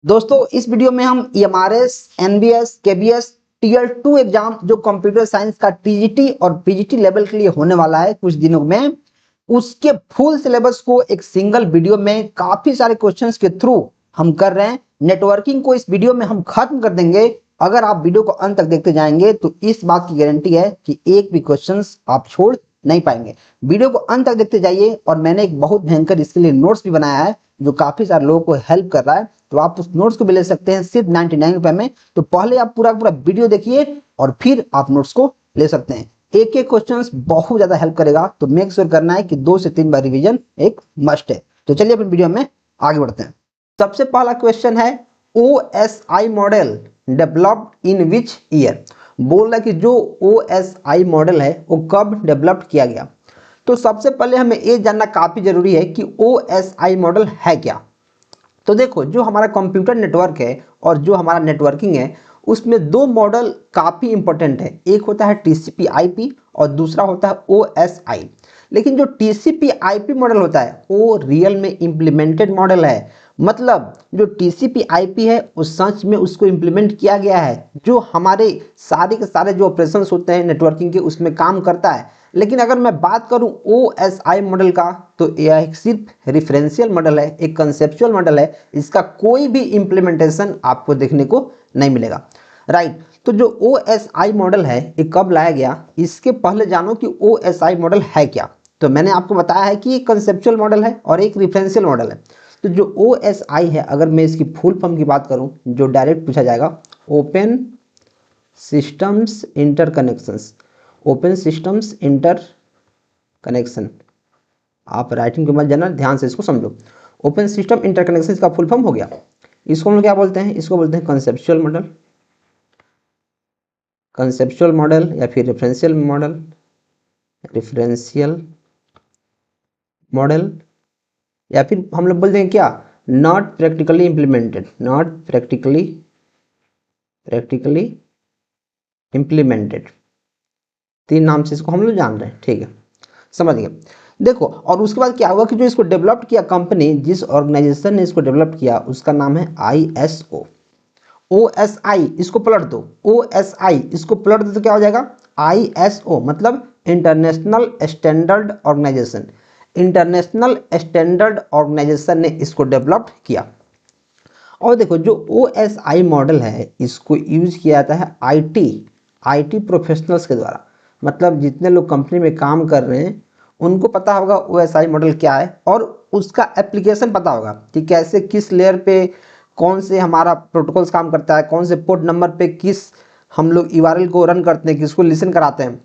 दोस्तों इस वीडियो में हम EMRS, NBS, KBS tier 2 exam जो कंप्यूटर साइंस का TGT और PGT लेवल के लिए होने वाला है कुछ दिनों में, उसके फुल सिलेबस को एक सिंगल वीडियो में काफी सारे क्वेश्चंस के थ्रू हम कर रहे हैं। नेटवर्किंग को इस वीडियो में हम खत्म कर देंगे। अगर आप वीडियो को अंत तक देखते जाएंगे तो इस बात की गारंटी है कि एक भी क्वेश्चंस आप छोड़ नहीं पाएंगे। वीडियो को अंत तक देखते जाइए और मैंने एक बहुत भयंकर इसके लिए नोट्स भी बनाया है जो काफी सारे लोगों को हेल्प कर रहा है, तो आप उस नोट्स को भी ले सकते हैं सिर्फ 99 रुपए में। तो पहले आप पूरा पूरा वीडियो देखिए और फिर आप नोट्स को ले सकते हैं। एक एक क्वेश्चंस बहुत ज्यादा हेल्प करेगा, तो मेक श्योर करना है कि 2 से 3 बार रिवीजन एक मस्ट है। तो चलिए अपनी वीडियो में आगे बढ़ते हैं। सबसे पहला क्वेश्चन है OSI model developed in which year. बोल रहा है कि जो OSI मॉडल है वो कब डेवलप किया गया। तो सबसे पहले हमें ये जानना काफी जरूरी है कि OSI मॉडल है क्या। तो देखो, जो हमारा कंप्यूटर नेटवर्क है और जो हमारा नेटवर्किंग है उसमें दो मॉडल काफी इंपॉर्टेंट है। एक होता है TCP/IP और दूसरा होता है OSI। लेकिन जो TCP/IP मॉडल होता है वो रियल में इम्प्लीमेंटेड मॉडल है। मतलब जो TCP/IP है उस सच में उसको इम्प्लीमेंट किया गया है, जो हमारे सारे के सारे जो ऑपरेशन होते हैं नेटवर्किंग के उसमें काम करता है। लेकिन अगर मैं बात करूं OSI मॉडल का तो यह सिर्फ रेफरेंशियल मॉडल है, एक कंसेप्चुअल मॉडल है। इसका कोई भी इंप्लीमेंटेशन आपको देखने को नहीं मिलेगा। राइट, तो जो OSI मॉडल है ये कब लाया गया, इसके पहले जानो कि OSI मॉडल है क्या। तो मैंने आपको बताया है कि एक कंसेप्चुअल मॉडल है और एक रेफरेंशियल मॉडल है। तो जो OSI है, अगर मैं इसकी फुल फॉर्म की बात करूं जो डायरेक्ट पूछा जाएगा, open systems interconnections. Open systems inter connection. आप राइटिंग के मत जाना, ध्यान से इसको समझो। ओपन सिस्टम इंटरकनेक्शन का फुल फॉर्म हो गया। इसको हम लोग क्या बोलते हैं, इसको बोलते हैं कंसेप्चुअल मॉडल, कंसेप्चुअल मॉडल या फिर रेफरेंशियल मॉडल, रेफरेंशियल मॉडल, या फिर हम लोग बोलते हैं क्या, not practically implemented, not practically implemented. तीन नाम से इसको हम लोग जान रहे हैं, ठीक है, समझ गए। देखो, और उसके बाद क्या हुआ कि जो इसको डेवलप किया कंपनी, जिस ऑर्गेनाइजेशन ने इसको डेवलप किया उसका नाम है ISO। OSI इसको पलट दो, OSI इसको पलट दो तो क्या हो जाएगा, ISO मतलब International Standard Organization. International Standard Organization ने इसको डेवलप किया। और देखो, जो OSI मॉडल है इसको यूज किया जाता है IT प्रोफेशनल्स के द्वारा। मतलब जितने लोग कंपनी में काम कर रहे हैं उनको पता होगा OSI मॉडल क्या है और उसका एप्लीकेशन पता होगा कि कैसे किस लेयर पे कौन से हमारा प्रोटोकॉल्स काम करता है, कौन से पोर्ट नंबर पे किस हम लोग URL को रन करते हैं, किसको लिसन कराते हैं।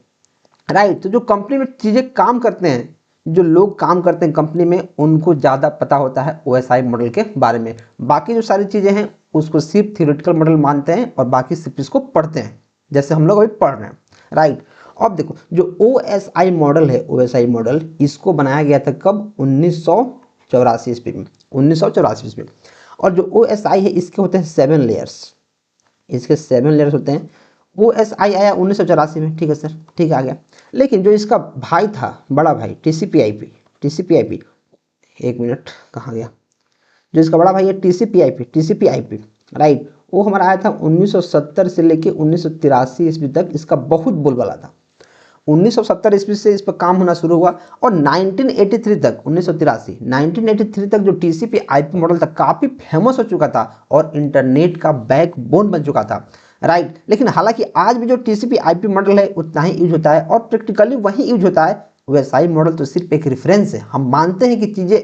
राइट, तो जो कंपनी में चीज़ें काम करते हैं, जो लोग काम करते हैं कंपनी में, उनको ज़्यादा पता होता है OSI मॉडल के बारे में। बाकी जो सारी चीज़ें हैं उसको सिर्फ थियोरेटिकल मॉडल मानते हैं और बाकी सिर्फ इसको पढ़ते हैं, जैसे हम लोग अभी पढ़ रहे हैं। राइट, अब देखो, जो OSI मॉडल है, OSI मॉडल इसको बनाया गया था कब, 1984 ईस्वी में, 1984 ईस्वी में। और जो OSI है इसके होते हैं 7 लेयर्स, इसके 7 लेयर्स होते हैं। OSI आया 1984 में, ठीक है सर, ठीक आ गया। लेकिन जो इसका भाई था, बड़ा भाई, TCP/IP, एक मिनट कहाँ गया, जो इसका बड़ा भाई है TCP/IP, राइट, वो हमारा आया था 1970 से लेके 1983 ईस्वी तक। इसका बहुत बोलबाला था। 1970 ईस्वी से इस पर काम होना शुरू हुआ और 1983 तक, 1983 तक जो TCP/IP मॉडल था काफ़ी फेमस हो चुका था और इंटरनेट का बैकबोन बन चुका था। राइट, लेकिन हालांकि आज भी जो TCP/IP मॉडल है उतना ही यूज होता है और प्रैक्टिकली वही यूज होता है। OSI मॉडल तो सिर्फ एक रेफरेंस है। हम मानते हैं कि चीज़ें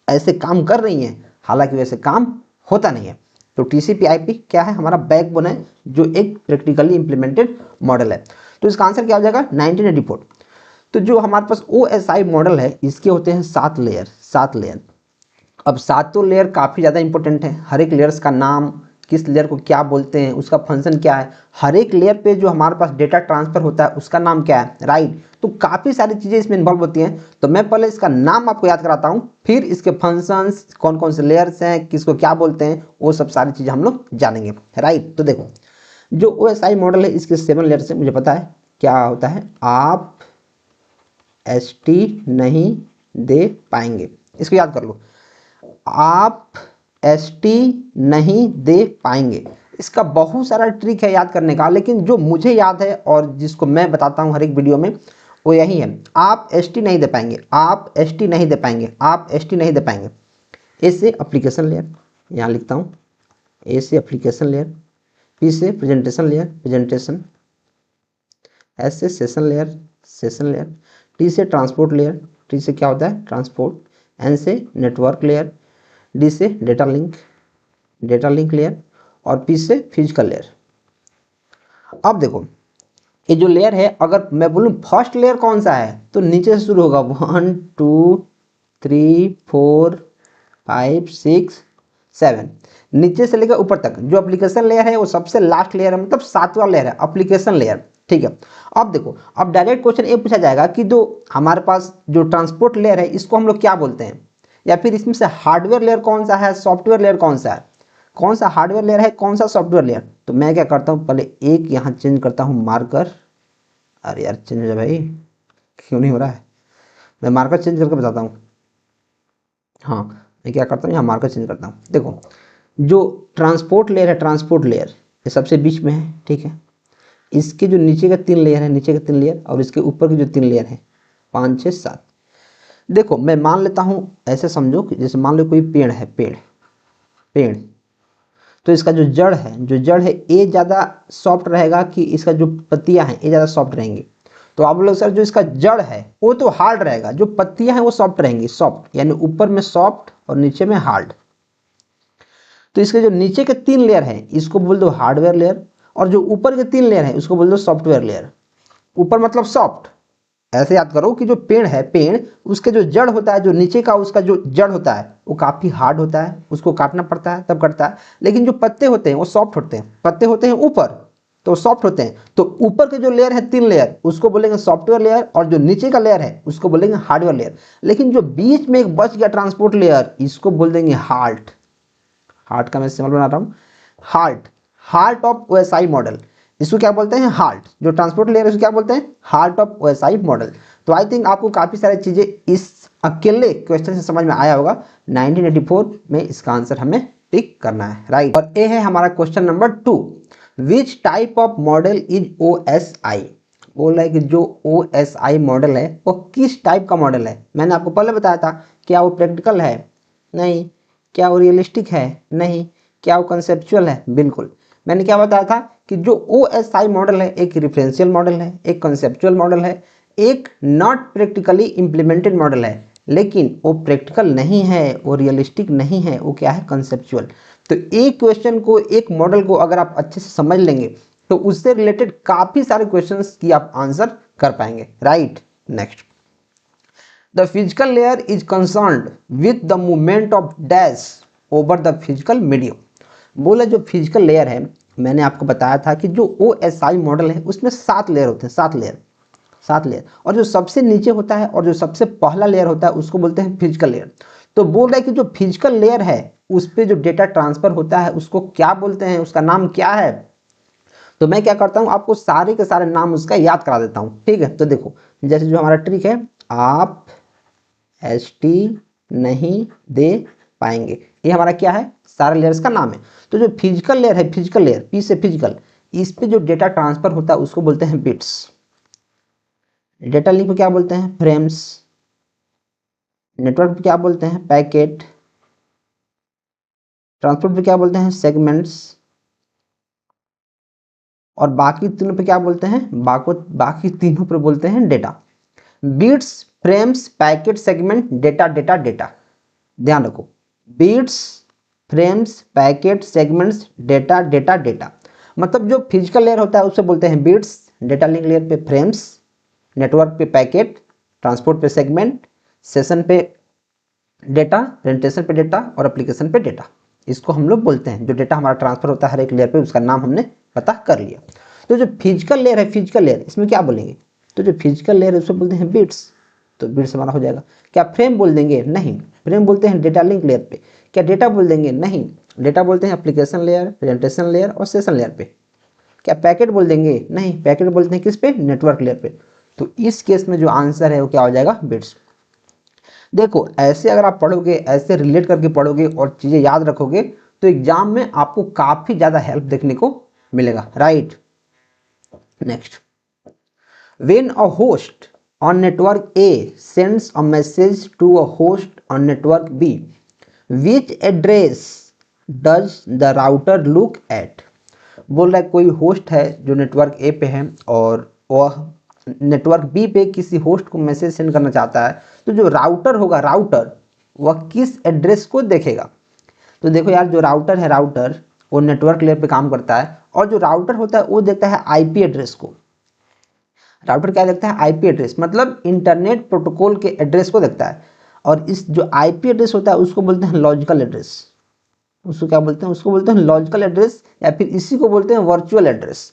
ऐसे काम कर रही हैं, हालांकि वैसे काम होता नहीं है। तो TCP/IP क्या है, हमारा बैकबोन है जो एक प्रैक्टिकली इंप्लीमेंटेड मॉडल है। तो इसका आंसर क्या हो जाएगा, 1984। तो जो हमारे पास OSI मॉडल है इसके होते हैं 7 लेयर, 7 लेयर। अब सातों लेयर काफ़ी ज़्यादा इंपॉर्टेंट है। हर एक लेयर्स का नाम, किस लेयर को क्या बोलते हैं, उसका फंक्शन क्या है, हर एक लेयर पे जो हमारे पास डेटा ट्रांसफर होता है उसका नाम क्या है। राइट, तो काफ़ी सारी चीज़ें इसमें इन्वॉल्व होती हैं। तो मैं पहले इसका नाम आपको याद कराता हूँ, फिर इसके फंक्शंस, कौन कौन से लेयर्स हैं, किसको क्या बोलते हैं, वो सब सारी चीज़ें हम लोग जानेंगे। राइट, तो देखो, जो OSI मॉडल है इसके 7 लेयर्स है, मुझे पता है क्या होता है। आप ST नहीं दे पाएंगे, इसको याद कर लो। आप ST नहीं दे पाएंगे। इसका बहुत सारा ट्रिक है याद करने का, लेकिन जो मुझे याद है और जिसको मैं बताता हूँ हर एक वीडियो में वो यही है। आप ST नहीं दे पाएंगे, आप ST नहीं दे पाएंगे, आप ST नहीं दे पाएंगे। ए से एप्लीकेशन लेयर, यहाँ लिखता हूँ, ए से एप्लीकेशन लेयर, P से प्रेजेंटेशन लेयर, प्रेजेंटेशन, S से session layer, session layer, T से ट्रांसपोर्ट लेयर, T से क्या होता है ट्रांसपोर्ट, N से नेटवर्क लेयर, D से data link, data link layer, और P से फिजिकल लेयर। अब देखो ये जो लेयर है, अगर मैं बोलूँ फर्स्ट लेयर कौन सा है तो नीचे से शुरू होगा 1 2 3 4 5 6 7, नीचे से लेकर ऊपर तक जो एप्लीकेशन लेयर है वो सबसे लास्ट लेयर है, मतलब 7वां लेयर है एप्लीकेशन लेयर। ठीक है, अब देखो, अब डायरेक्ट क्वेश्चन ये पूछा जाएगा कि जो हमारे पास जो ट्रांसपोर्ट लेयर है इसको हम लोग क्या बोलते हैं, या फिर इसमें से हार्डवेयर लेयर कौन सा है, सॉफ्टवेयर लेयर कौन सा है, कौन सा हार्डवेयर लेयर है, कौन सा सॉफ्टवेयर लेयर। तो मैं क्या करता हूँ, पहले एक यहाँ चेंज करता हूँ मार्कर। अरे यार चेंज हो जाए भाई, क्यों नहीं हो रहा है, मैं मार्कर चेंज करके बताता हूँ। हाँ मैं क्या करता हूँ, यहाँ मार्कर चेंज करता हूँ। देखो जो ट्रांसपोर्ट लेयर है, ट्रांसपोर्ट लेयर ये सबसे बीच में है। ठीक है, इसके जो नीचे का 3 लेयर है, नीचे का 3 लेयर, और इसके ऊपर की जो 3 लेयर है 5 6 7। देखो मैं मान लेता हूँ, ऐसे समझो कि जैसे मान लो कोई पेड़ है, पेड़ पेड़, तो इसका जो जड़ है, जो जड़ है ये ज़्यादा सॉफ्ट रहेगा कि इसका जो पत्तियां हैं ये ज़्यादा सॉफ्ट रहेंगी। तो आप लोग सर जो इसका जड़ है वो तो हार्ड रहेगा, जो पत्तियां हैं वो सॉफ्ट रहेंगी, सॉफ्ट यानी ऊपर में सॉफ्ट और नीचे में हार्ड। तो इसके जो नीचे के 3 लेयर हैं इसको बोल दो हार्डवेयर लेयर, और जो ऊपर के 3 लेयर हैं उसको बोल दो सॉफ्टवेयर लेयर। ऊपर मतलब सॉफ्ट, ऐसे याद करो कि जो पेड़ है, पेड़ उसके जो जड़ होता है, जो नीचे का उसका जो जड़ होता है वो काफ़ी हार्ड होता है, उसको काटना पड़ता है तब कटता है। लेकिन जो पत्ते होते हैं वो सॉफ्ट होते हैं, पत्ते होते हैं ऊपर तो सॉफ्ट होते हैं। तो ऊपर के जो लेयर है 3 लेयर उसको बोलेंगे सॉफ्टवेयर लेयर, और जो नीचे का लेयर है उसको बोलेंगे हार्डवेयर लेयर। लेकिन जो बीच में एक बच गया ट्रांसपोर्ट लेयर, इसको बोल देंगे हार्ट। हार्ट का मैं सिंबल बना रहा हूँ, heart, heart of OSI model, इसको क्या बोलते हैं हार्ट। जो ट्रांसपोर्ट लेयर है उसको क्या बोलते हैं हार्ट ऑफ OSI मॉडल। तो आई थिंक आपको काफ़ी सारी चीज़ें इस अकेले क्वेश्चन से समझ में आया होगा। 1984 में इसका आंसर हमें टिक करना है, राइट। और ये है हमारा question number 2, which type of model is OSI। बोल रहा है कि जो OSI मॉडल है वो किस टाइप का मॉडल है। मैंने आपको पहले बताया था, क्या वो प्रैक्टिकल है, नहीं, क्या वो रियलिस्टिक है, नहीं, क्या वो कंसेप्चुअल है, बिल्कुल। मैंने क्या बताया था कि जो OSI मॉडल है एक रिफरेंशियल मॉडल है, एक कंसेप्चुअल मॉडल है, एक नॉट प्रैक्टिकली इम्प्लीमेंटेड मॉडल है। लेकिन वो प्रैक्टिकल नहीं है, वो रियलिस्टिक नहीं है, वो क्या है कंसेप्चुअल। तो एक क्वेश्चन को, एक मॉडल को अगर आप अच्छे से समझ लेंगे तो उससे रिलेटेड काफ़ी सारे क्वेश्चंस की आप आंसर कर पाएंगे, right. Next, the physical layer is concerned with the movement of dash over the physical medium. बोला जो फिजिकल लेयर है, मैंने आपको बताया था कि जो OSI मॉडल है उसमें 7 लेयर होते हैं, 7 लेयर, 7 लेयर, और जो सबसे नीचे होता है और जो सबसे पहला लेयर होता है उसको बोलते हैं फिजिकल लेयर। तो बोल रहा है कि जो फिजिकल लेयर है उस पर जो डेटा ट्रांसफर होता है उसको क्या बोलते हैं, उसका नाम क्या है। तो मैं क्या करता हूँ, आपको सारे के सारे नाम उसका याद करा देता हूँ, ठीक है। तो देखो जैसे जो हमारा ट्रिक है, आप ST नहीं दे पाएंगे, ये हमारा क्या है, सारे लेयर्स का नाम है। तो जो फिजिकल लेयर है, फिजिकल लेयर, P से फिजिकल, इस पे जो डेटा ट्रांसफर होता है उसको बोलते हैं बिट्स। डेटा लिंक को क्या बोलते हैं, फ्रेम्स। नेटवर्क पे क्या बोलते हैं, पैकेट। ट्रांसपोर्ट पे क्या बोलते हैं, सेगमेंट्स। और बाकी तीनों पे क्या बोलते हैं, बाकी तीनों पे बोलते हैं data. Bits, frames, packet, segment, data, data, data. ध्यान रखो, bits, frames, packet, segments, data, data, data. मतलब जो फिजिकल लेयर होता है उससे बोलते हैं बिट्स, डेटा लिंक लेयर पे फ्रेम्स, नेटवर्क पे पैकेट, ट्रांसपोर्ट पे सेगमेंट, सेशन पे डेटा, प्रेजेंटेशन पे डेटा, और एप्लीकेशन पे डेटा। इसको हम लोग बोलते हैं जो डेटा हमारा ट्रांसफर होता है हर एक लेयर पे, उसका नाम हमने पता कर लिया। तो जो फिजिकल लेयर है, फिजिकल लेयर, इसमें क्या बोलेंगे, तो जो फिजिकल लेयर है उसको बोलते हैं बिट्स। तो बिट्स हमारा हो जाएगा। क्या फ्रेम बोल देंगे, नहीं, फ्रेम बोलते हैं डेटा लिंक लेयर पे। क्या डेटा बोल देंगे, नहीं, डेटा बोलते हैं एप्लीकेशन लेयर, प्रेजेंटेशन लेयर और सेशन लेयर पे। क्या पैकेट बोल देंगे, नहीं, पैकेट बोलते हैं किस पे, नेटवर्क लेयर पे। तो इस केस में जो आंसर है वो क्या हो जाएगा, बिट्स। देखो ऐसे अगर आप पढ़ोगे, ऐसे रिलेट करके पढ़ोगे और चीज़ें याद रखोगे तो एग्जाम में आपको काफ़ी ज़्यादा हेल्प देखने को मिलेगा, right. Next, when a host on network A sends a message to a host on network B, which address does the router look at? बोल रहा है कोई होस्ट है जो नेटवर्क ए पे है और वह नेटवर्क बी पे किसी होस्ट को मैसेज सेंड करना चाहता है, तो जो राउटर होगा, राउटर वह किस एड्रेस को देखेगा। तो देखो यार, जो राउटर है, राउटर वो नेटवर्क लेयर पे काम करता है और जो राउटर होता है वो देखता है आईपी एड्रेस को। राउटर क्या देखता है? आईपी एड्रेस, मतलब इंटरनेट प्रोटोकॉल के एड्रेस को देखता है। और इस जो आईपी एड्रेस होता है उसको बोलते हैं लॉजिकल एड्रेस। उसको क्या बोलते हैं? उसको बोलते हैं लॉजिकल एड्रेस, या फिर इसी को बोलते हैं वर्चुअल एड्रेस।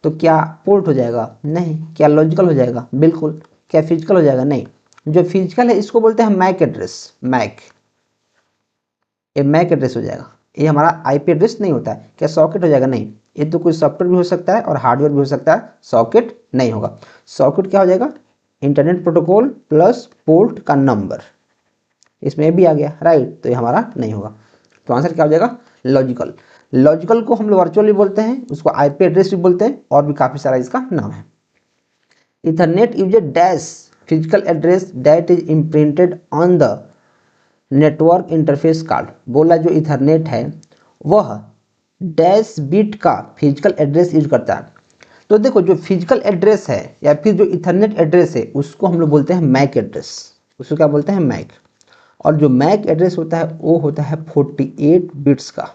तो क्या पोर्ट हो जाएगा? नहीं। क्या लॉजिकल हो जाएगा? बिल्कुल। क्या फिजिकल हो जाएगा? नहीं। जो फिजिकल है इसको बोलते हैं मैक एड्रेस। मैक, ये मैक एड्रेस हो जाएगा। ये हमारा आईपी एड्रेस नहीं होता है। क्या सॉकेट हो जाएगा? नहीं। ये तो कोई सॉफ्टवेयर भी हो सकता है और हार्डवेयर भी हो सकता है, सॉकेट नहीं होगा। सॉकेट क्या हो जाएगा? इंटरनेट प्रोटोकॉल प्लस पोर्ट का नंबर, इसमें भी आ गया, राइट। तो ये हमारा नहीं होगा। तो आंसर क्या हो जाएगा? लॉजिकल। लॉजिकल को हम लोग वर्चुअल भी बोलते हैं, उसको आईपी एड्रेस भी बोलते हैं, और भी काफ़ी सारा इसका नाम है। Ethernet uses dash physical address that is imprinted on the network interface card. बोला जो इथरनेट है वह डैश बिट का फिजिकल एड्रेस यूज करता है। तो देखो, जो फिजिकल एड्रेस है या फिर जो इथरनेट एड्रेस है उसको हम लोग बोलते हैं मैक एड्रेस। उसको क्या बोलते हैं? मैक। और जो मैक एड्रेस होता है वो होता है 48 बिट्स का,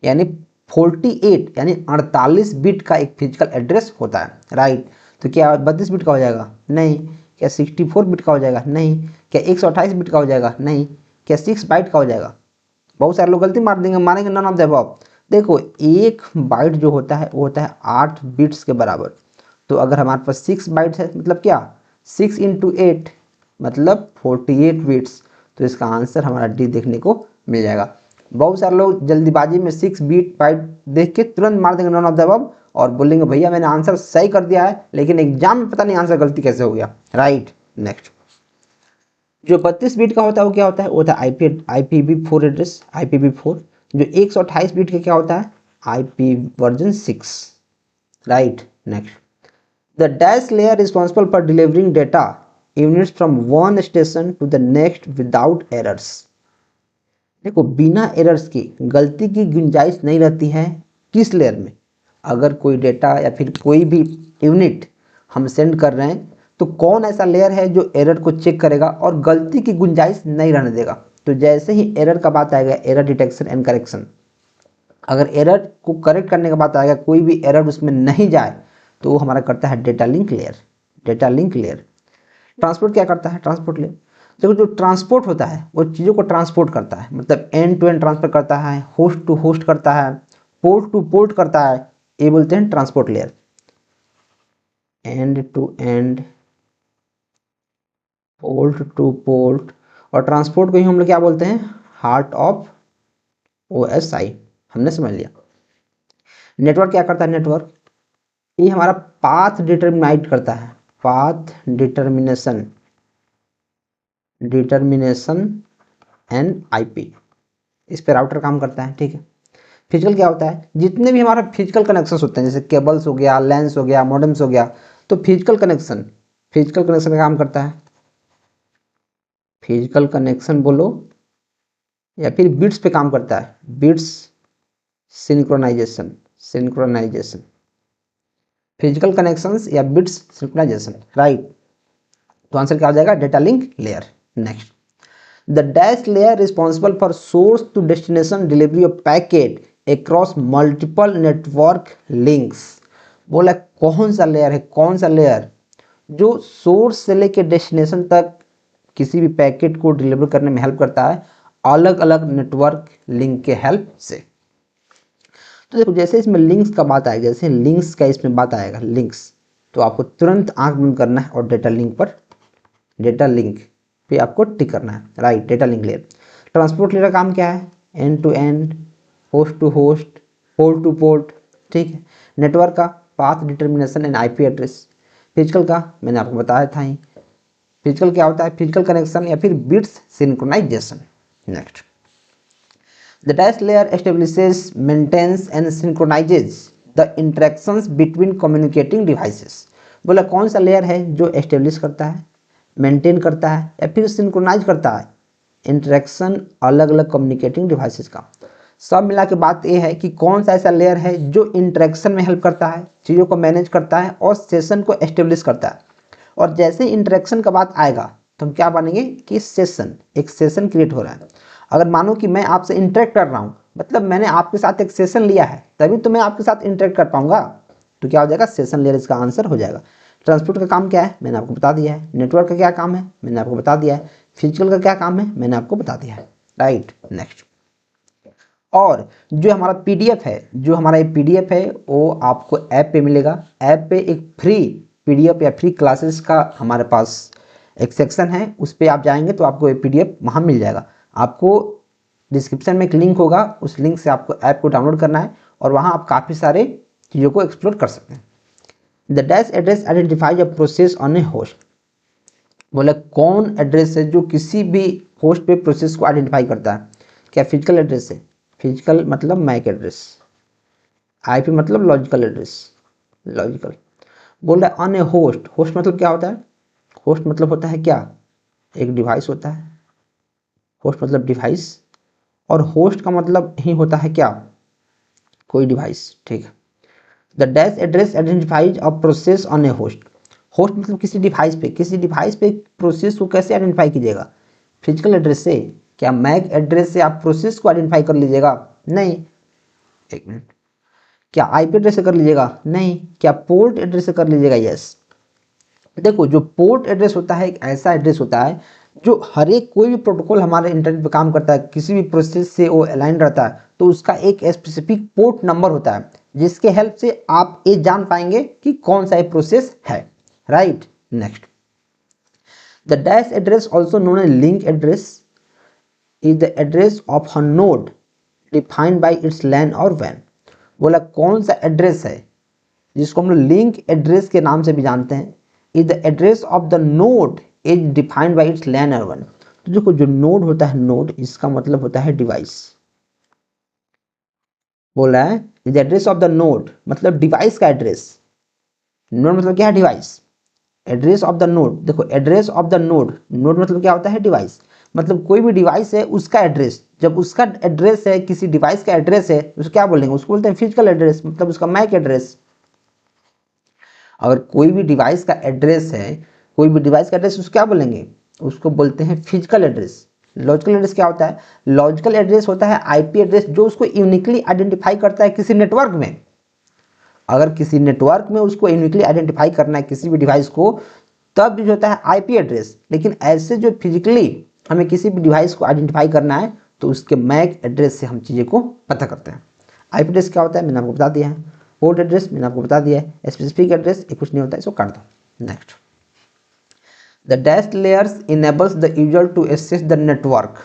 यानी 48 यानी 48 बिट का एक फिजिकल एड्रेस होता है, राइट। तो क्या 32 बिट का हो जाएगा? नहीं। क्या 64 बिट का हो जाएगा? नहीं। क्या 128 बिट का हो जाएगा? नहीं। क्या 6 बाइट का हो जाएगा? बहुत सारे लोग गलती मार देंगे, मानेंगे नन ऑफ द अबव। देखो, एक बाइट जो होता है वो होता है 8 बिट्स के बराबर। तो अगर हमारे पास 6 बाइट्स है मतलब क्या? 6 इंटू 8 मतलब 48 बिट्स। तो इसका आंसर हमारा डी देखने को मिल जाएगा। बहुत सारे लोग जल्दीबाजी में 6 बीट बाइट देख के तुरंत मार देंगे नन ऑफ द अबव और बोलेंगे भैया मैंने आंसर सही कर दिया है, लेकिन एग्जाम में पता नहीं आंसर गलती कैसे हो गया, राइट। नेक्स्ट, जो 32 बीट का होता है वो क्या होता है? वो होता है IPv4 एड्रेस, IPv4। जो 128 बीट का क्या होता है? IP version 6, right. Next, the dash layer responsible for delivering data units from one station to the next without errors. देखो, बिना एरर्स की, गलती की गुंजाइश नहीं रहती है किस लेयर में? अगर कोई डेटा या फिर कोई भी यूनिट हम सेंड कर रहे हैं तो कौन ऐसा लेयर है जो एरर को चेक करेगा और गलती की गुंजाइश नहीं रहने देगा? तो जैसे ही एरर का बात आएगा, एरर डिटेक्शन एंड करेक्शन, अगर एरर को करेक्ट करने का बात आएगा, कोई भी एरर उसमें नहीं जाए, तो वो हमारा करता है data link layer. Data link layer. Transport क्या करता है? ट्रांसपोर्ट लेयर, देखो जो ट्रांसपोर्ट होता है वो चीज़ों को ट्रांसपोर्ट करता है, मतलब एंड टू एंड ट्रांसफर करता है, होस्ट टू होस्ट करता है, पोर्ट टू पोर्ट करता है, ये बोलते हैं transport layer. End to end, port to port, और ट्रांसपोर्ट को ही हम लोग क्या बोलते हैं? Heart of OSI। हमने समझ लिया। नेटवर्क क्या करता है? नेटवर्क ये हमारा पाथ डिटरमाइट करता है, path determination, determination and IP, इस पे राउटर काम करता है, ठीक है। फिजिकल क्या होता है? जितने भी हमारा फिजिकल कनेक्शंस होते हैं, जैसे केबल्स हो गया, लेंस हो गया, मॉडेम्स हो गया, तो फिजिकल कनेक्शन, फिजिकल कनेक्शन का काम करता है। फिजिकल कनेक्शन बोलो या फिर बिट्स पे काम करता है, bits synchronization, synchronization, physical connections या बिट्स सिंक्रोनाइजेशन, राइट। तो आंसर क्या हो जाएगा? Data link layer. Next, the dash layer responsible for source to destination delivery of packet across multiple network links. बोला कौन सा लेयर है? कौन सा लेयर जो सोर्स से लेके डेस्टिनेशन तक किसी भी पैकेट को डिलीवर करने में हेल्प करता है, अलग अलग नेटवर्क लिंक के हेल्प से। तो देखो, जैसे इसमें लिंक्स का बात आएगा, जैसे लिंक्स का इसमें बात आएगा, लिंक्स, तो आपको तुरंत आंख बंद करना है और डेटा लिंक पर, डेटा लिंक पे आपको टिक करना है, right. Data link layer. Transport layer का काम क्या है? End to end, host to host, port to port, ठीक है। नेटवर्क का path determination and IP address. Physical का मैंने आपको बताया था ही, फिजिकल क्या होता है, फिजिकल कनेक्शन या फिर bits synchronisation. Next, the dash layer establishes, maintains and synchronises the interactions between communicating devices. बोला कौन सा लेयर है जो एस्टेब्लिश करता है, मेंटेन करता है या फिर सिंक्रोनाइज करता है इंटरेक्शन अलग अलग कम्युनिकेटिंग डिवाइसेस का। सब मिला के बात ये है कि कौन सा ऐसा लेयर है जो इंटरेक्शन में हेल्प करता है, चीज़ों को मैनेज करता है और सेशन को एस्टेब्लिश करता है। और जैसे इंटरेक्शन का बात आएगा तो हम क्या बनेंगे कि सेशन, एक सेशन क्रिएट हो रहा है। अगर मानो कि मैं आपसे इंटरेक्ट कर रहा हूँ, मतलब मैंने आपके साथ एक सेशन लिया है, तभी तो मैं आपके साथ इंटरेक्ट कर पाऊंगा। तो क्या हो जाएगा, सेशन लेयर इसका आंसर हो जाएगा। ट्रांसपोर्ट का काम क्या है, मैंने आपको बता दिया है। नेटवर्क का क्या काम है, मैंने आपको बता दिया है। फिजिकल का क्या काम है, मैंने आपको बता दिया है। Right, next. और जो हमारा पीडीएफ है, जो हमारा ये पीडीएफ है वो आपको ऐप पे मिलेगा। ऐप पे एक फ्री पीडीएफ या फ्री क्लासेस का हमारे पास एक सेक्शन है, उस पर आप जाएंगे तो आपको ये पीडीएफ वहाँ मिल जाएगा। आपको डिस्क्रिप्शन में एक लिंक होगा, उस लिंक से आपको ऐप को डाउनलोड करना है और वहाँ आप काफ़ी सारे चीज़ों को एक्सप्लोर कर सकते हैं। The dash address identifies a process on A host. बोले कौन एड्रेस है जो किसी भी होस्ट पे प्रोसेस को आइडेंटिफाई करता है। क्या फिजिकल एड्रेस है, फिजिकल मतलब मैक एड्रेस, आईपी मतलब लॉजिकल एड्रेस, लॉजिकल। बोल रहा है ऑन ए होस्ट, होस्ट मतलब क्या होता है, होस्ट मतलब होता है क्या, एक डिवाइस होता है। होस्ट मतलब डिवाइस, और होस्ट का मतलब ही होता है क्या, कोई डिवाइस। ठीक है। The dash address identifies a process on A host. Host मतलब किसी डिवाइस पे, किसी डिवाइस पे प्रोसेस को कैसे आइडेंटिफाई कीजिएगा, फिजिकल एड्रेस से। क्या मैक एड्रेस से आप प्रोसेस को आइडेंटिफाई कर लीजिएगा, नहीं। एक मिनट, क्या आईपी एड्रेस से कर लीजिएगा, नहीं। क्या पोर्ट एड्रेस से कर लीजिएगा, यस। देखो जो पोर्ट एड्रेस होता है एक ऐसा एड्रेस होता है जो हर एक कोई भी प्रोटोकॉल हमारे इंटरनेट पे काम करता है, किसी भी प्रोसेस से वो अलाइन रहता है, तो उसका एक स्पेसिफिक पोर्ट नंबर होता है जिसके हेल्प से आप ये जान पाएंगे कि कौन सा प्रोसेस है। Right, next. The dash address also known as link address is the address of a node defined by its LAN और वैन। बोला कौन सा एड्रेस है जिसको हम लोग लिंक एड्रेस के नाम से भी जानते हैं, is the address of the node is defined by its LAN और वैन। तो देखो जो नोड होता है, नोड इसका मतलब होता है डिवाइस। बोला है the address of the node मतलब डिवाइस का एड्रेस। नोड मतलब क्या है, device. Address of the node, देखो address of the node, node मतलब क्या होता है, डिवाइस। मतलब कोई भी डिवाइस है उसका एड्रेस, जब उसका एड्रेस है, किसी डिवाइस का एड्रेस है, उसको क्या बोलेंगे, उसको बोलते हैं फिजिकल एड्रेस, मतलब उसका मैक एड्रेस। अगर कोई भी डिवाइस का एड्रेस है, कोई भी डिवाइस का एड्रेस उसको क्या बोलेंगे, उसको बोलते हैं फिजिकल एड्रेस। लॉजिकल एड्रेस क्या होता है, लॉजिकल एड्रेस होता है आईपी एड्रेस जो उसको यूनिकली आइडेंटिफाई करता है किसी नेटवर्क में। अगर किसी नेटवर्क में उसको यूनिकली आइडेंटिफाई करना है किसी भी डिवाइस को, तब जो होता है आईपी एड्रेस। लेकिन ऐसे जो फिजिकली हमें किसी भी डिवाइस को आइडेंटिफाई करना है तो उसके मैक एड्रेस से हम चीज़ें को पता करते हैं। आईपी एड्रेस क्या होता है मैंने आपको बता दिया है, पोर्ट एड्रेस मैंने आपको बता दिया है, स्पेसिफिक एड्रेस ये कुछ नहीं होता है, इसको काट दो। Next, the dash layers enables the user to access the network.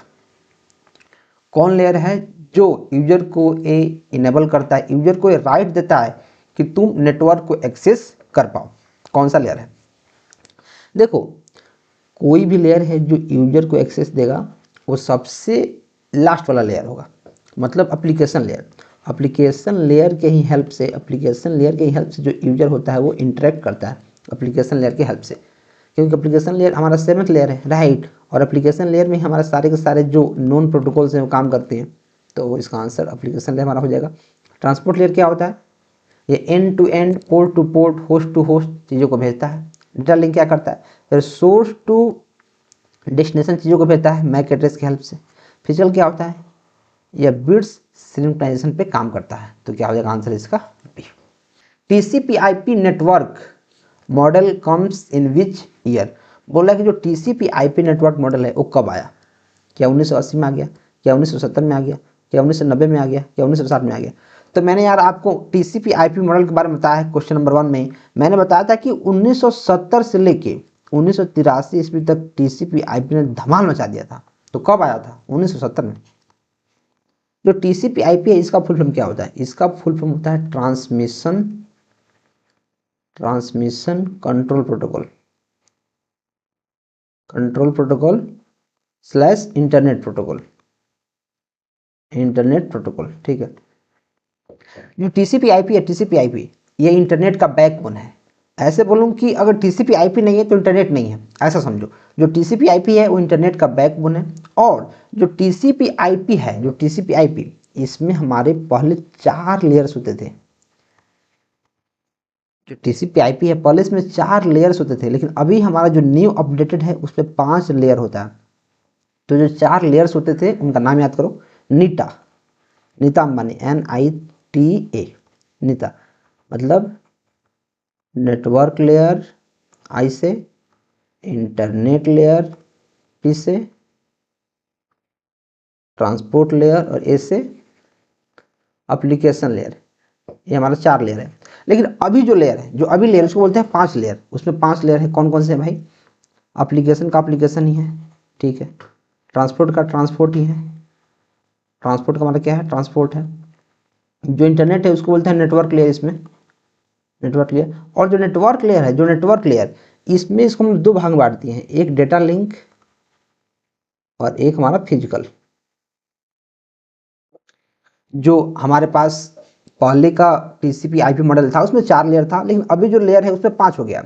कौन लेयर है जो यूजर को ये इनेबल करता है, यूजर को ये राइट देता है कि तुम नेटवर्क को एक्सेस कर पाओ, कौन सा लेयर है। देखो कोई भी लेयर है जो यूजर को एक्सेस देगा वो सबसे लास्ट वाला लेयर होगा, मतलब एप्लीकेशन लेयर। एप्लीकेशन लेयर के ही हेल्प से, एप्लीकेशन लेयर के ही हेल्प से जो यूजर होता है वो इंटरेक्ट करता है एप्लीकेशन लेयर के हेल्प से, क्योंकि एप्लीकेशन लेयर हमारा 7th लेयर है। राइट, और एप्लीकेशन लेयर में हमारे सारे के सारे जो नॉन प्रोटोकॉल्स हैं वो काम करते हैं, तो इसका आंसर एप्लीकेशन लेयर हमारा हो जाएगा। ट्रांसपोर्ट लेयर क्या होता है, ये end to end, port to port, host to host चीज़ों को भेजता है। डेटा लिंक क्या करता है, फिर सोर्स टू डेस्टिनेशन चीज़ों को भेजता है मैक एड्रेस की हेल्प से। फिजिकल क्या होता है, यह बिट्स सिंक्रोनाइजेशन पे काम करता है, तो क्या हो जाएगा आंसर इसका B. TCP IP network model comes in which year. बोला कि जो टीसीपी आईपी नेटवर्क मॉडल है वो कब आया, क्या 1980 में आ गया, क्या 1970 में आ गया, क्या 1990 में आ गया, क्या 1960 में आ गया। तो मैंने यार आपको टीसीपी आईपी मॉडल के बारे में बताया है क्वेश्चन नंबर 1 में। मैंने बताया था कि 1970 से लेके 1983 ईस्वी तक टीसीपी आईपी ने धमाल मचा दिया था। तो कब आया था, 1970 में। जो टीसीपी आईपी है इसका फुल फॉर्म क्या होता है, इसका फुल फॉर्म होता है transmission control protocol. Control protocol slash internet protocol, internet protocol, ठीक है। जो टीसीपी आईपी है, टीसीपी आईपी ये इंटरनेट का बैकबोन है। ऐसे बोलूँ कि अगर टीसीपी आईपी नहीं है तो इंटरनेट नहीं है, ऐसा समझो। जो टीसीपी आईपी है वो इंटरनेट का बैकबोन है। और जो टीसीपी आईपी है, जो टीसीपी आईपी, इसमें हमारे पहले 4 लेयर्स होते थे। जो टीसीपी आईपी है पहले इसमें 4 लेयर्स होते थे, लेकिन अभी हमारा जो न्यू अपडेटेड है उस पर 5 लेयर होता है। तो जो 4 लेयर्स होते थे उनका नाम याद करो। नीटा, नीता अंबानी, NITA, नीता मतलब नेटवर्क लेयर, आई से इंटरनेट लेयर, टी से ट्रांसपोर्ट लेयर और ए से एप्लीकेशन लेयर। ये हमारा 4 लेयर है। लेकिन अभी जो लेयर है, जो अभी लेयर उसको बोलते हैं 5 लेयर। उसमें 5 लेयर है, कौन कौन से हैं भाई? एप्लीकेशन का एप्लीकेशन ही है, ठीक है। ट्रांसपोर्ट का ट्रांसपोर्ट ही है, ट्रांसपोर्ट का मतलब क्या है? ट्रांसपोर्ट है। जो इंटरनेट है उसको बोलते हैं नेटवर्क लेयर, इसमें नेटवर्क लेयर। और जो नेटवर्क लेयर है, जो नेटवर्क लेयर, इसमें इसको हम 2 भाग में बांट दिए हैं, एक डेटा लिंक और एक हमारा फिजिकल। जो हमारे पास पहले का टीसीपी आईपी मॉडल था उसमें 4 लेयर था, लेकिन अभी जो लेयर है उसमें 5 हो गया।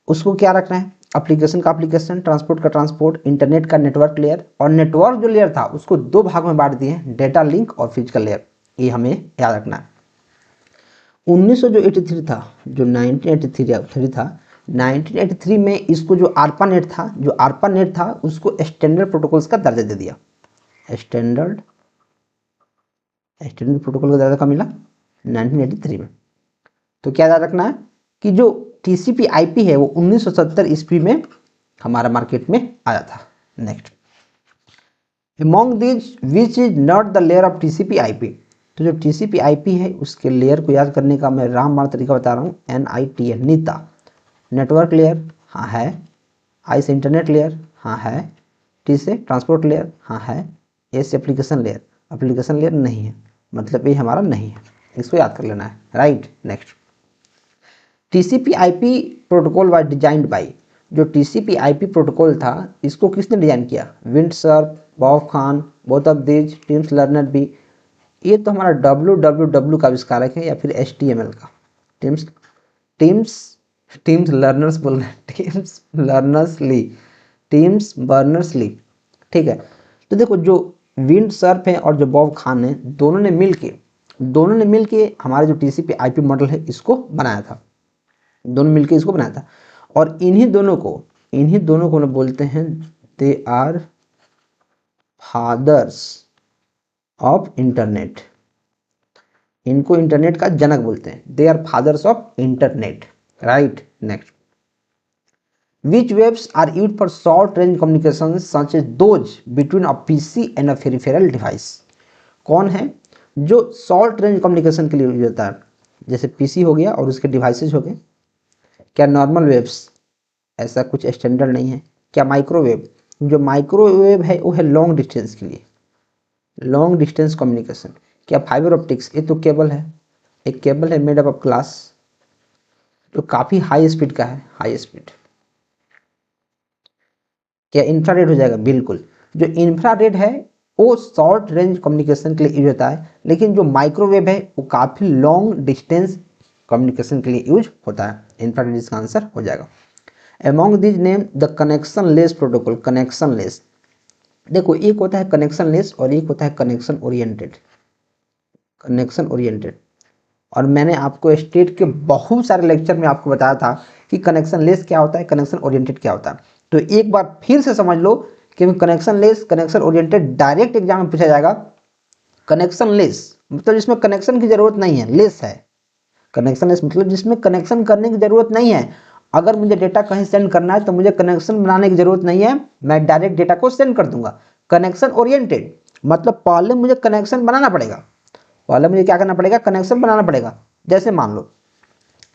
उसको क्या रखना है? एप्लीकेशन का एप्लीकेशन, ट्रांसपोर्ट का ट्रांसपोर्ट, इंटरनेट का नेटवर्क लेयर। और नेटवर्क जो लेयर था उसको 2 भाग में बांट दिए हैं, डेटा लिंक और फिजिकल लेयर। ये हमें याद रखना है। 1983 था, जो 1983 था, 1983 में इसको जो ARPANET था, जो ARPANET था उसको स्टैंडर्ड प्रोटोकॉल्स का दर्जा दे दिया। स्टैंडर्ड प्रोटोकॉल का दर्जा कब मिला? 1983 में। तो क्या याद रखना है कि जो टीसीपी आईपी है वो 1970 ईस्वी में हमारा मार्केट में आया था। Next, among this which is not the layer of TCP IP. तो जो टीसीपी आईपी है उसके लेयर को याद करने का मैं रामबाण तरीका बता रहा हूँ। NITA, नीता। नेटवर्क लेयर, हाँ है। आई से इंटरनेट लेयर, हाँ है। टी से ट्रांसपोर्ट लेयर, हाँ है। ए से एप्लीकेशन लेयर, एप्लीकेशन लेयर नहीं है, मतलब ये हमारा नहीं है, इसको याद कर लेना है, right. Next, TCP IP protocol was designed by. जो टीसीपी आईपी प्रोटोकॉल था इसको किसने डिजाइन किया? Vint Cerf, Bob Kahn, both of these, Tims Lerner B. ये तो हमारा WWW का आविष्कारक है, या फिर HTML का। टिम्स टिम्स टिम्स लर्नर्स बोल रहे हैं, टिम्स लर्नर्स ली, टिम्स बर्नर्स ली, ठीक है। तो देखो, जो विंडसर्फ है और जो बॉब खान है, दोनों ने मिलके हमारे जो टीसीपी आईपी मॉडल है इसको बनाया था। दोनों मिलके इसको बनाया था। और इन्हीं दोनों को बोलते हैं, they are fathers of internet. इनको इंटरनेट का जनक बोलते हैं, they are fathers of internet, right. Next, which waves are used for short range communications such as those between a PC and a peripheral device। कौन है जो short range communication के लिए यूज होता है? जैसे पीसी हो गया और उसके डिवाइसेज हो गए। क्या नॉर्मल वेव्स? ऐसा कुछ स्टैंडर्ड नहीं है। क्या माइक्रोवेव? जो माइक्रोवेव है वो है लॉन्ग डिस्टेंस के लिए, लॉन्ग डिस्टेंस कम्युनिकेशन। क्या फाइबर ऑप्टिक्स? ये तो केबल है, एक केबल है मेड अप ऑफ ग्लास, जो काफ़ी हाई स्पीड का है, हाई स्पीड। क्या इंफ्रारेड हो जाएगा? बिल्कुल। जो इंफ्रारेड है वो शॉर्ट रेंज कम्युनिकेशन के लिए यूज होता है, लेकिन जो माइक्रोवेव है वो काफ़ी लॉन्ग डिस्टेंस कम्युनिकेशन के लिए यूज होता है। इंफ्रारेड इसका आंसर हो जाएगा। Among this name the connection less protocol. Connection less, देखो एक होता है कनेक्शन लेस और एक होता है कनेक्शन ओरिएंटेड। कनेक्शन ओरिएंटेड, और मैंने आपको स्टेट के बहुत सारे लेक्चर में आपको बताया था कि कनेक्शन लेस क्या होता है, कनेक्शन ओरिएंटेड क्या होता है। तो एक बार फिर से समझ लो कि connection less, connection oriented direct exam में पूछा जाएगा। कनेक्शन लेस मतलब जिसमें कनेक्शन की जरूरत नहीं है, लेस है। कनेक्शन लेस मतलब जिसमें कनेक्शन करने की जरूरत नहीं है। अगर मुझे डेटा कहीं सेंड करना है तो मुझे कनेक्शन बनाने की जरूरत नहीं है, मैं डायरेक्ट डेटा को सेंड कर दूंगा। कनेक्शन ओरिएंटेड मतलब पहले मुझे कनेक्शन बनाना पड़ेगा, पहले मुझे क्या करना पड़ेगा? कनेक्शन बनाना पड़ेगा। जैसे मान लो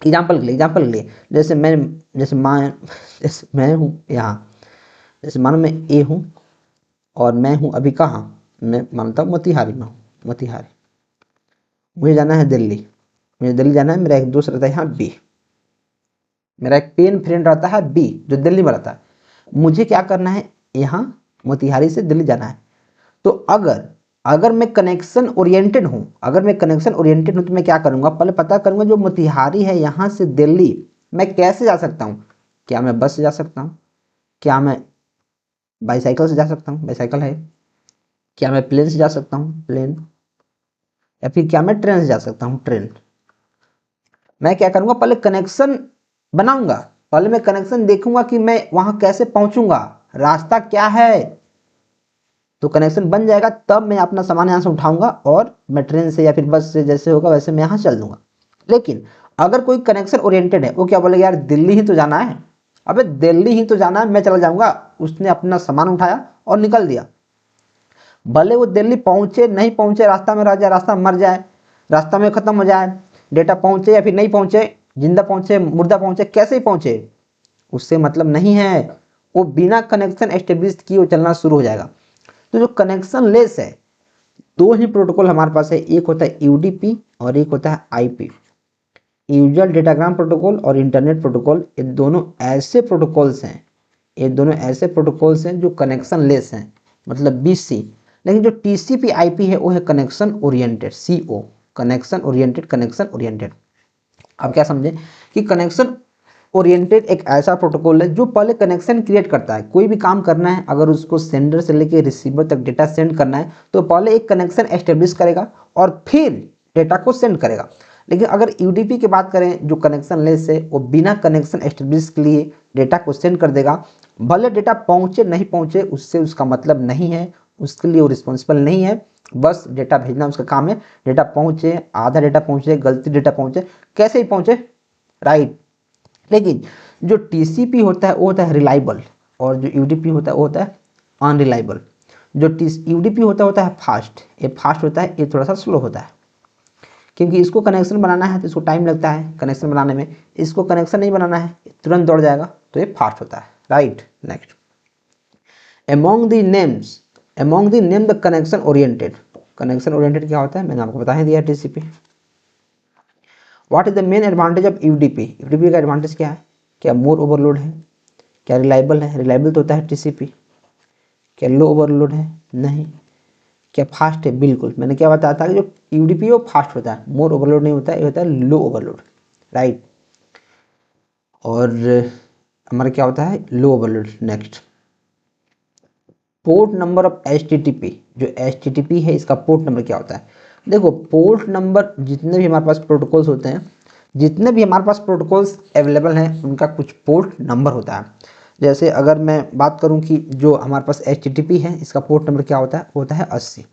एग्जाम्पल के लिए जैसे मैं हूँ यहाँ, जैसे मानो मैं ए हूँ और मैं हूँ अभी कहाँ? मैं मानता हूँ मोतिहारी में हूँ, मोतिहारी। मुझे जाना है दिल्ली, मुझे दिल्ली जाना है। मेरा एक दोस्त रहता है यहाँ बी, मेरा एक पेन फ्रेंड रहता है बी जो दिल्ली में रहता है। मुझे क्या करना है, यहाँ मोतिहारी से दिल्ली जाना है। तो अगर मैं कनेक्शन ओरिएंटेड हूँ, तो मैं क्या करूँगा, पहले पता करूँगा जो मोतिहारी है यहाँ से दिल्ली मैं कैसे जा सकता हूँ। क्या मैं बस से जा सकता हूँ, क्या मैं बाईसाइकिल से जा सकता हूँ, बाईसाइकिल है, क्या मैं प्लेन से जा सकता हूँ, प्लेन, या फिर क्या मैं ट्रेन से जा सकता हूँ, ट्रेन। मैं क्या करूँगा, पहले कनेक्शन बनाऊंगा, पहले मैं कनेक्शन देखूंगा कि मैं वहाँ कैसे पहुँचूंगा, रास्ता क्या है। तो कनेक्शन बन जाएगा तब मैं अपना सामान यहाँ से उठाऊंगा और मैं ट्रेन से या फिर बस से जैसे होगा वैसे मैं यहाँ चल दूंगा। लेकिन अगर कोई कनेक्शन ओरिएंटेड है, वो क्या बोलेगा, यार दिल्ली ही तो जाना है, अबे दिल्ली ही तो जाना है, मैं चला जाऊंगा। उसने अपना सामान उठाया और निकल दिया, भले वो दिल्ली पहुंचे नहीं पहुंचे, रास्ता में रह जाए, रास्ता मर जाए, रास्ता में खत्म हो जाए, डेटा पहुंचे या फिर नहीं पहुंचे, जिंदा पहुंचे मुर्दा पहुंचे, कैसे ही पहुंचे, उससे मतलब नहीं है। वो बिना कनेक्शन एस्टेब्लिश किए वो चलना शुरू हो जाएगा। तो जो कनेक्शन लेस है, दो ही प्रोटोकॉल हमारे पास है, एक होता है यूडीपी और एक होता है आईपी, यूजर डेटाग्राम प्रोटोकॉल और इंटरनेट प्रोटोकॉल। ये दोनों ऐसे प्रोटोकॉल्स हैं, जो कनेक्शन लेस हैं, मतलब बीसी। लेकिन जो टीसीपी आईपी है वो है connection oriented, CO, connection oriented. अब क्या समझे कि कनेक्शन ओरिएंटेड एक ऐसा प्रोटोकॉल है जो पहले कनेक्शन क्रिएट करता है। कोई भी काम करना है, अगर उसको सेंडर से लेके रिसीवर तक डेटा सेंड करना है तो पहले एक कनेक्शन एस्टेब्लिश करेगा और फिर डेटा को सेंड करेगा। लेकिन अगर यूडीपी की बात करें, जो कनेक्शन लेस है, वो बिना कनेक्शन एस्टेब्लिश के लिए डेटा को सेंड कर देगा। भले डेटा पहुंचे नहीं पहुंचे उससे उसका मतलब नहीं है, उसके लिए वो रिस्पॉन्सिबल नहीं है, बस डेटा भेजना उसका काम है। डेटा पहुंचे, आधा डेटा पहुंचे, गलती डेटा पहुंचे, कैसे ही पहुंचे, राइट। लेकिन जो टीसीपी होता है वो होता है रिलायबल, और जो यूडीपी होता है वो होता है अनरिलायबल। जो यूडीपी होता है फास्ट, ये फास्ट होता है, ये थोड़ा सा स्लो होता है, क्योंकि इसको कनेक्शन बनाना है तो इसको टाइम लगता है कनेक्शन बनाने में, इसको कनेक्शन नहीं बनाना है तुरंत दौड़ जाएगा, तो ये फास्ट होता है, right. Next, among the name the connection oriented क्या होता है, मैंने आपको बता ही दिया, TCP. What is the main advantage of UDP, का एडवांटेज क्या है, क्या मोर ओवरलोड है, क्या रिलायबल है, रिलायबल तो होता है टीसीपी, क्या लो ओवरलोड है, नहीं, क्या फास्ट है, बिल्कुल। मैंने क्या बताया था कि जो यूडीपी वो फास्ट होता है, मोर ओवरलोड नहीं होता है, ये होता है लो ओवरलोड, राइट। और हमारा क्या होता है, लो overload. Next, port number of HTTP, जो एचटीटीपी है इसका पोर्ट नंबर क्या होता है। देखो पोर्ट नंबर, जितने भी हमारे पास प्रोटोकॉल्स होते हैं, जितने भी हमारे पास प्रोटोकॉल्स अवेलेबल हैं उनका कुछ पोर्ट नंबर होता है। जैसे अगर मैं बात करूं कि जो हमारे पास एचटीटीपी है इसका पोर्ट नंबर क्या होता है, होता है 80।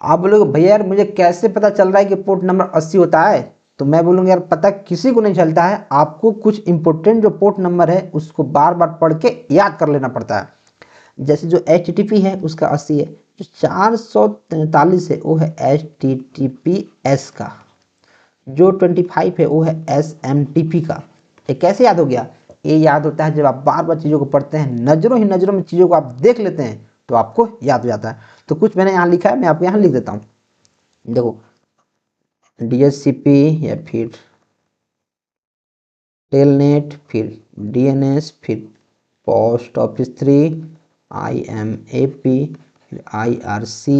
आप बोलोगे भैया यार मुझे कैसे पता चल रहा है कि पोर्ट नंबर 80 होता है, तो मैं बोलूँगा यार पता किसी को नहीं चलता है, आपको कुछ इंपॉर्टेंट जो पोर्ट नंबर है उसको बार बार पढ़ के याद कर लेना पड़ता है। जैसे जो HTTP है उसका 80 है, जो 443 है वो है HTTPS का, जो 25 है वो है SMTP का। ये कैसे याद हो गया, ये याद होता है जब आप बार बार चीज़ों को पढ़ते हैं, नज़रों ही नज़रों में चीज़ों को आप देख लेते हैं तो आपको याद हो जाता है। तो कुछ मैंने यहाँ लिखा है, मैं आपको यहाँ लिख देता हूँ। देखो DHCP या फिर टेलनेट, फिर DNS, फिर पोस्ट ऑफिस 3, IMAP, फिर IRC,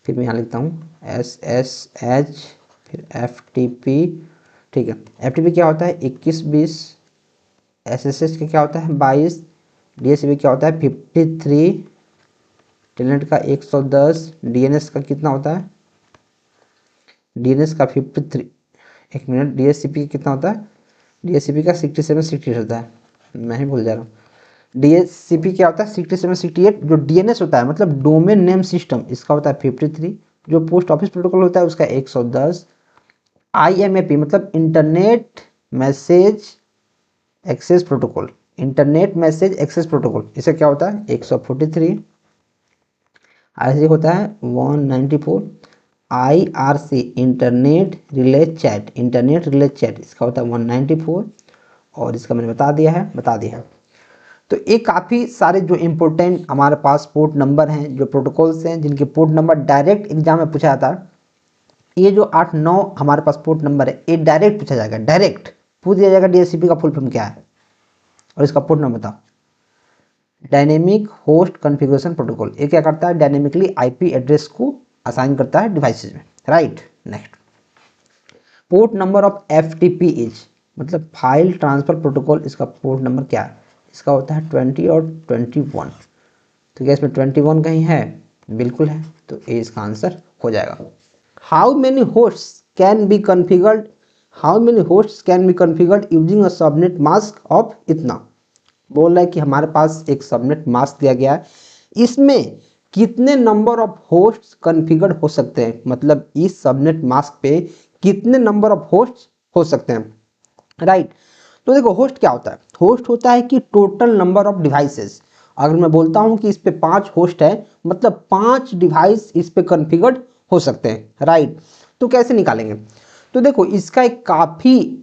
फिर मैं यहाँ लिखता हूँ SSH, फिर FTP। ठीक है, FTP क्या होता है 21-20, SSH का क्या होता है 22, DHCP क्या होता है 53, टेलनेट का 110, DNS का कितना होता है, DNS का 53, एक मिनट, DHCP कितना होता है, DHCP का 67-68 होता है, मैं ही भूल जा रहा हूँ। DHCP क्या होता है 67-68, जो DNS होता है मतलब डोमेन नेम सिस्टम, इसका होता है 53, जो पोस्ट ऑफिस प्रोटोकॉल होता है उसका 110, IMAP मतलब इंटरनेट मैसेज एक्सेस प्रोटोकॉल, इसका क्या होता है 143, IRC होता है 194, IRC इंटरनेट रिले चैट, इसका होता है 194, और इसका मैंने बता दिया है। तो ये काफ़ी सारे जो इम्पोर्टेंट हमारे पास पोर्ट नंबर हैं, जो प्रोटोकॉल्स हैं जिनके पोर्ट नंबर डायरेक्ट एग्जाम में पूछा जाता है। ये जो 8-9 हमारे पास पोर्ट नंबर है ये डायरेक्ट पूछा जाएगा, डायरेक्ट पूछ दिया जाएगा DHCP का फुल फॉर्म क्या है और इसका पोर्ट नंबर बताओ, डायनेमिक होस्ट कॉन्फ़िगरेशन प्रोटोकॉल, ये क्या करता है, डायनेमिकली आईपी एड्रेस को असाइन करता है डिवाइसेज में, right. Next, port number of FTP is, मतलब फाइल ट्रांसफर प्रोटोकॉल, इसका पोर्ट नंबर क्या है, इसका होता है 20 और 21। तो क्या इसमें 21 कहीं है, बिल्कुल है, तो ए इसका आंसर हो जाएगा। How many hosts can be configured, how many hosts can be configured using a subnet mask of इतना, बोल रहा है कि हमारे पास एक सबनेट मास्क दिया गया है, इसमें कितने नंबर ऑफ होस्ट्स कॉन्फ़िगर्ड हो सकते हैं, मतलब इस सबनेट मास्क पे कितने नंबर ऑफ होस्ट्स हो सकते हैं, राइट। तो देखो होस्ट क्या होता है, होस्ट होता है कि टोटल नंबर ऑफ डिवाइसेस। अगर मैं बोलता हूं कि इस पे 5 होस्ट है, मतलब 5 डिवाइस इस पे कॉन्फ़िगर्ड हो सकते हैं, राइट। तो कैसे निकालेंगे, तो देखो इसका एक काफ़ी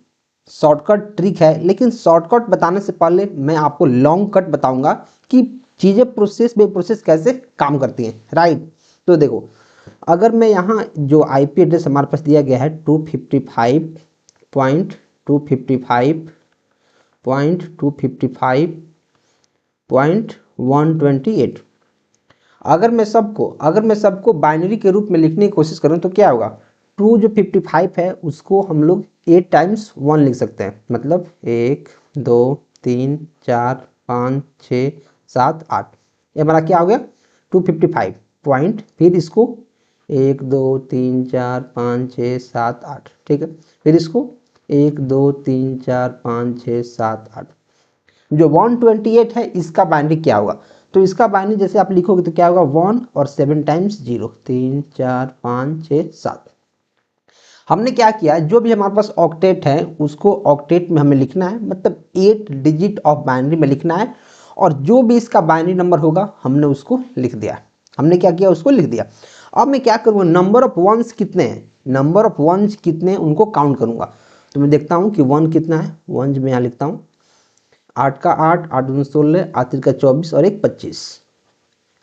शॉर्टकट ट्रिक है, लेकिन शॉर्टकट बताने से पहले मैं आपको लॉन्ग कट बताऊंगा कि चीज़ें प्रोसेस बाय प्रोसेस कैसे काम करती हैं, राइट। तो देखो अगर मैं यहाँ जो आईपी एड्रेस हमारे पास दिया गया है 255.255.128, अगर मैं सबको बाइनरी के रूप में लिखने की कोशिश करूँ तो क्या होगा, 2 जो 55 है उसको हम लोग 8 टाइम्स 1 लिख सकते हैं, मतलब 1 2 3 4 5 6 7 8, ये हमारा क्या हो गया 255 पॉइंट, फिर इसको 1 2 3 4 5 6 7 8, ठीक है, फिर इसको 1 2 3 4 5 6 7 8। जो 128 है इसका बाइनरी क्या होगा, तो इसका बाइनरी जैसे आप लिखोगे तो क्या होगा 1 और 7 टाइम्स 0, 3 4 5 6 7। हमने क्या किया, जो भी हमारे पास ऑक्टेट है उसको ऑक्टेट में हमें लिखना है, मतलब 8 डिजिट ऑफ बाइनरी में लिखना है, और जो भी इसका बाइनरी नंबर होगा हमने उसको लिख दिया, हमने क्या किया उसको लिख दिया। अब मैं क्या करूँगा, नंबर ऑफ वंस कितने हैं, नंबर ऑफ वंस कितने उनको काउंट करूँगा। तो मैं देखता हूँ कि 1 कितना है, वंस में यहाँ लिखता हूँ 8 का 8, 8 दूनी 16, 8 का 24 और 1 25।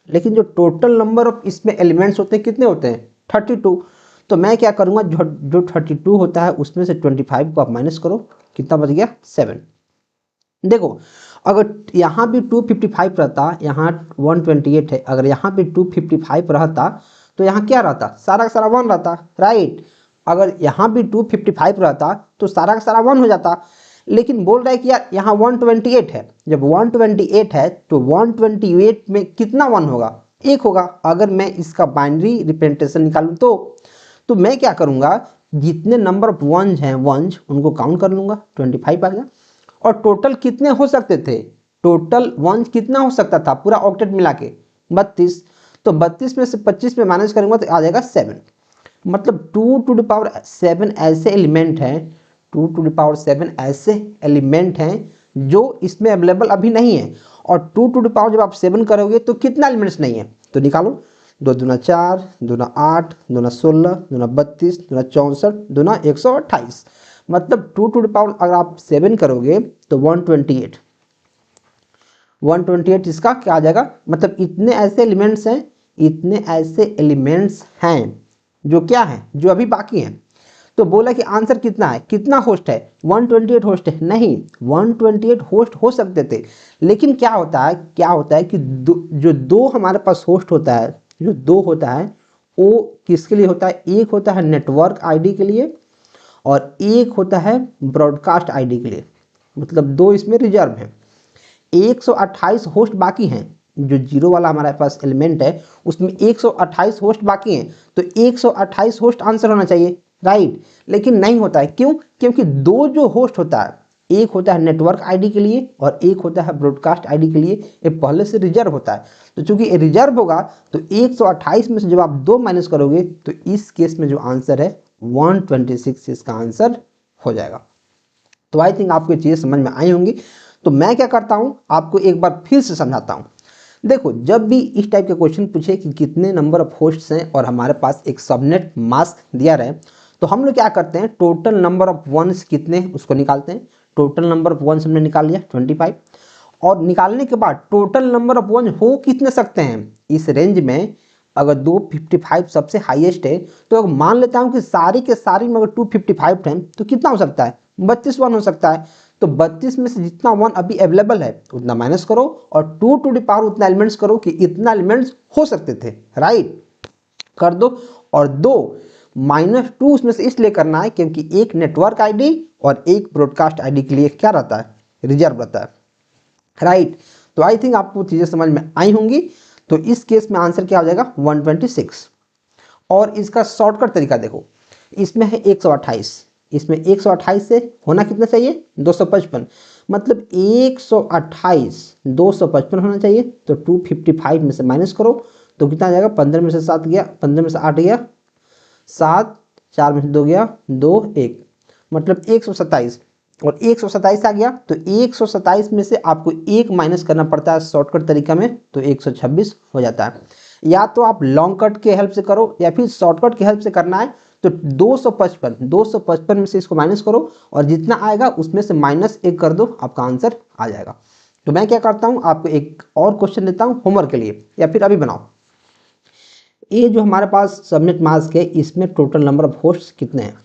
लेकिन जो टोटल नंबर ऑफ इसमें एलिमेंट्स होते हैं कितने होते हैं 32। तो मैं क्या करूँगा, जो 32 होता है उसमें से 25 को आप माइनस करो, कितना बच गया 7। देखो अगर यहाँ भी 255 रहता, यहाँ 128 है, अगर यहाँ भी 255 रहता तो यहाँ क्या रहता, सारा का सारा 1 रहता, राइट। अगर यहाँ भी 255 रहता तो सारा का सारा 1 हो जाता, लेकिन बोल रहा है कि यार यहाँ 128 है, जब 128 है तो 128 में कितना 1 होगा, 1 होगा। अगर मैं इसका बाइनरी रिप्रेजेंटेशन निकालूँ तो मैं क्या करूँगा, जितने नंबर ऑफ वंस हैं वंस उनको काउंट कर लूँगा, 25 आ गया। और टोटल कितने हो सकते थे, टोटल वंस कितना हो सकता था पूरा ऑक्टेट मिला के 32, तो 32 में से 25 में माइनस करूँगा तो आ जाएगा 7, मतलब 2⁷ ऐसे एलिमेंट हैं, 2⁷ ऐसे एलिमेंट हैं जो इसमें अवेलेबल अभी नहीं है। और 2 जब आप 7 करोगे तो कितना एलिमेंट्स नहीं है, तो निकालो, 2 दूना 4, 2 दूना 8, 2 दूना 16, 2 दूना 32, 2 दूना 64, 2 दूना 128, मतलब 2 अगर आप 7 करोगे तो 128 इसका क्या आ जाएगा, मतलब इतने ऐसे एलिमेंट्स हैं, इतने ऐसे एलिमेंट्स हैं जो क्या हैं, जो अभी बाकी हैं। तो बोला कि आंसर कितना है, कितना होस्ट है, 128 होस्ट है, नहीं 128 होस्ट हो सकते थे, लेकिन क्या होता है कि जो दो हमारे पास होस्ट होता है, जो 2 होता है वो किसके लिए होता है, एक होता है नेटवर्क आईडी के लिए और एक होता है ब्रॉडकास्ट आईडी के लिए, मतलब 2 इसमें रिजर्व हैं। 128 होस्ट बाकी हैं, जो 0 वाला हमारे पास एलिमेंट है उसमें 128 होस्ट बाकी हैं, तो 128 होस्ट आंसर होना चाहिए, राइट। लेकिन नहीं होता है, क्यों, क्योंकि 2 जो होस्ट होता है, एक होता है नेटवर्क आईडी के लिए और एक होता है ब्रॉडकास्ट आईडी के लिए, ये पहले से रिजर्व होता है। तो चूंकि ये रिजर्व होगा तो 128 में से जब आप 2 माइनस करोगे तो इस केस में जो आंसर है 126 इसका आंसर हो जाएगा। तो आई थिंक आपको ये चीज़ें समझ में आई होंगी। तो मैं क्या करता हूँ, आपको एक बार फिर से समझाता हूँ। देखो जब भी इस टाइप के क्वेश्चन पूछे कि कितने नंबर ऑफ होस्ट्स हैं और हमारे पास एक सबनेट मास्क दिया रहे, तो हम लोग क्या करते हैं, टोटल नंबर ऑफ वंस कितने उसको निकालते हैं। टोटल नंबर ऑफ वंस हमने निकाल लिया 25, और निकालने के बाद टोटल नंबर ऑफ वन हो कितने सकते हैं इस रेंज में। अगर 255 सबसे हाईएस्ट है तो अगर मान लेता हूं कि सारी के सारी में अगर 255 है तो कितना हो सकता है, 32 वन हो सकता है। तो 32 में से जितना 1 अभी अवेलेबल है उतना माइनस करो और 2 टू द पावर उतना एलिमेंट्स करो कि इतना एलिमेंट्स हो सकते थे, राइट, कर दो। और 2 -2 उसमें से इसलिए करना है क्योंकि एक नेटवर्क आईडी और एक ब्रॉडकास्ट आईडी के लिए क्या रहता है, रिजर्व रहता है, राइट। तो आई थिंक आपको चीज़ें समझ में आई होंगी। तो इस केस में आंसर क्या हो जाएगा 126। और इसका शॉर्टकट तरीका देखो, इसमें है 128, इसमें 128 से होना कितना चाहिए 255, मतलब 128 255 होना चाहिए। तो 255 में से माइनस करो तो कितना आ जाएगा, 15 में से 7 गया, 15 में से 8 गया 7, 4 में से 2 गया 2, 1, मतलब 127। और 127 आ गया तो 127 में से आपको 1 माइनस करना पड़ता है शॉर्टकट तरीका में, तो 126 हो जाता है। या तो आप लॉन्ग कट के हेल्प से करो या फिर शॉर्टकट की हेल्प से करना है। तो 255 में से इसको माइनस करो और जितना आएगा उसमें से -1 कर दो, आपका आंसर आ जाएगा। तो मैं क्या करता हूँ, आपको एक और क्वेश्चन देता हूँ होमवर्क के लिए, या फिर अभी बनाओ। ये जो हमारे पास सबनेट मास्क है इसमें टोटल नंबर ऑफ होस्ट कितने हैं।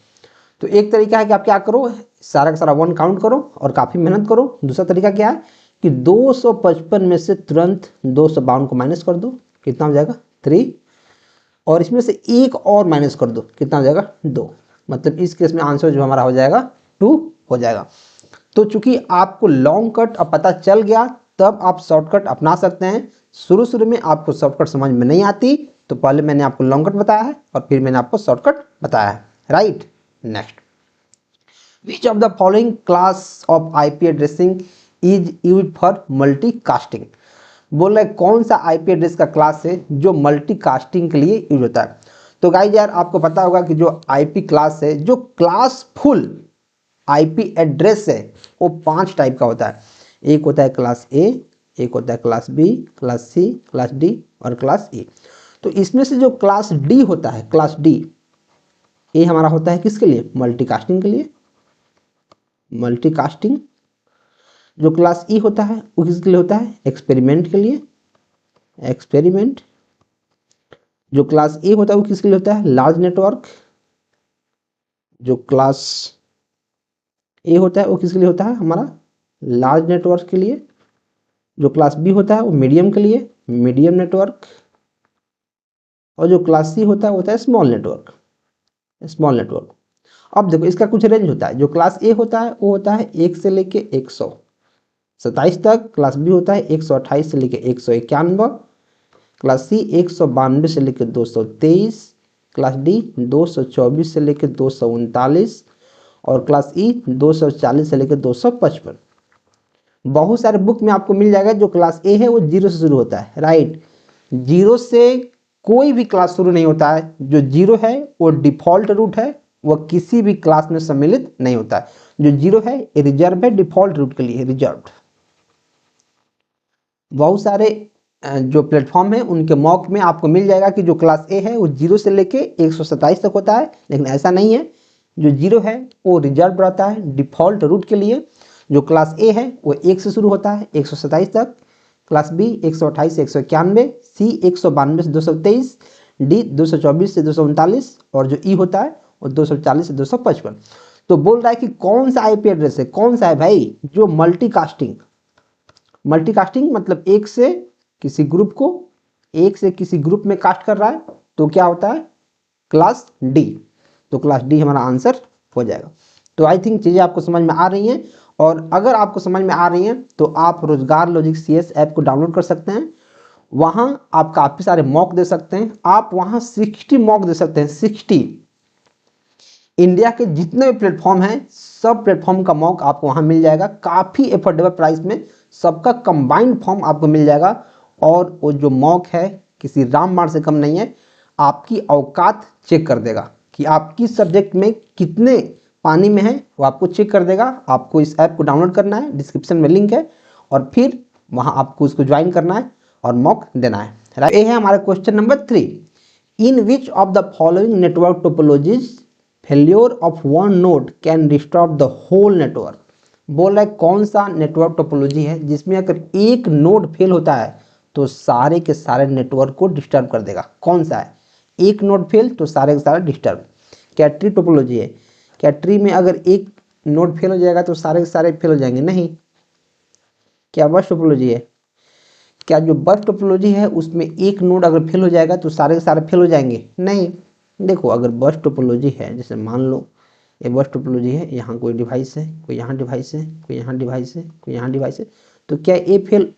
तो एक तरीका है कि आप क्या करो, सारा का सारा 1 काउंट करो और काफ़ी मेहनत करो। दूसरा तरीका क्या है कि 255 में से तुरंत 252 को माइनस कर दो, कितना हो जाएगा 3, और इसमें से एक और माइनस कर दो, कितना हो जाएगा 2, मतलब इस केस में आंसर जो हमारा हो जाएगा 2 हो जाएगा। तो चूंकि आपको लॉन्ग कट अब पता चल गया, तब आप शॉर्टकट अपना सकते हैं। शुरू में आपको शॉर्टकट समझ में नहीं आती तो पहले मैंने आपको लॉन्ग कट बताया है और फिर मैंने आपको शॉर्टकट बताया है, right. Next, which of the following class of IP addressing is used for multicasting. बोल रहे कौन सा आईपी एड्रेस का क्लास है जो मल्टीकास्टिंग के लिए यूज होता है। तो गाइस यार आपको पता होगा कि जो आईपी क्लास है, जो क्लास फुल आईपी एड्रेस है वो 5 टाइप का होता है। एक होता है क्लास ए, एक होता है class B, class C, class D और क्लास ई। तो इसमें से जो क्लास डी होता है, क्लास डी, ये हमारा होता है किसके लिए, मल्टीकास्टिंग के लिए, मल्टीकास्टिंग। जो क्लास ई होता है वो किसके लिए होता है, एक्सपेरिमेंट के लिए, एक्सपेरिमेंट। जो क्लास ए होता है वो किसके लिए होता है, लार्ज नेटवर्क। जो क्लास ए होता है वो किसके लिए होता है, हमारा लार्ज नेटवर्क के लिए। जो क्लास बी होता है वो मीडियम के लिए, मीडियम नेटवर्क। और जो क्लास सी होता है स्मॉल नेटवर्क, स्मॉल नेटवर्क। अब देखो इसका कुछ रेंज होता है। जो क्लास ए होता है वो होता है 1 से लेके 127 तक। क्लास बी होता है 128 से लेके 191। क्लास सी 192 से लेके 223। क्लास डी 224 से लेके 239 और क्लास ई 240 से लेके 255। बहुत सारे बुक में आपको मिल जाएगा जो क्लास ए है वो 0 से शुरू होता है, राइट। 0 से कोई भी क्लास शुरू नहीं होता है। जो 0 है वो डिफॉल्ट रूट है, वह किसी भी क्लास में सम्मिलित नहीं होता है। जो 0 है ये रिजर्व है, डिफॉल्ट रूट के लिए रिजर्व। बहुत सारे जो प्लेटफॉर्म है उनके मॉक में आपको मिल जाएगा कि जो क्लास ए है वो 0 से लेके 127 तक होता है, लेकिन ऐसा नहीं है। जो 0 है वो रिजर्व रहता है डिफॉल्ट रूट के लिए। जो क्लास ए है वो 1 से शुरू होता है 127 तक। क्लास बी 128 से 191, सी 192 से 223, डी 224 से 239 और जो ई होता है वो 240 से 255। तो बोल रहा है कि कौन सा आईपी एड्रेस है, कौन सा है भाई, जो मल्टीकास्टिंग, मल्टीकास्टिंग मतलब एक से किसी ग्रुप को एक से किसी ग्रुप में कास्ट कर रहा है, तो क्या होता है, क्लास डी। तो क्लास डी हमारा आंसर हो जाएगा। तो आई थिंक चीज़ें आपको समझ में आ रही हैं। और अगर आपको समझ में आ रही हैं तो आप रोजगार लॉजिक CS ऐप को डाउनलोड कर सकते हैं। वहाँ आप काफ़ी सारे मॉक दे सकते हैं। आप वहाँ 60 मॉक दे सकते हैं, 60। इंडिया के जितने भी प्लेटफॉर्म हैं सब प्लेटफॉर्म का मॉक आपको वहाँ मिल जाएगा, काफ़ी एफोर्डेबल प्राइस में। सबका कंबाइंड फॉर्म आपको मिल जाएगा। और वो जो मॉक है किसी रामबाण से कम नहीं है। आपकी औकात चेक कर देगा कि आप किस सब्जेक्ट में कितने पानी में है, वो आपको चेक कर देगा। आपको इस ऐप को डाउनलोड करना है, डिस्क्रिप्शन में लिंक है, और फिर वहाँ आपको इसको ज्वाइन करना है और मॉक देना है। ये है हमारा question number 3। In which of the following network topologies failure of one node can disturb the whole network. बोल रहा है कौन सा नेटवर्क टोपोलॉजी है जिसमें अगर एक नोड फेल होता है तो सारे के सारे नेटवर्क को डिस्टर्ब कर देगा। कौन सा है, एक नोड फेल तो सारे के सारे डिस्टर्ब। क्या ट्री टोपोलॉजी है। क्या ट्री में अगर एक नोड फेल हो जाएगा तो सारे के सारे फेल हो जाएंगे? नहीं। क्या बस टोपोलॉजी है? क्या जो बस टोपोलॉजी है उसमें एक नोड अगर फेल हो जाएगा तो सारे के सारे फेल हो जाएंगे? नहीं। देखो अगर बस टोपोलॉजी है, जैसे मान लो ये बस टोपोलॉजी है, यहाँ कोई डिवाइस है, कोई यहाँ डिवाइस है, कोई यहाँ डिवाइस है, कोई यहाँ डिवाइस है, तो क्या ए फेल,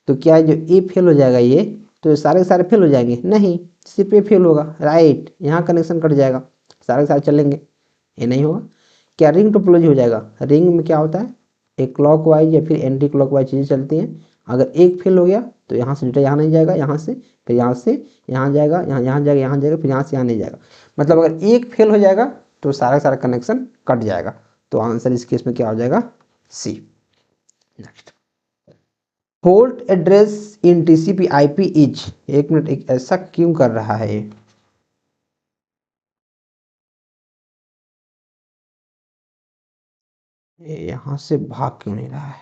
तो क्या जो ए फेल हो जाएगा ये, तो सारे के सारे फेल हो जाएंगे? नहीं, सिर्फ ए फेल होगा। राइट, यहाँ कनेक्शन कट जाएगा, सारे के सारे चलेंगे, ये नहीं होगा। क्या रिंग टोपोलॉजी हो जाएगा? रिंग में क्या होता है, एक क्लॉक वाइज या फिर एंटी क्लॉक वाइज चीज़ें चलती हैं। अगर एक फेल हो गया तो यहाँ से डेटा यहाँ नहीं जाएगा, यहाँ से फिर यहाँ से यहाँ जाएगा, यहाँ जाएगा, यहाँ जाएगा, फिर यहाँ से यहाँ नहीं जाएगा। मतलब अगर एक फेल हो जाएगा तो सारा सारा कनेक्शन कट जाएगा। तो आंसर इस केस में क्या हो जाएगा? C. Next, port address in TCP IP is, एक मिनट, एक ऐसा क्यों कर रहा है ये यहाँ से भाग क्यों नहीं रहा है?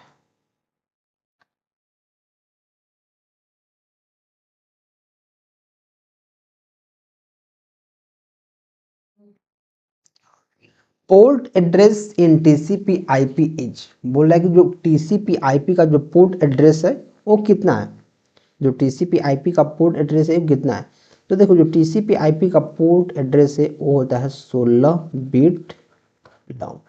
Port address in TCP IP is, बोल रहा है कि जो टीसीपी आईपी का जो पोर्ट एड्रेस है वो कितना है, जो टीसीपी आईपी का पोर्ट एड्रेस है वो कितना है। तो देखो जो टीसीपी आईपी का पोर्ट एड्रेस है वो होता है 16 बिट लॉन्ग।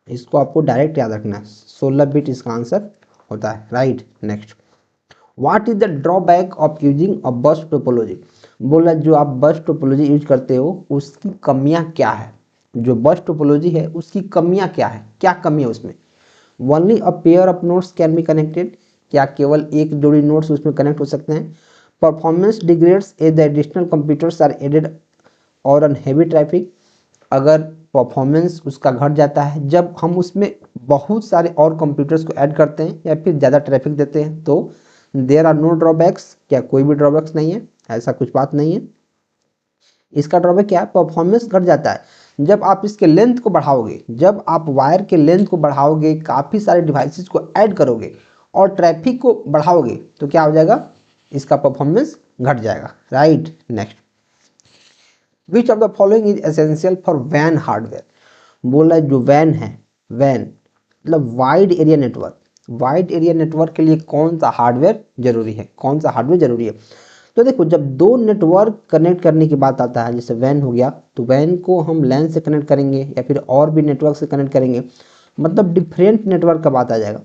इसको आपको डायरेक्ट याद रखना है, 16 बिट इसका आंसर होता है। Right. Next, what is the drawback of using a बस टोपोलॉजी, बोला जो आप बस टोपोलॉजी यूज करते हो उसकी कमियां क्या है, जो बस टोपोलॉजी है उसकी कमियां क्या है, क्या कमी है उसमें। Only a pair of nodes can be connected, क्या केवल एक जोड़ी नोड्स उसमें कनेक्ट हो सकते हैं। Performance degrades as the additional computers are added और ऑन हैवी ट्रैफिक, अगर परफॉर्मेंस उसका घट जाता है जब हम उसमें बहुत सारे और कंप्यूटर्स को ऐड करते हैं या फिर ज़्यादा ट्रैफिक देते हैं। तो देयर आर नो ड्रॉबैक्स, क्या कोई भी ड्रॉबैक्स नहीं है, ऐसा कुछ बात नहीं है। इसका ड्रॉबैक क्या है, परफॉर्मेंस घट जाता है जब आप इसके लेंथ को बढ़ाओगे, जब आप वायर के लेंथ को बढ़ाओगे, काफ़ी सारे डिवाइसेस को ऐड करोगे और ट्रैफिक को बढ़ाओगे तो क्या हो जाएगा, इसका परफॉर्मेंस घट जाएगा। Right. Next, which of the following is essential for वैन हार्डवेयर, बोला जो वैन है, वैन मतलब wide area network, wide area network के लिए कौन सा हार्डवेयर जरूरी है, कौन सा हार्डवेयर जरूरी है। तो देखो जब दो नेटवर्क कनेक्ट करने की बात आता है, जैसे वैन हो गया, तो वैन को हम लैन से कनेक्ट करेंगे या फिर और भी नेटवर्क से कनेक्ट करेंगे, मतलब डिफरेंट नेटवर्क का बात आ जाएगा।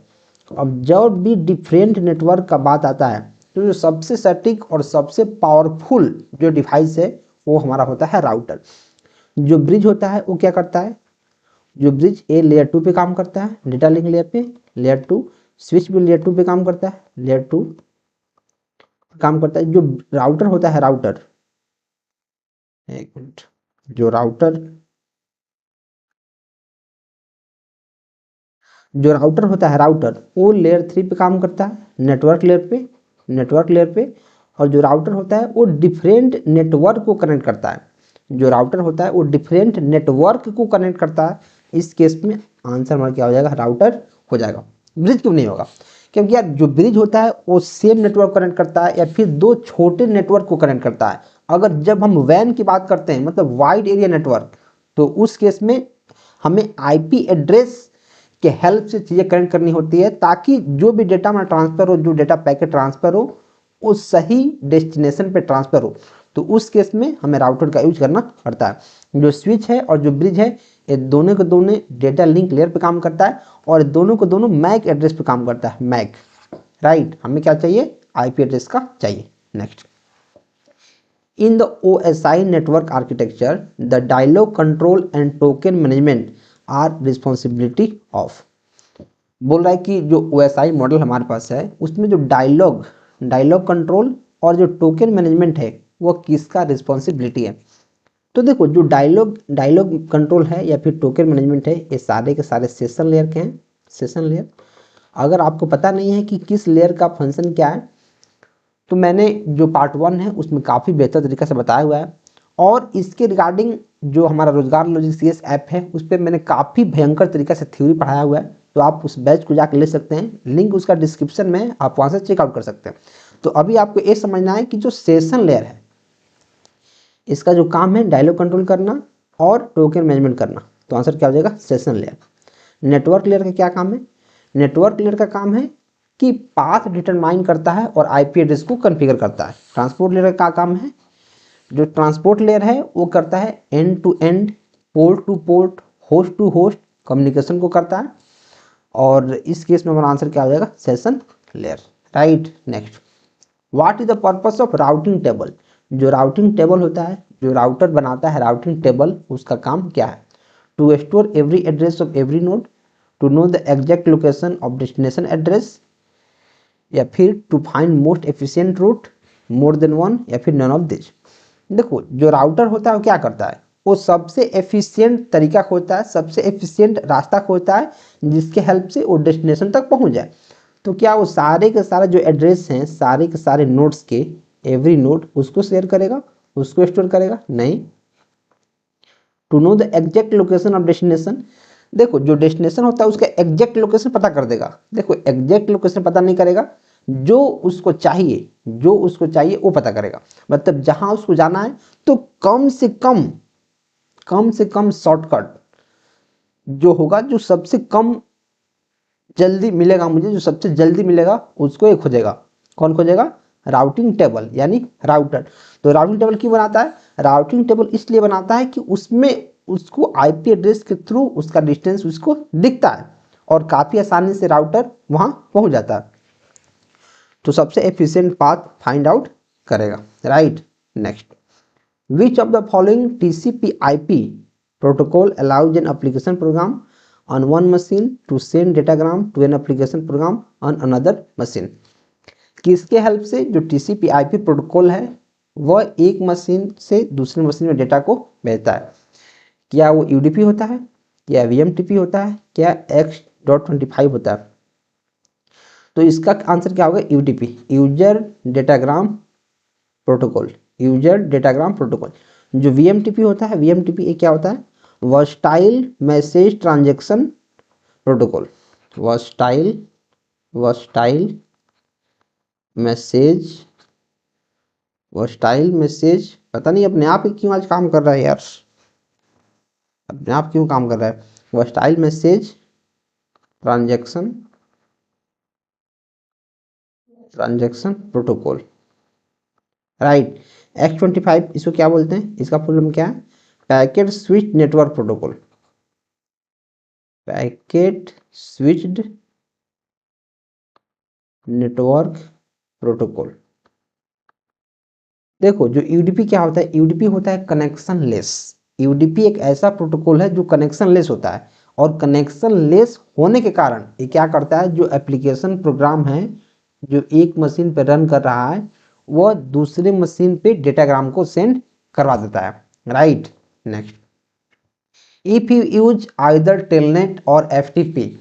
अब जब भी डिफरेंट नेटवर्क का बात आता है तो जो सबसे सटीक और सबसे पावरफुल जो डिवाइस है वो हमारा होता है राउटर। जो ब्रिज होता है वो क्या करता है, जो ब्रिज ए लेयर 2 पे काम करता है, डेटा लिंक लेयर पे, लेयर 2, स्विच भी लेयर 2 पे काम करता है, लेयर 2 काम करता है। जो राउटर होता है, राउटर, एक मिनट, जो राउटर, जो राउटर होता है, राउटर वो लेयर 3 पे काम करता है, नेटवर्क लेयर पे, नेटवर्क लेयर पे। और जो राउटर होता है वो डिफरेंट नेटवर्क को कनेक्ट करता है, जो राउटर होता है वो डिफरेंट नेटवर्क को कनेक्ट करता है। इस केस में आंसर हमारा क्या हो जाएगा, राउटर हो जाएगा। ब्रिज क्यों नहीं होगा, क्योंकि यार जो ब्रिज होता है वो सेम नेटवर्क कनेक्ट करता है या फिर दो छोटे नेटवर्क को कनेक्ट करता है। अगर जब हम वैन की बात करते हैं मतलब वाइड एरिया नेटवर्क, तो उस केस में हमें आईपी एड्रेस के हेल्प से चीज़ें कनेक्ट करनी होती है ताकि जो भी डेटा हमारा ट्रांसफर हो, जो डेटा पैकेट ट्रांसफर हो वो सही डेस्टिनेशन पे ट्रांसफर हो। तो उस केस में हमें राउटर का यूज करना पड़ता है। जो स्विच है और जो ब्रिज है ये दोनों के दोनों डेटा लिंक लेयर पे काम करता है और दोनों को दोनों मैक एड्रेस पे काम करता है, मैक। राइट, हमें क्या चाहिए, आईपी एड्रेस का चाहिए। Next, in the OSI network architecture the dialogue control and token management are responsibility of, बोल रहा है कि जो OSI मॉडल हमारे पास है उसमें जो डायलॉग कंट्रोल और जो टोकन मैनेजमेंट है वो किसका रिस्पॉन्सिबिलिटी है। तो देखो जो डायलॉग कंट्रोल है या फिर टोकन मैनेजमेंट है ये सारे के सारे सेशन लेयर के हैं, सेशन लेयर। अगर आपको पता नहीं है कि किस लेयर का फंक्शन क्या है तो मैंने जो पार्ट 1 है उसमें काफ़ी बेहतर तरीके से बताया हुआ है और इसके रिगार्डिंग जो हमारा रोजगार लॉजिक CS ऐप है उस पर मैंने काफ़ी भयंकर तरीके से थ्योरी पढ़ाया हुआ है, तो आप उस बैच को जाकर ले सकते हैं, लिंक उसका डिस्क्रिप्शन में, आप वहाँ से चेकआउट कर सकते हैं। तो अभी आपको ये समझना है कि जो सेशन लेयर है इसका जो काम है डायलॉग कंट्रोल करना और टोकन मैनेजमेंट करना। तो आंसर क्या हो जाएगा, सेशन लेयर। नेटवर्क लेयर का क्या काम है, नेटवर्क लेयर का काम है कि पाथ डिटरमाइन करता है और आईपी एड्रेस को कॉन्फ़िगर करता है। ट्रांसपोर्ट लेयर का काम है, जो ट्रांसपोर्ट लेयर है वो करता है end to end, port to port, host to host communication को करता है। और इस केस में हमारा आंसर क्या हो जाएगा, session layer, right. Next, what is the purpose of routing table. जो राउटिंग टेबल होता है, जो राउटर बनाता है राउटिंग टेबल, उसका काम क्या है, to store every address of every node, to know the exact location of destination address, या फिर to find most efficient route, more than one, या फिर नन ऑफ दिस। देखो जो राउटर होता है वो क्या करता है, वो सबसे एफिशिएंट तरीका खोजता है, सबसे एफिशिएंट रास्ता खोजता है जिसके हेल्प से वो डेस्टिनेशन तक पहुंच जाए। तो क्या वो सारे के सारे जो एड्रेस हैं, सारे के सारे नोड्स के एवरी नोड उसको शेयर करेगा, उसको स्टोर करेगा, नहीं। To know the exact location of destination, देखो जो डेस्टिनेशन होता है उसका एग्जैक्ट लोकेशन पता कर देगा। देखो एग्जैक्ट लोकेशन पता नहीं करेगा, जो उसको चाहिए, जो उसको चाहिए वो पता करेगा। मतलब जहां उसको जाना है तो कम से कम शॉर्टकट जो होगा, जो सबसे कम जल्दी मिलेगा मुझे, जो सबसे जल्दी मिलेगा उसको ये खोजेगा। कौन खोजेगा, राउटिंग टेबल यानी राउटर। तो राउटिंग टेबल क्यों बनाता है, राउटिंग टेबल इसलिए बनाता है कि उसमें उसको आईपी एड्रेस के थ्रू उसका डिस्टेंस उसको दिखता है और काफ़ी आसानी से राउटर वहाँ पहुँच जाता है, तो सबसे एफिशिएंट पाथ फाइंड आउट करेगा, right. Next, which of the following TCP IP protocol allows an application program on one machine to send datagram to an application program on another machine. किसके help से जो TCP IP protocol है वह एक machine से दूसरी machine में data को भेजता है। क्या वो यूडीपी होता है, या वीएमटीपी होता है, क्या X.25 होता है। तो इसका आंसर क्या होगा, UDP, user datagram protocol, user datagram protocol. जो वीएमटीपी होता है, वीएमटीपी क्या होता है, versatile message transaction protocol, versatile message, पता नहीं अपने आप ही क्यों आज काम कर रहा है यार, अपने आप क्यों काम कर रहा है, versatile message transaction protocol, right. X.25 इसको क्या बोलते हैं, इसका फुल फॉर्म क्या है, packet switch network protocol, packet switched network protocol. देखो जो यूडीपी क्या होता है, यूडीपी होता है कनेक्शन लेस। यूडीपी एक ऐसा प्रोटोकॉल है जो कनेक्शन लेस होता है, और कनेक्शन लेस होने के कारण ये क्या करता है, जो एप्लीकेशन प्रोग्राम है जो एक मशीन पर रन कर रहा है वह दूसरे मशीन पे डेटाग्राम को सेंड करवा देता है, right. Next, if you use either telnet और FTP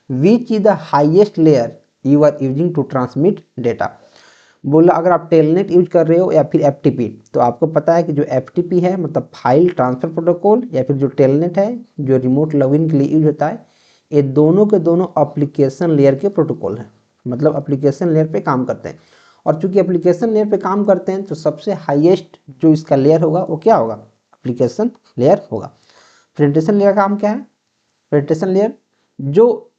which is the highest layer you are using to transmit data. बोला अगर आप टेलनेट यूज कर रहे हो या फिर एफटीपी, तो आपको पता है कि जो एफटीपी है मतलब फाइल ट्रांसफर प्रोटोकॉल, या फिर जो टेलनेट है जो रिमोट लॉगिन के लिए यूज होता है, ये दोनों के दोनों एप्लीकेशन लेयर के प्रोटोकॉल हैं, मतलब एप्लीकेशन लेयर पे काम करते हैं। और चूंकि एप्लीकेशन लेयर पे काम करते हैं तो सबसे हाईएस्ट जो इसका लेयर होगा वो क्या होगा, एप्लीकेशन लेयर होगा। प्रेजेंटेशन लेयर का काम क्या है, प्रेजेंटेशन लेयर जो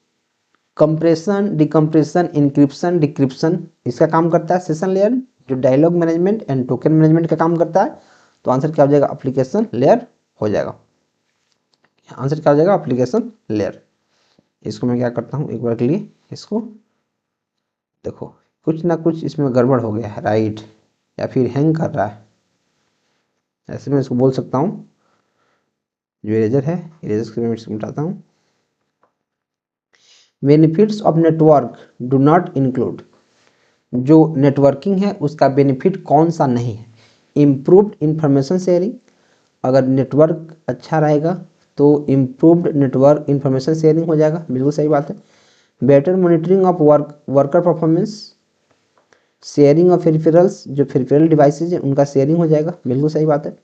कंप्रेशन, डिकम्प्रेशन, इंक्रिप्शन, डिक्रिप्शन इसका काम करता है। सेशन लेयर जो dialogue management and token management का काम करता है। तो आंसर क्या हो जाएगा, एप्लीकेशन लेयर हो जाएगा। आंसर क्या हो जाएगा, एप्लीकेशन लेयर। इसको मैं क्या करता हूँ एक बार के लिए, इसको देखो कुछ ना कुछ इसमें गड़बड़ हो गया है, राइट, या फिर हैंग कर रहा है, ऐसे मैं इसको बोल सकता हूँ। जो इरेजर है, इरेजर से मैं इसको मिटाता हूँ। Benefits of network do not include, जो नेटवर्किंग है उसका बेनिफिट कौन सा नहीं है, इम्प्रूव्ड इंफॉर्मेशन शेयरिंग, अगर नेटवर्क अच्छा रहेगा तो इम्प्रूव्ड नेटवर्क इंफॉर्मेशन शेयरिंग हो जाएगा, बिल्कुल सही बात है। Better monitoring of worker performance, sharing of peripherals, जो फेरिफेरल डिवाइसेज हैं उनका शेयरिंग हो जाएगा, बिल्कुल सही बात है।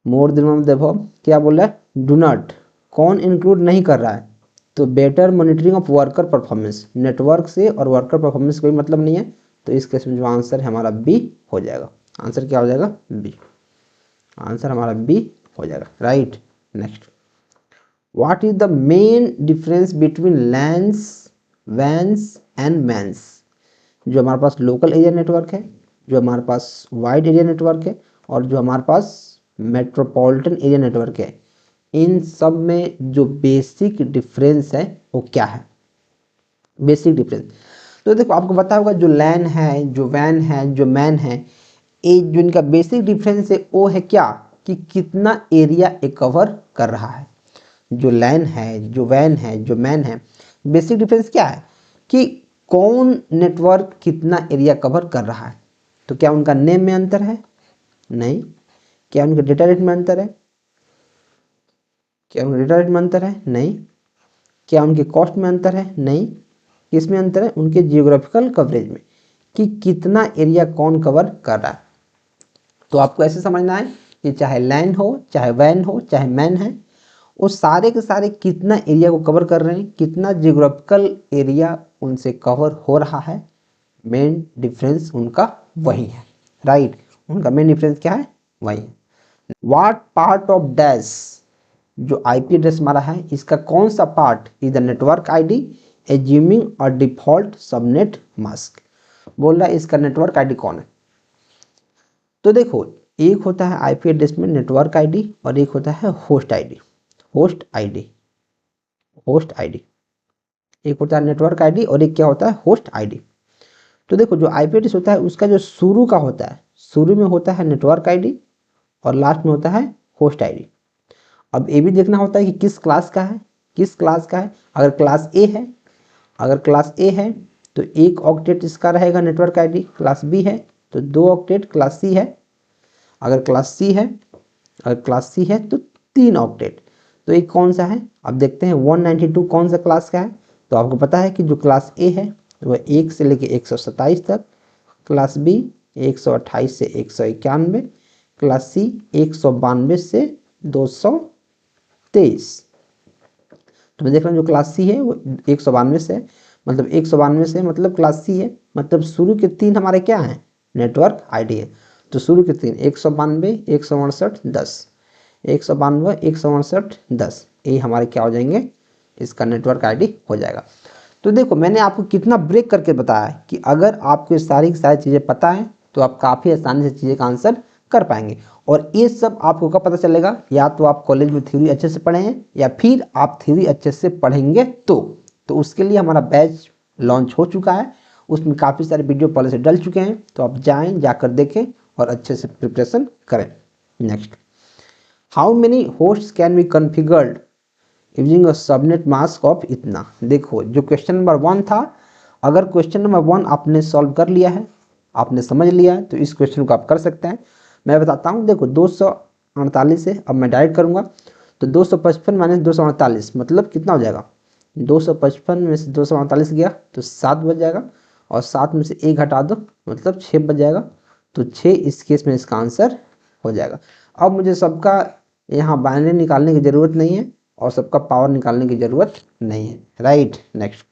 मोर देन वन देखो क्या बोल रहा है, डू नॉट, कौन इंक्लूड नहीं कर रहा है, तो better monitoring of worker performance, network से और वर्कर परफॉर्मेंस कोई मतलब नहीं है, तो इस केस में जो आंसर है हमारा बी हो जाएगा। आंसर क्या हो जाएगा, बी, आंसर हमारा बी हो जाएगा, right. Next, what is the main difference between LANs, WANs and MANs? जो हमारे पास लोकल एरिया नेटवर्क है, जो हमारे पास वाइड एरिया नेटवर्क है, और जो हमारे पास मेट्रोपॉलिटन एरिया नेटवर्क है, इन सब में जो बेसिक डिफरेंस है वो क्या है? बेसिक डिफरेंस तो देखो आपको पता होगा, जो लैन है, जो वैन है, जो मैन है, ये जो इनका बेसिक डिफरेंस है वो है क्या, कि कितना एरिया ये कवर कर रहा है। जो लैन है, जो वैन है, जो मैन है, बेसिक डिफरेंस क्या है कि कौन नेटवर्क कितना एरिया कवर कर रहा है। तो क्या उनका नेम में अंतर है? नहीं। क्या उनके डेटा रेट में अंतर है? क्या उनके डेटा रेट में अंतर है? नहीं। क्या उनके कॉस्ट में अंतर है? नहीं। किसमें अंतर है? उनके जियोग्राफिकल कवरेज में, कि कितना एरिया कौन कवर कर रहा है। तो आपको ऐसे समझना है कि चाहे लैन हो, चाहे वैन हो, चाहे मैन है, वो सारे के सारे कितना एरिया को कवर कर रहे हैं, कितना जियोग्राफिकल एरिया उनसे कवर हो रहा है। मेन डिफरेंस उनका वही है, राइट। उनका मेन डिफरेंस क्या है? वही है। व्हाट पार्ट ऑफ डैश, जो आईपी एड्रेस हमारा है, इसका कौन सा part is the network ID assuming और डिफॉल्ट सबनेट मास्क? बोल रहा है इसका नेटवर्क आईडी कौन है। तो देखो, एक होता है आईपी एड्रेस में नेटवर्क आईडी, और एक होता है host ID. Host ID, host ID, एक होता है नेटवर्क आईडी और एक क्या होता है? Host ID. तो देखो, जो आईपी एड्रेस होता है उसका जो शुरू का होता है, शुरू में होता है नेटवर्क आईडी और लास्ट में होता है होस्ट आईडी। अब ये भी देखना होता है कि किस क्लास का है, किस क्लास का है। अगर क्लास ए है, अगर क्लास ए है तो 1 ऑक्टेट इसका रहेगा नेटवर्क आईडी। क्लास बी है तो 2 ऑक्टेट। क्लास सी है, अगर क्लास सी है, अगर क्लास सी है तो 3 ऑक्टेट। तो एक कौन सा है? अब देखते हैं 192 कौन सा क्लास का है। तो आपको पता है कि जो क्लास ए है वह 1 से लेके 127 तक, क्लास बी 128 से 191, क्लास सी 192 से 223। तो मैं देख रहा हूँ जो क्लास सी है वो 192 से, मतलब 192 से मतलब क्लास सी है, मतलब शुरू के 3 हमारे क्या हैं? नेटवर्क आईडी है। तो शुरू के 3 192, 168, 10, 192, 168, 10, ये हमारे क्या हो जाएंगे? इसका नेटवर्क आईडी हो जाएगा। तो देखो, मैंने आपको कितना ब्रेक करके बताया है कि अगर आपको सारी की सारी चीज़ें पता है तो आप काफ़ी आसानी से चीज़ें का आंसर कर पाएंगे। और ये सब आपको कब पता चलेगा? या तो आप कॉलेज में थ्योरी अच्छे से पढ़े हैं, या फिर आप थ्योरी अच्छे से पढ़ेंगे तो उसके लिए हमारा बैच लॉन्च हो चुका है। उसमें काफ़ी सारे वीडियो पहले से डल चुके हैं, तो आप जाएँ, जाकर देखें और अच्छे से प्रिपरेशन करें। Next, how many host can be configured using a subnet mask of इतना। देखो, जो क्वेश्चन नंबर 1 था, अगर क्वेश्चन नंबर 1 आपने सॉल्व कर लिया है, आपने समझ लिया है, तो इस क्वेश्चन को आप कर सकते हैं। मैं बताता हूँ। देखो, 248 से अब मैं डायरेक्ट करूँगा, तो 255 माइनस 248 मतलब कितना हो जाएगा? 255 में से 248 गया तो 7 बच जाएगा, और 7 में से 1 हटा दो मतलब 6 बच जाएगा। तो 6 इस केस में इसका आंसर हो जाएगा। अब मुझे सबका यहाँ बाइनरी निकालने की ज़रूरत नहीं है और सबका पावर निकालने की ज़रूरत नहीं है, right. Next,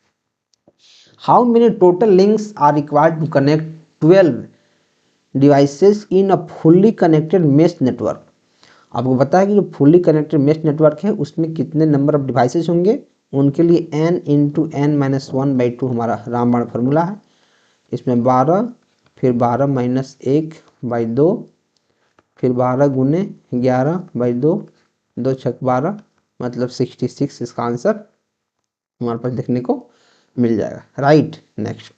how many total links are required to connect 12 devices in a fully connected mesh network. आपको पता है कि जो फुल्ली कनेक्टेड मेश नेटवर्क है उसमें कितने नंबर ऑफ डिवाइसेस होंगे? उनके लिए n इंटू एन माइनस 1/2 हमारा रामबाण फार्मूला है। इसमें 12, फिर 12 माइनस 1/2, फिर 12 गुने 11/2, 2 छक 12 मतलब 66 इसका आंसर हमारे पास देखने को मिल जाएगा, right. Next,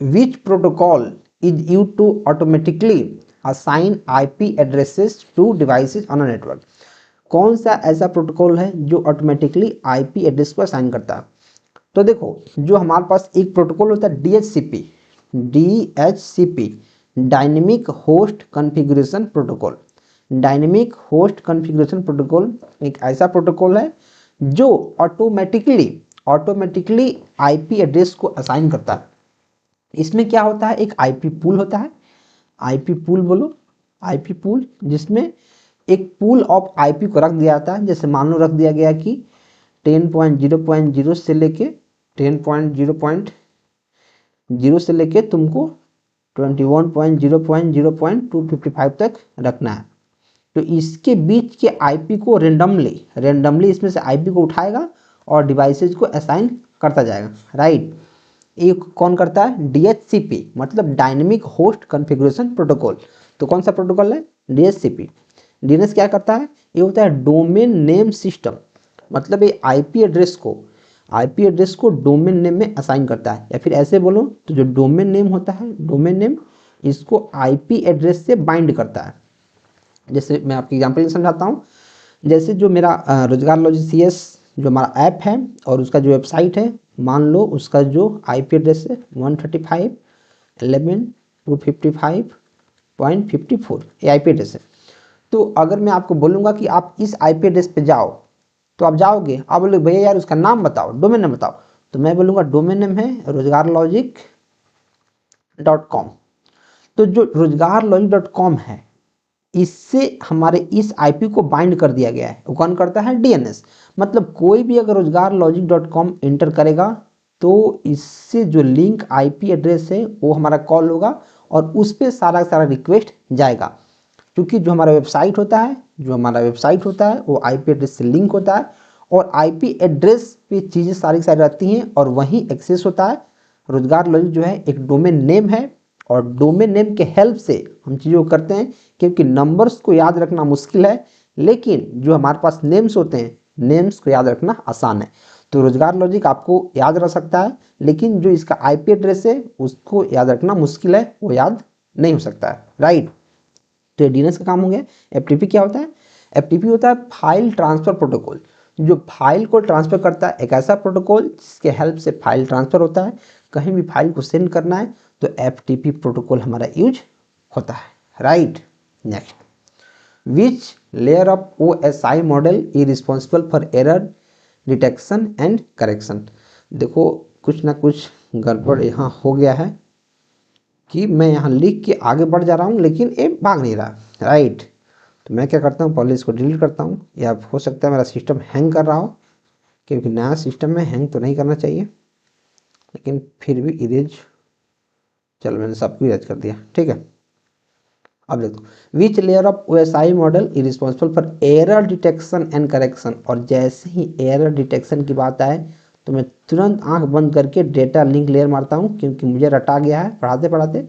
which protocol is used to automatically assign IP addresses to devices on a network. कौन सा ऐसा प्रोटोकॉल है जो ऑटोमेटिकली आईपी एड्रेस को असाइन करता है? तो देखो, जो हमारे पास एक प्रोटोकॉल होता है DHCP, DHCP dynamic host configuration protocol. Dynamic host configuration protocol एक ऐसा प्रोटोकॉल है जो ऑटोमेटिकली आईपी एड्रेस को असाइन करता है। इसमें क्या होता है? एक आईपी पूल होता है। आईपी पूल बोलो, आईपी पूल, जिसमें एक पूल ऑफ आईपी को रख दिया जाता है। जैसे मान लो रख दिया गया कि 10.0.0 से लेके 10.0.0 से लेके तुमको 21.0.0.255 तक रखना है। तो इसके बीच के आईपी को रेंडमली इसमें से आईपी को उठाएगा और डिवाइसेज को असाइन करता जाएगा, राइट। एक कौन करता है, डीएचसीपी, मतलब डायनेमिक होस्ट कॉन्फ़िगरेशन प्रोटोकॉल। तो कौन सा प्रोटोकॉल है, डीएचसीपी। डीएनएस क्या करता है, ये होता है डोमेन नेम सिस्टम, मतलब ये आईपी एड्रेस को डोमेन नेम में असाइन करता है, या फिर ऐसे बोलो तो जो डोमेन नेम होता है, डोमेन नेम इसको आईपी एड्रेस से बाइंड करता है। जैसे मैं आपकी एग्जांपल समझाता हूँ, जैसे जो मेरा रोजगार लॉजिक CS जो हमारा ऐप है और उसका जो वेबसाइट है, मान लो उसका जो आईपी एड्रेस है 135.11.255.54 ये आईपी एड्रेस है। तो अगर मैं आपको बोलूँगा कि आप इस आईपी एड्रेस पे जाओ, तो आप जाओगे, आप बोलोगे भैया यार उसका नाम बताओ, डोमेन नेम बताओ, तो मैं बोलूँगा डोमेन नेम है roजगारलॉजिक.com। तो जो roजगारलॉजिक.com है, इससे हमारे इस आईपी को बाइंड कर दिया गया है। वो कौन करता है, डीएनएस। मतलब कोई भी अगर roजगारलॉजिक.com एंटर करेगा तो इससे जो लिंक आईपी एड्रेस है वो हमारा कॉल होगा और उस पर सारा रिक्वेस्ट जाएगा, क्योंकि जो हमारा वेबसाइट होता है वो आईपी एड्रेस से लिंक होता है और आईपी एड्रेस पे चीज़ें सारी रहती हैं और वहीं एक्सेस होता है। रोजगार लॉजिक जो है एक डोमेन नेम है और डोमेन नेम के हेल्प से हम चीज़ों को करते हैं, क्योंकि नंबर्स को याद रखना मुश्किल है लेकिन जो हमारे पास नेम्स होते हैं, नेम्स को याद रखना आसान है। तो रोजगार लॉजिक आपको याद रख सकता है, लेकिन जो इसका आईपी एड्रेस है उसको याद रखना मुश्किल है, वो याद नहीं हो सकता है, राइट। तो डीएनएस का काम हो गया। एफटीपी क्या होता है, एफटीपी होता है फाइल ट्रांसफर प्रोटोकॉल, जो फाइल को ट्रांसफर करता है, एक ऐसा प्रोटोकॉल जिसके हेल्प से फाइल ट्रांसफर होता है। कहीं भी फाइल को सेंड करना है तो एफटीपी प्रोटोकॉल हमारा यूज होता है, right. Next, which layer of OSI model is responsible for error detection and correction. देखो कुछ ना कुछ गड़बड़ यहाँ हो गया है कि मैं यहाँ लिख के आगे बढ़ जा रहा हूँ लेकिन ये भाग नहीं रहा, राइट। तो मैं क्या करता हूँ, पहले इसको डिलीट करता हूँ, या हो सकता है मेरा सिस्टम हैंग कर रहा हो, क्योंकि नया सिस्टम में हैंग तो नहीं करना चाहिए, लेकिन फिर भी इरेज, चलो मैंने सबको इरेज कर दिया, ठीक है। अब देखो, which layer of OSI model is responsible for error detection and correction. और जैसे ही एरर डिटेक्शन की बात आए तो मैं तुरंत आंख बंद करके डेटा लिंक लेयर मारता हूँ, क्योंकि मुझे रटा गया है पढ़ाते पढ़ाते।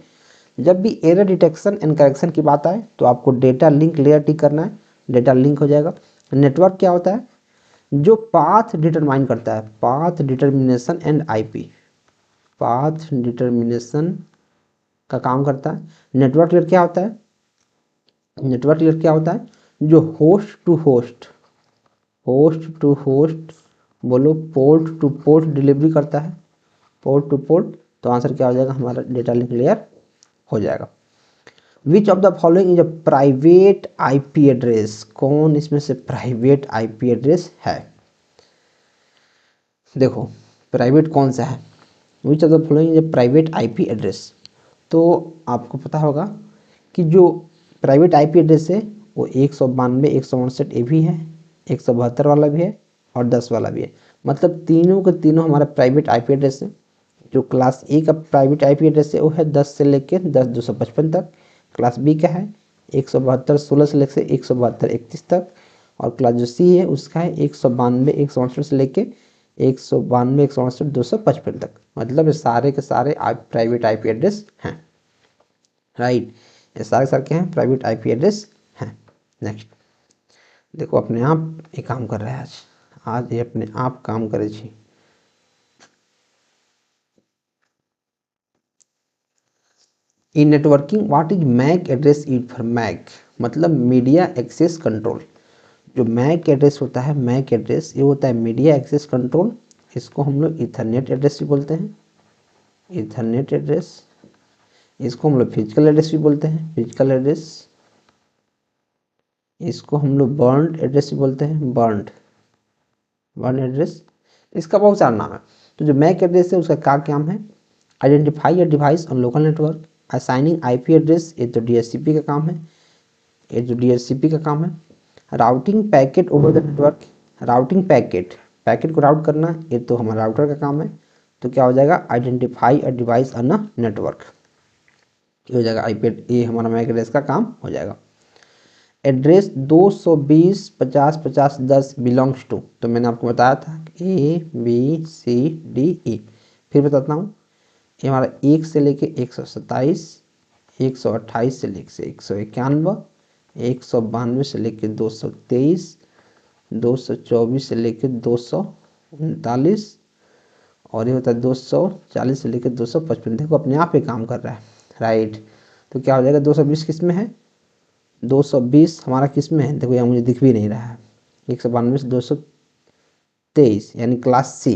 जब भी एरर डिटेक्शन एंड करेक्शन की बात आए तो आपको डेटा लिंक लेयर टिक करना है, डेटा लिंक हो जाएगा। नेटवर्क क्या होता है, जो पाथ डिटरमाइन करता है, path determination and IP, path determination का काम करता है। नेटवर्क लेयर क्या होता है, नेटवर्क लेयर क्या होता है, जो होस्ट टू होस्ट बोलो पोर्ट टू पोर्ट डिलीवरी करता है, पोर्ट टू पोर्ट। तो आंसर क्या हो जाएगा, हमारा डेटा लिंक लेयर हो जाएगा। विच of the following is a private IP address, कौन इसमें से प्राइवेट आईपी एड्रेस है। देखो प्राइवेट कौन सा है, which of the following is a private IP address. तो आपको पता होगा कि जो प्राइवेट आईपी एड्रेस है वो 192 168 ए भी है, 172 वाला भी है और 10 वाला भी है। मतलब तीनों के तीनों हमारा प्राइवेट आईपी एड्रेस है। जो क्लास ए का प्राइवेट आईपी एड्रेस है वो है 10 से लेके 10.255 तक। क्लास बी का है 172 16 से लेकर 172 31 तक। और क्लास जो सी है उसका है 192 168 से लेके 192 168 255 तक। मतलब ये सारे के सारे प्राइवेट आईपी एड्रेस हैं, राइट। ये सारे क्या हैं, प्राइवेट आईपी एड्रेस हैं। नेक्स्ट देखो अपने आप ये काम कर रहा है, आज ये अपने आप काम करे छी। In networking what is MAC address use for, MAC मतलब मीडिया एक्सेस कंट्रोल। जो मैक एड्रेस होता है, मैक एड्रेस ये होता है मीडिया एक्सेस कंट्रोल। इसको हम लोग इथरनेट एड्रेस भी बोलते हैं, इथरनेट एड्रेस। इसको हम लोग फिजिकल एड्रेस भी बोलते हैं, फिजिकल एड्रेस। इसको हम लोग बर्न्ड एड्रेस भी बोलते हैं, बर्न्ड एड्रेस। इसका बहुत सारा नाम है। तो जो मैक एड्रेस है उसका क्या काम है, identify a device on local network. Assigning IP address ये तो डीएचसीपी का काम है, ये जो डीएचसीपी का काम है। Routing packet over the network, routing packet को राउट करना ये तो हमारा राउटर का काम है। तो क्या हो जाएगा, identify a device on a network, ये हो जाएगा आईपी, ये हमारा मैक एड्रेस का काम हो जाएगा। एड्रेस 220 50 50 10 बिलोंग्स टू, तो मैंने आपको बताया था ABCDE। फिर बताता हूँ, ये हमारा 1 से लेके 127, 128 से लेके 191, 192 से लेके 223, 224 से लेके 239, और ये होता है 240 से लेकर 255। देखो अपने आप ही काम कर रहा है, राइट। तो क्या हो जाएगा, 220 किस में है, 220 हमारा किस में है, देखो यहाँ मुझे दिख भी नहीं रहा है, 192 से 223 यानी क्लास सी।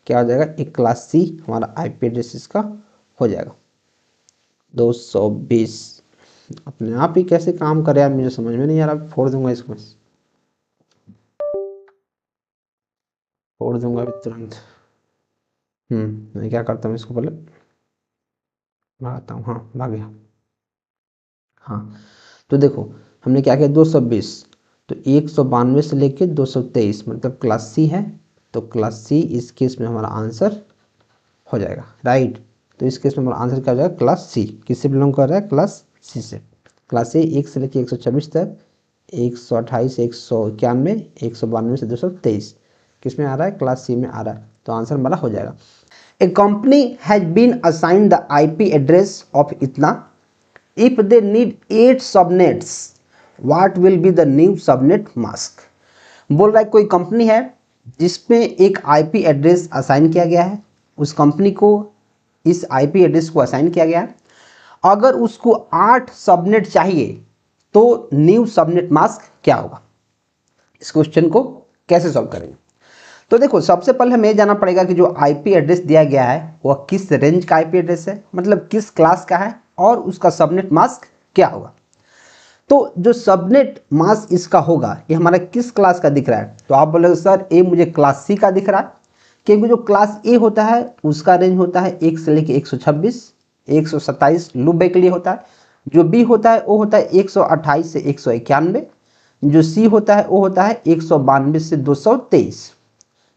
क्या हो जाएगा, एक क्लास सी हमारा आईपी एड्रेस इसका हो जाएगा 220। अपने आप ही कैसे काम करे यार, मुझे समझ में नहीं आ रहा, फोड़ दूंगा इसको, फोड़ दूंगा अभी तुरंत। मैं क्या करता हूँ, इसको पहले भागता हूँ, हाँ भाग गया। हाँ तो देखो हमने क्या किया, 220, तो 192 से लेके 223 मतलब क्लास सी है, तो क्लास सी इस केस में हमारा आंसर हो जाएगा, राइट। तो इस केस में हमारा आंसर क्या हो जाएगा, क्लास सी। किससे बिलोंग कर रहा है, क्लास सी से। क्लास सी 1 से लेके 126 तक, 128, 191, 192 से 223 किस में आ रहा है, क्लास सी में आ रहा है, तो आंसर हमारा हो जाएगा। A company has been assigned the IP address of इतना, if they need 8 subnets what will be the new subnet mask। बोल रहा है कोई कंपनी है जिसमें एक आईपी एड्रेस असाइन किया गया है, उस कंपनी को इस आईपी एड्रेस को असाइन किया गया है, अगर उसको 8 सबनेट चाहिए तो न्यू सबनेट मास्क क्या होगा। इस क्वेश्चन को कैसे सॉल्व करेंगे, तो देखो सबसे पहले हमें जानना पड़ेगा कि जो आईपी एड्रेस दिया गया है वह किस रेंज का आईपी एड्रेस है, मतलब किस क्लास का है, और उसका सबनेट मास्क क्या होगा। तो जो सबनेट मास्क इसका होगा ये हमारा किस क्लास का दिख रहा है, तो आप बोलोगे सर ए मुझे क्लास सी का दिख रहा है, क्योंकि जो क्लास ए होता है उसका रेंज होता है 1 से लेके 126, 127 लूप बैक के लिए होता है। जो बी होता है वो होता है 128 से 191, जो सी होता है वो होता है 192 से 223।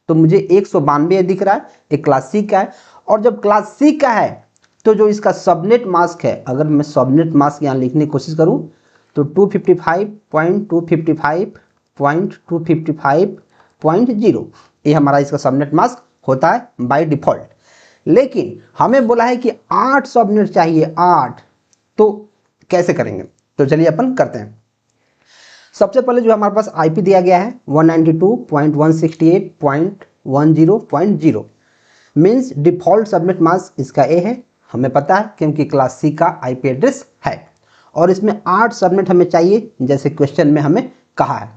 तो मुझे 192 दिख रहा है, एक क्लास सी का है, और जब क्लास सी का है तो जो इसका सबनेट मास्क है, अगर मैं सबनेट मास्क यहाँ लिखने की कोशिश करूँ तो 255.255.255.0 ये हमारा इसका सबनेट मास्क होता है बाय डिफॉल्ट। लेकिन हमें बोला है कि 8 सबनेट चाहिए, 8, तो कैसे करेंगे, तो चलिए अपन करते हैं। सबसे पहले जो हमारे पास आईपी दिया गया है 192.168.10.0 मीन्स डिफॉल्ट सबनेट मास्क इसका ए है, हमें पता है क्योंकि क्लास सी का आईपी एड्रेस है, और इसमें 8 सबनेट हमें चाहिए जैसे क्वेश्चन में हमें कहा है।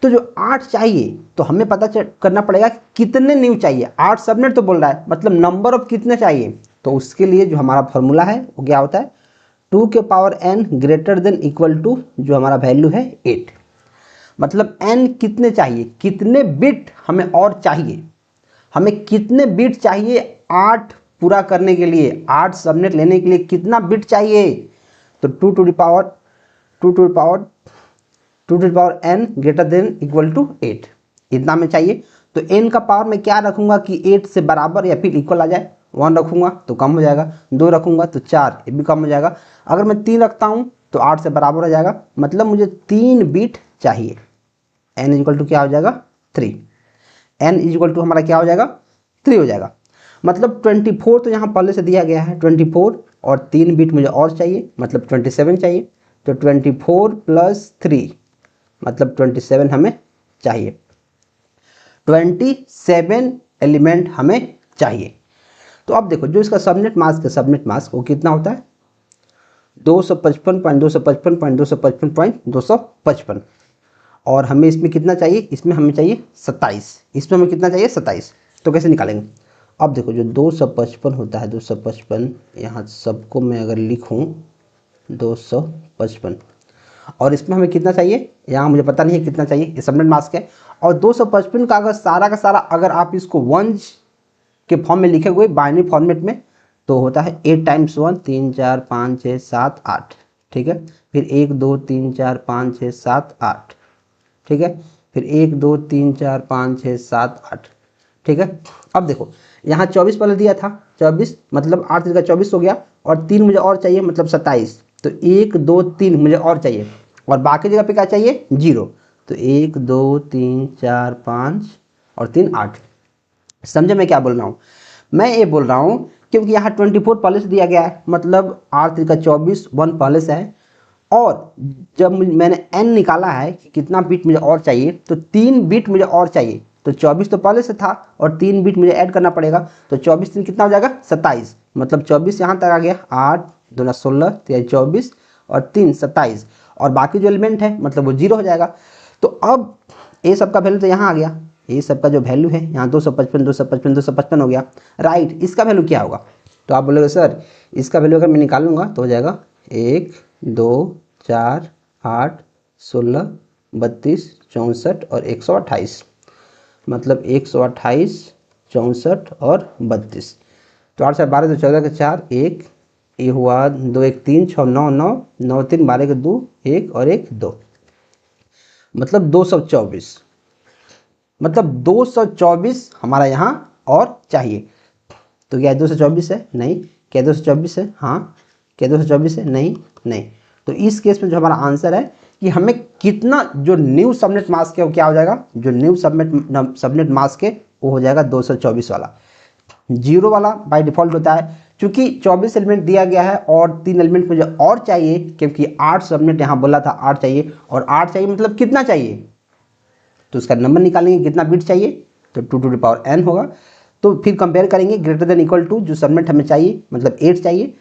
तो जो 8 चाहिए तो हमें पता करना पड़ेगा कितने न्यू चाहिए। 8 सबनेट तो बोल रहा है, मतलब नंबर ऑफ कितने चाहिए, तो उसके लिए जो हमारा फॉर्मूला है वो क्या होता है, 2 के power n greater than equal to जो हमारा वैल्यू है 8, मतलब n कितने चाहिए, कितने बिट हमें और चाहिए, हमें कितने बिट चाहिए 8 पूरा करने के लिए, 8 सबनेट लेने के लिए कितना बिट चाहिए, तो 2 to the power n greater than equal to 8 इतना में चाहिए। तो n का पावर में क्या रखूंगा कि 8 से बराबर या फिर इक्वल आ जाए, 1 रखूंगा तो कम हो जाएगा, 2 रखूंगा तो 4 ये भी कम हो जाएगा, अगर मैं 3 रखता हूं तो 8 से बराबर हो जाएगा, मतलब मुझे 3 बिट चाहिए। n इक्वल टू क्या हो जाएगा 3, n इक्वल टू हमारा क्या हो जाएगा 3 हो जाएगा, मतलब 24 तो यहाँ पहले से दिया गया है 24, और 3 बिट मुझे और चाहिए मतलब 27 चाहिए, तो 24 प्लस 3 मतलब 27 हमें चाहिए, 27 एलिमेंट हमें चाहिए। तो अब देखो जो इसका सबनेट मास्क है, सबनेट मास्क वो कितना होता है 255.255.255.255, और हमें इसमें कितना चाहिए, इसमें हमें चाहिए 27, इसमें हमें कितना चाहिए 27। तो कैसे निकालेंगे, अब देखो जो 255 होता है 255, यहाँ सबको मैं अगर लिखूँ 255, और इसमें हमें कितना चाहिए, यहाँ मुझे पता नहीं है कितना चाहिए, ये सबनेट मास्क है। और 255 का सारा अगर आप इसको वंस के फॉर्म में लिखे हुए बाइनरी फॉर्मेट में तो होता है 8 टाइम्स 1 3 4 5 6 7 8, ठीक है, फिर 1 2 3 4 5 6 7 8, ठीक है, फिर 1 2 3 4 5 6 7 8, ठीक है। अब देखो यहाँ 24 पहले दिया था, 24 मतलब 8 का 24 हो गया, और 3 मुझे और चाहिए मतलब 27, तो 1 2 3 मुझे और चाहिए, और बाकी जगह पे क्या चाहिए 0। तो 1 2 3 4 5 और 3 8। समझे मैं क्या बोल रहा हूँ? मैं ये बोल रहा हूँ क्योंकि यहाँ 24 पहले से दिया गया है, मतलब 8 3 का 24, 1 पहले से है। और जब मैंने n निकाला है कि कितना बिट मुझे और चाहिए, तो 3 बिट मुझे और चाहिए। तो 24 तो पहले से था और 3 बिट मुझे ऐड करना पड़ेगा। तो 24 3 कितना हो जाएगा 27, मतलब 24 यहाँ तक आ गया। 8 2 16 3 24 और 3 27, और बाकी जो एलिमेंट है मतलब वो 0 हो जाएगा। तो अब ये सब का वैल्यू तो यहाँ आ गया, ये सब का जो वैल्यू है यहाँ 255 255 255 हो गया, राइट। इसका वैल्यू क्या होगा? तो आप बोलोगे सर इसका वैल्यू अगर मैं निकालूंगा तो हो जाएगा 1 2 4 8 16 32 64 और 128, मतलब 128 64 और 32। तो 8 से 12 तो 14 के 4 1, ये हुआ 2 1 3 6 9 9 9 3 12 के 2 1 और 1 2, मतलब 224। मतलब 224 हमारा यहाँ और चाहिए। तो क्या 224 है? नहीं। क्या 224 है? हाँ। क्या 224 है? नहीं नहीं। तो इस केस में जो हमारा आंसर है कि हमें कितना जो न्यू सबनेट मास्क है वो क्या हो जाएगा, जो न्यू सबनेट मास्क है वो हो जाएगा 224 वाला। 0 वाला बाय डिफॉल्ट होता है, क्योंकि 24 एलिमेंट दिया गया है और 3 एलिमेंट मुझे और चाहिए, क्योंकि 8 सबनेट यहाँ बोला था 8 चाहिए, और 8 चाहिए मतलब कितना चाहिए, तो उसका नंबर निकालेंगे कितना बिट चाहिए, तो 2 टू द पावर n होगा। तो फिर कंपेयर करेंगे ग्रेटर देन इक्वल टू जो सबनेट हमें चाहिए मतलब 8 चाहिए,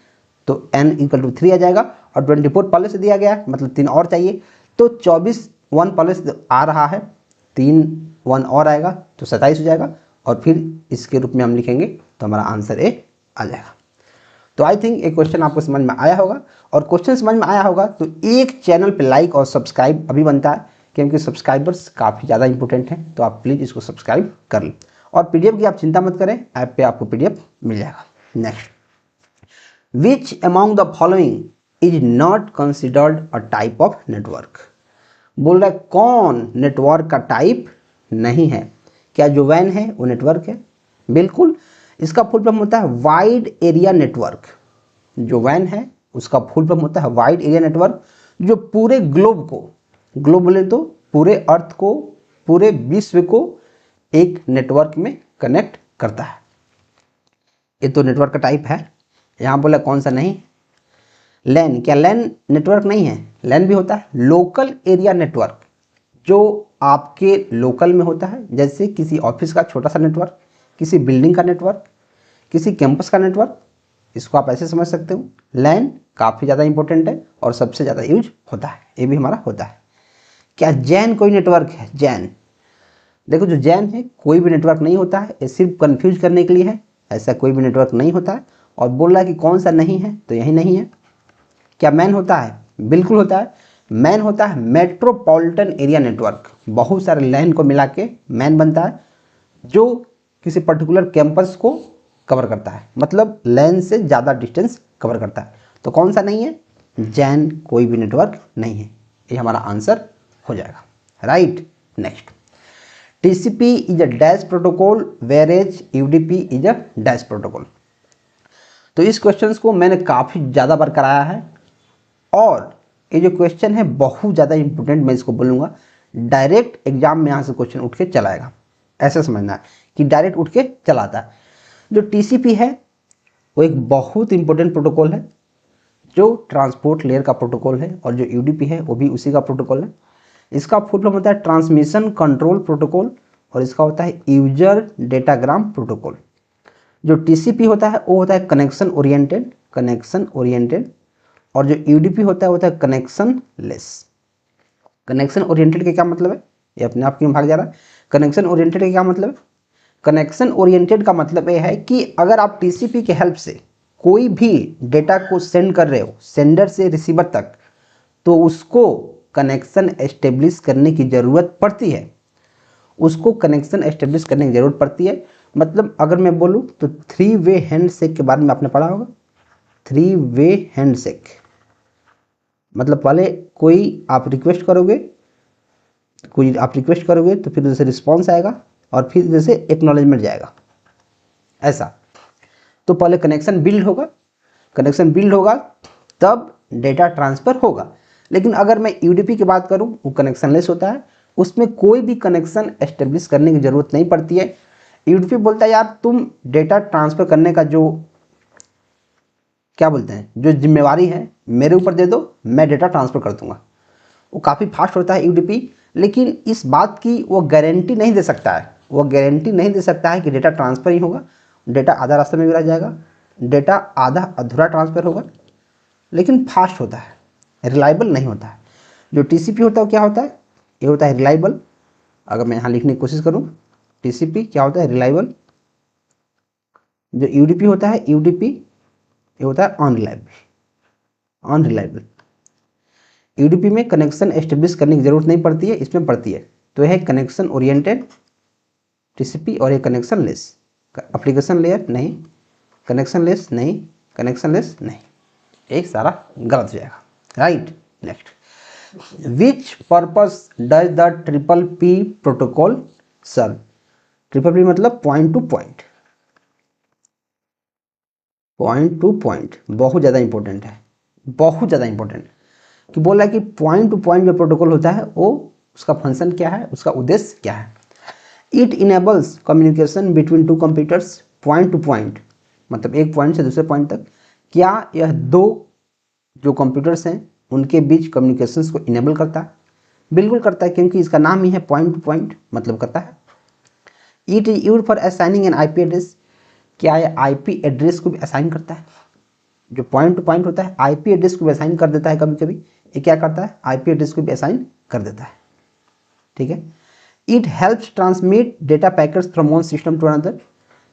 तो n इक्वल टू 3 आ जाएगा। और 24 पहले से दिया गया है मतलब 3 और चाहिए, तो 24 1 पहले से आ रहा है, 3 1 और आएगा तो 27 हो जाएगा, और फिर इसके रूप में हम लिखेंगे तो हमारा आंसर ए आ जाएगा। तो आई थिंक एक क्वेश्चन आपको समझ में आया होगा, और क्वेश्चन समझ में आया होगा तो एक चैनल पे लाइक और सब्सक्राइब अभी बनता है, क्योंकि सब्सक्राइबर्स काफ़ी ज़्यादा इंपॉर्टेंट हैं, तो आप प्लीज़ इसको सब्सक्राइब कर लें। और पीडीएफ की आप चिंता मत करें, ऐप पे आपको पीडीएफ मिल जाएगा। Next, which among the following is not considered a type of network? बोल रहा है कौन नेटवर्क का टाइप नहीं है? क्या जो वैन है वो नेटवर्क है? बिल्कुल। इसका फुल फॉर्म होता है वाइड एरिया नेटवर्क। जो वैन है उसका फुल फॉर्म होता है वाइड एरिया नेटवर्क, जो पूरे ग्लोब को, ग्लोब बोले तो पूरे अर्थ को, पूरे विश्व को एक नेटवर्क में कनेक्ट करता है। ये तो नेटवर्क का टाइप है। यहाँ बोला कौन सा नहीं? लैन। क्या लैन नेटवर्क नहीं है? लैन भी होता है लोकल एरिया नेटवर्क, जो आपके लोकल में होता है, जैसे किसी ऑफिस का छोटा सा नेटवर्क, किसी बिल्डिंग का नेटवर्क, किसी कैंपस का नेटवर्क। इसको आप ऐसे समझ सकते हो। लैन काफ़ी ज़्यादा इंपॉर्टेंट है और सबसे ज़्यादा यूज होता है, ये भी हमारा होता है। क्या जैन कोई नेटवर्क है? जैन, देखो जो जैन है कोई भी नेटवर्क नहीं होता है, ये सिर्फ कंफ्यूज करने के लिए है, ऐसा कोई भी नेटवर्क नहीं होता है। और बोल रहा है कि कौन सा नहीं है, तो यही नहीं है। क्या मैन होता है? बिल्कुल होता है। मैन होता है मेट्रोपॉलिटन एरिया नेटवर्क, बहुत सारे लैन को मिला के मैन बनता है, जो किसी पर्टिकुलर कैंपस को कवर करता है, मतलब लैन से ज़्यादा डिस्टेंस कवर करता है। तो कौन सा नहीं है? जैन कोई भी नेटवर्क नहीं है, ये हमारा आंसर हो जाएगा, right. Next, TCP is a dash protocol वेरेज UDP is a dash protocol. तो इस क्वेश्चन को मैंने काफ़ी ज़्यादा बार कराया है, और ये जो क्वेश्चन है बहुत ज़्यादा इंपॉर्टेंट, मैं इसको बोलूँगा डायरेक्ट एग्जाम में यहाँ से क्वेश्चन उठ के चला आएगा, ऐसा समझना है कि डायरेक्ट उठ के चला आता है। जो TCP है वो एक बहुत इंपॉर्टेंट प्रोटोकॉल है, जो ट्रांसपोर्ट लेयर का प्रोटोकॉल है, और जो UDP है वो भी उसी का प्रोटोकॉल है। इसका फुल फॉर्म होता है ट्रांसमिशन कंट्रोल प्रोटोकॉल, और इसका होता है यूजर डेटाग्राम प्रोटोकॉल। जो TCP होता है वो होता है कनेक्शन ओरिएंटेड, और जो UDP होता है वो होता है कनेक्शन लेस। कनेक्शन ओरिएंटेड के क्या मतलब है, ये अपने आप क्यों भाग जा रहा है? कनेक्शन ओरिएंटेड का क्या मतलब है? कनेक्शन ओरिएंटेड का मतलब ये है कि अगर आप TCP के हेल्प से कोई भी डेटा को सेंड कर रहे हो, सेंडर से रिसीवर तक, तो उसको कनेक्शन एस्टेब्लिश करने की ज़रूरत पड़ती है, उसको कनेक्शन एस्टेब्लिश करने की ज़रूरत पड़ती है। मतलब अगर मैं बोलूँ तो 3 वे हैंडशेक के बारे में आपने पढ़ा होगा। 3 वे हैंडशेक मतलब पहले कोई आप रिक्वेस्ट करोगे तो फिर जैसे रिस्पॉन्स आएगा, और फिर जैसे एक्नॉलेजमेंट जाएगा, ऐसा। तो पहले कनेक्शन बिल्ड होगा तब डेटा ट्रांसफ़र होगा। लेकिन अगर मैं यूडीपी की बात करूं, वो कनेक्शनलेस होता है, उसमें कोई भी कनेक्शन एस्टेब्लिश करने की जरूरत नहीं पड़ती है। यूडीपी बोलता है यार तुम डेटा ट्रांसफर करने का जो क्या बोलते हैं, जो जिम्मेवारी है मेरे ऊपर दे दो, मैं डेटा ट्रांसफर कर दूंगा। वो काफ़ी फास्ट होता है यूडीपी, लेकिन इस बात की वो गारंटी नहीं दे सकता है, वो गारंटी नहीं दे सकता है कि डेटा ट्रांसफ़र ही होगा। डेटा आधा रास्ते में भी रह जाएगा, डेटा आधा अधूरा ट्रांसफ़र होगा, लेकिन फास्ट होता है, रिलायबल नहीं होता है। जो टीसीपी होता है वो क्या होता है, ये होता है रिलायबल। अगर मैं यहाँ लिखने की कोशिश करूँ, टीसीपी क्या होता है, रिलायबल। जो यूडीपी होता है, यूडीपी ये होता है अनरिलायबल, अनरिलायबल। यूडीपी में कनेक्शन एस्टेब्लिश करने की जरूरत नहीं पड़ती है, इसमें पड़ती है। तो यह है कनेक्शन ओरिएंटेड टीसीपी और ये कनेक्शन लेस। एप्लीकेशन लेयर नहीं, कनेक्शन लेस नहीं, कनेक्शन लेस नहीं, एक सारा गलत हो जाएगा। Right, next, which purpose does the triple P protocol serve. Triple P मतलब point to point, point to point बहुत ज़्यादा इंपॉर्टेंट है, बहुत ज़्यादा इंपॉर्टेंट। कि बोल रहा है कि पॉइंट टू पॉइंट जो प्रोटोकॉल होता है वो उसका फंक्शन क्या है, उसका उद्देश्य क्या है। It enables communication between two computers point to point, मतलब एक पॉइंट से दूसरे पॉइंट तक। क्या यह दो जो कंप्यूटर्स हैं उनके बीच कम्युनिकेशंस को इनेबल करता है? बिल्कुल करता है, क्योंकि इसका नाम ही है पॉइंट टू पॉइंट, मतलब करता है। It is used for assigning N IP address. क्या यह आईपी एड्रेस को भी असाइन करता है? जो पॉइंट टू पॉइंट होता है आईपी एड्रेस को भी असाइन कर देता है, कभी कभी ये क्या करता है, आईपी एड्रेस को भी असाइन कर देता है। ठीक है। It helps transmit data packets from one system to another.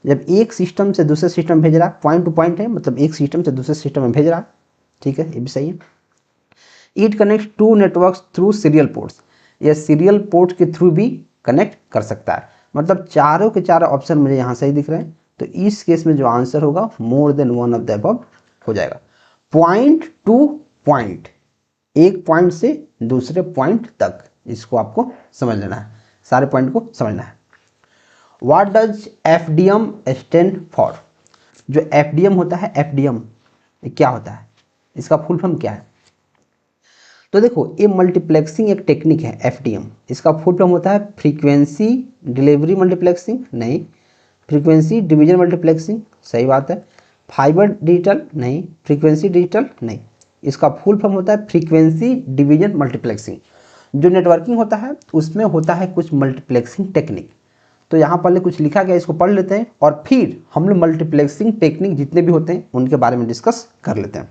जब एक सिस्टम से दूसरे सिस्टम भेज रहा है, पॉइंट टू पॉइंट है, मतलब एक सिस्टम से दूसरे सिस्टम में भेज रहा है। ठीक है, ये भी सही है। It connect to networks through serial ports. यह सीरियल पोर्ट के थ्रू भी कनेक्ट कर सकता है। मतलब चारों के चारों ऑप्शन मुझे यहाँ सही दिख रहे हैं, तो इस केस में जो आंसर होगा मोर than one of the above हो जाएगा। पॉइंट टू पॉइंट, एक पॉइंट से दूसरे पॉइंट तक, इसको आपको समझ लेना है, सारे पॉइंट को समझना है। What does FDM stand for. जो एफडीएम होता है, एफडीएम ये क्या होता है, इसका फुल फॉर्म क्या है? तो देखो, ये मल्टीप्लेक्सिंग एक टेक्निक है एफडीएम। इसका फुल फॉर्म होता है फ्रीक्वेंसी डिलीवरी मल्टीप्लेक्सिंग, नहीं। फ्रीक्वेंसी डिवीजन मल्टीप्लेक्सिंग, सही बात है। फाइबर डिजिटल, नहीं। फ्रीक्वेंसी डिजिटल, नहीं। इसका फुल फॉर्म होता है फ्रीक्वेंसी डिवीजन मल्टीप्लेक्सिंग। जो नेटवर्किंग होता है उसमें होता है कुछ मल्टीप्लेक्सिंग टेक्निक। तो यहाँ पहले कुछ लिखा गया, इसको पढ़ लेते हैं और फिर हम लोग मल्टीप्लेक्सिंग टेक्निक जितने भी होते हैं उनके बारे में डिस्कस कर लेते हैं,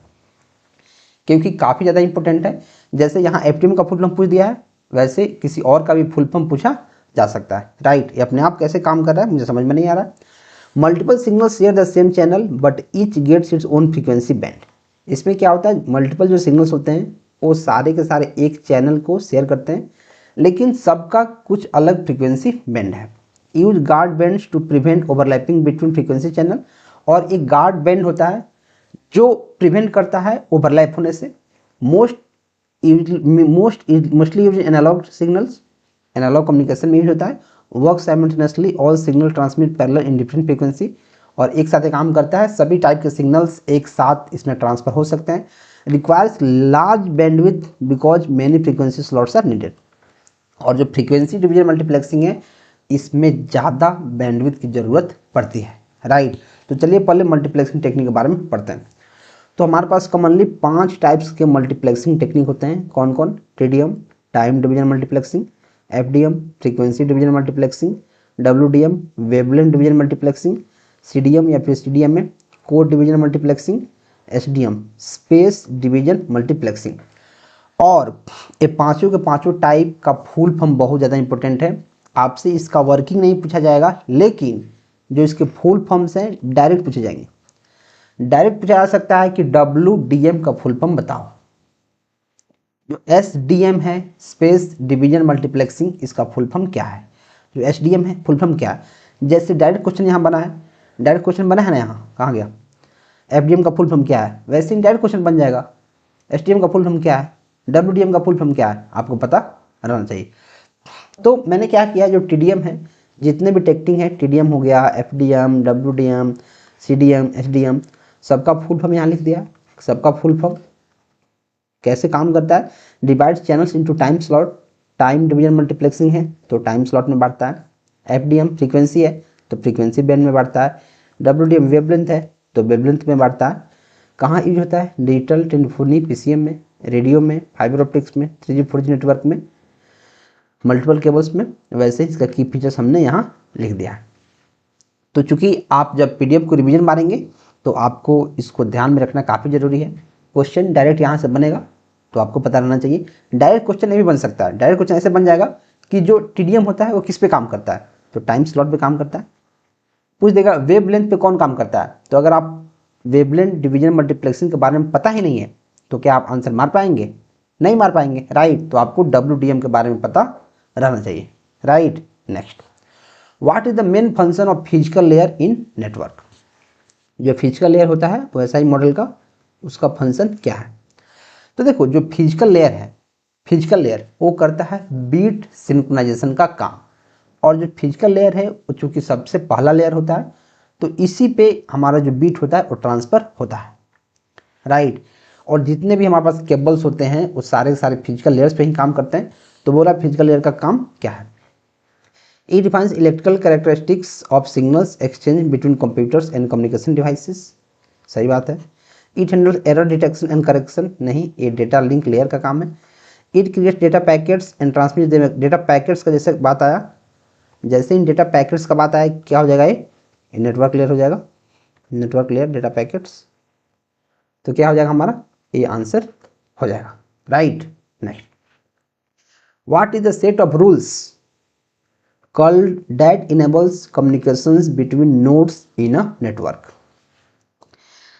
क्योंकि काफ़ी ज़्यादा इंपॉर्टेंट है। जैसे यहाँ एफडीएम का फुल फॉर्म पूछ दिया है, वैसे किसी और का भी फुल फॉर्म पूछा जा सकता है। राइट, ये अपने आप कैसे काम कर रहा है मुझे समझ में नहीं आ रहा। Multiple signal share the same channel but each gets its own frequency band. इसमें क्या होता है, मल्टीपल जो सिग्नल्स होते हैं वो सारे के सारे एक चैनल को शेयर करते हैं, लेकिन सबका कुछ अलग फ्रीक्वेंसी बैंड है। Use guard bands to prevent overlapping between frequency channel. और एक गार्ड बैंड होता है जो प्रिवेंट करता है ओवरलैप होने से। Mostly use analog signals, analog communication में यूज होता है। Work simultaneously all signal transmit parallel in different frequency. और एक साथ काम करता है, सभी टाइप के सिग्नल्स एक साथ इसमें ट्रांसफर हो सकते हैं। Requires large bandwidth because many frequency slots are needed. और जो फ्रीक्वेंसी डिवीजन मल्टीप्लेक्सिंग है इसमें ज़्यादा बैंडविड्थ की ज़रूरत पड़ती है। राइट, तो चलिए पहले मल्टीप्लेक्सिंग टेक्निक के बारे में पढ़ते हैं। तो हमारे पास कॉमनली 5 टाइप्स के मल्टीप्लेक्सिंग टेक्निक होते हैं। कौन कौन? TDM time division multiplexing, FDM frequency division multiplexing, WDM wavelength division multiplexing, CDM या फिर सीडीएम में code division multiplexing, SDM space division multiplexing. और ये पांचों के पांचों टाइप का फुल फॉर्म बहुत ज़्यादा इंपॉर्टेंट है। आपसे इसका वर्किंग नहीं पूछा जाएगा, लेकिन जो इसके फुल फॉर्म्स हैं डायरेक्ट पूछे जाएंगे। डायरेक्ट पूछा जा सकता है कि डब्ल्यूडीएम का फुल फॉर्म बताओ। जो एसडीएम है स्पेस डिवीजन मल्टीप्लेक्सिंग, इसका फुल फॉर्म क्या है? जो एसडीएम है फुल फॉर्म क्या है? जैसे डायरेक्ट क्वेश्चन यहाँ बना है, डायरेक्ट क्वेश्चन बना है ना, यहाँ कहाँ गया? एफडीएम का फुल फॉर्म क्या है, वैसे ही डायरेक्ट क्वेश्चन बन जाएगा। एसडीएम का फुल फॉर्म क्या है, डब्ल्यूडीएम का फुल फॉर्म क्या है, आपको पता रहना चाहिए। तो मैंने क्या किया, जो टीडीएम है, जितने भी टेक्टिंग है, टीडीएम हो गया, एफडीएम, डब्ल्यूडीएम, सीडीएम, एसडीएम, सबका फुल फॉर्म यहाँ लिख दिया, सबका फुल फॉर्म। कैसे काम करता है? Divide channels into time slot, time division multiplexing है तो टाइम स्लॉट में बांटता है। एफडीएम फ्रीक्वेंसी है तो फ्रीक्वेंसी बैंड में बांटता है। डब्ल्यूडीएम वेवलेंथ है तो वेवलेंथ में बांटता है। कहाँ यूज होता है? डिजिटल टेलीफोनी पीसीएम में, रेडियो में, फाइबर ऑप्टिक्स में, 3G 4G नेटवर्क में, मल्टीपल केबल्स में। वैसे इसका की फीचर्स हमने यहाँ लिख दिया है। तो चूंकि आप जब पीडीएफ को रिवीजन मारेंगे तो आपको इसको ध्यान में रखना काफ़ी ज़रूरी है। क्वेश्चन डायरेक्ट यहाँ से बनेगा तो आपको पता रहना चाहिए। डायरेक्ट क्वेश्चन नहीं भी बन सकता है। डायरेक्ट क्वेश्चन ऐसे बन जाएगा कि जो टीडीएम होता है वो किस पे काम करता है? तो टाइम स्लॉट पे काम करता है। पूछ देगा वेवलेंथ पे कौन काम करता है? तो अगर आप वेवलेंथ डिवीजन मल्टीप्लेक्सिंग के बारे में पता ही नहीं है तो क्या आप आंसर मार पाएंगे? नहीं मार पाएंगे, राइट। तो आपको डब्ल्यूडीएम के बारे में पता रहना चाहिए, right. Next, what is the main function of physical layer in network? जो फिजिकल लेयर होता है वो एसआई मॉडल का, उसका फंक्शन क्या है? तो देखो, जो फिजिकल लेयर है, फिजिकल लेयर वो करता है बीट सिंक्रोनाइजेशन का काम। और जो फिजिकल लेयर है वो चूंकि सबसे पहला लेयर होता है तो इसी पे हमारा जो बीट होता है वो ट्रांसफर होता है, राइट। और जितने भी हमारे पास केबल्स होते हैं वो सारे फिजिकल लेयर्स पे ही काम करते हैं। तो बोला फिजिकल लेयर का काम क्या है? It defines electrical characteristics of signals exchange between computers and communication devices। सही बात है। It handles error detection and correction। नहीं, ये डेटा लिंक लेयर का काम है। It creates data packets and transmits them। Data packets का जैसे बात आया, जैसे इन डेटा पैकेट्स का बात आया क्या हो जाएगा? ये नेटवर्क लेयर हो जाएगा। नेटवर्क लेयर डेटा पैकेट्स, तो क्या हो जाएगा हमारा? ये आंसर हो जाएगा, right. Next, what is the set of rules called that enables communications between nodes in a network।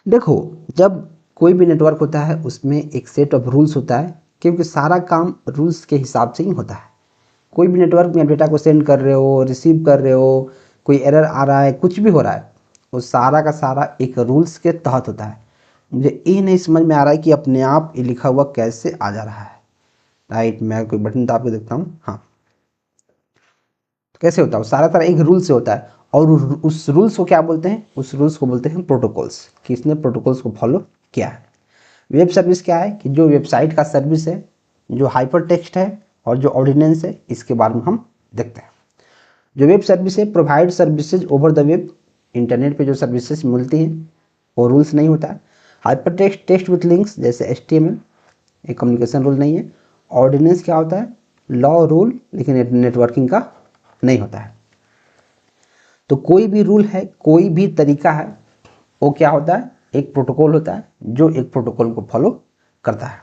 देखो, जब कोई भी नेटवर्क होता है उसमें एक सेट ऑफ रूल्स होता है, क्योंकि सारा काम रूल्स के हिसाब से ही होता है। कोई भी नेटवर्क में डेटा को सेंड कर रहे हो, रिसीव कर रहे हो, कोई एरर आ रहा है, कुछ भी हो रहा है, वो सारा का सारा एक रूल्स के तहत होता है। मुझे ये नहीं समझ में आ रहा है कि अपने आप ये लिखा हुआ कैसे आ जा रहा है, राइट। मैं कोई बटन दबा के देखता हूँ, हाँ, कैसे होता है? सारा एक रूल से होता है। और उस रूल्स को क्या बोलते हैं? उस रूल्स को बोलते हैं प्रोटोकॉल्स। किसने प्रोटोकॉल्स को फॉलो किया है? वेब सर्विस क्या है? कि जो वेबसाइट का सर्विस है, जो हाइपर टेक्स्ट है और जो ऑर्डिनेंस है, इसके बारे में हम देखते हैं। जो वेब सर्विस है, provide services over the web. Internet पे जो सर्विसेज मिलती हैं वो रूल्स नहीं होता है। Hyper text, text with links जैसे HTML, एक कम्युनिकेशन रूल नहीं है। ऑर्डिनेंस क्या होता है? लॉ रूल, लेकिन नेटवर्किंग का नहीं होता है। तो कोई भी रूल है, कोई भी तरीका है, वो क्या होता है? एक प्रोटोकॉल होता है जो एक प्रोटोकॉल को फॉलो करता है।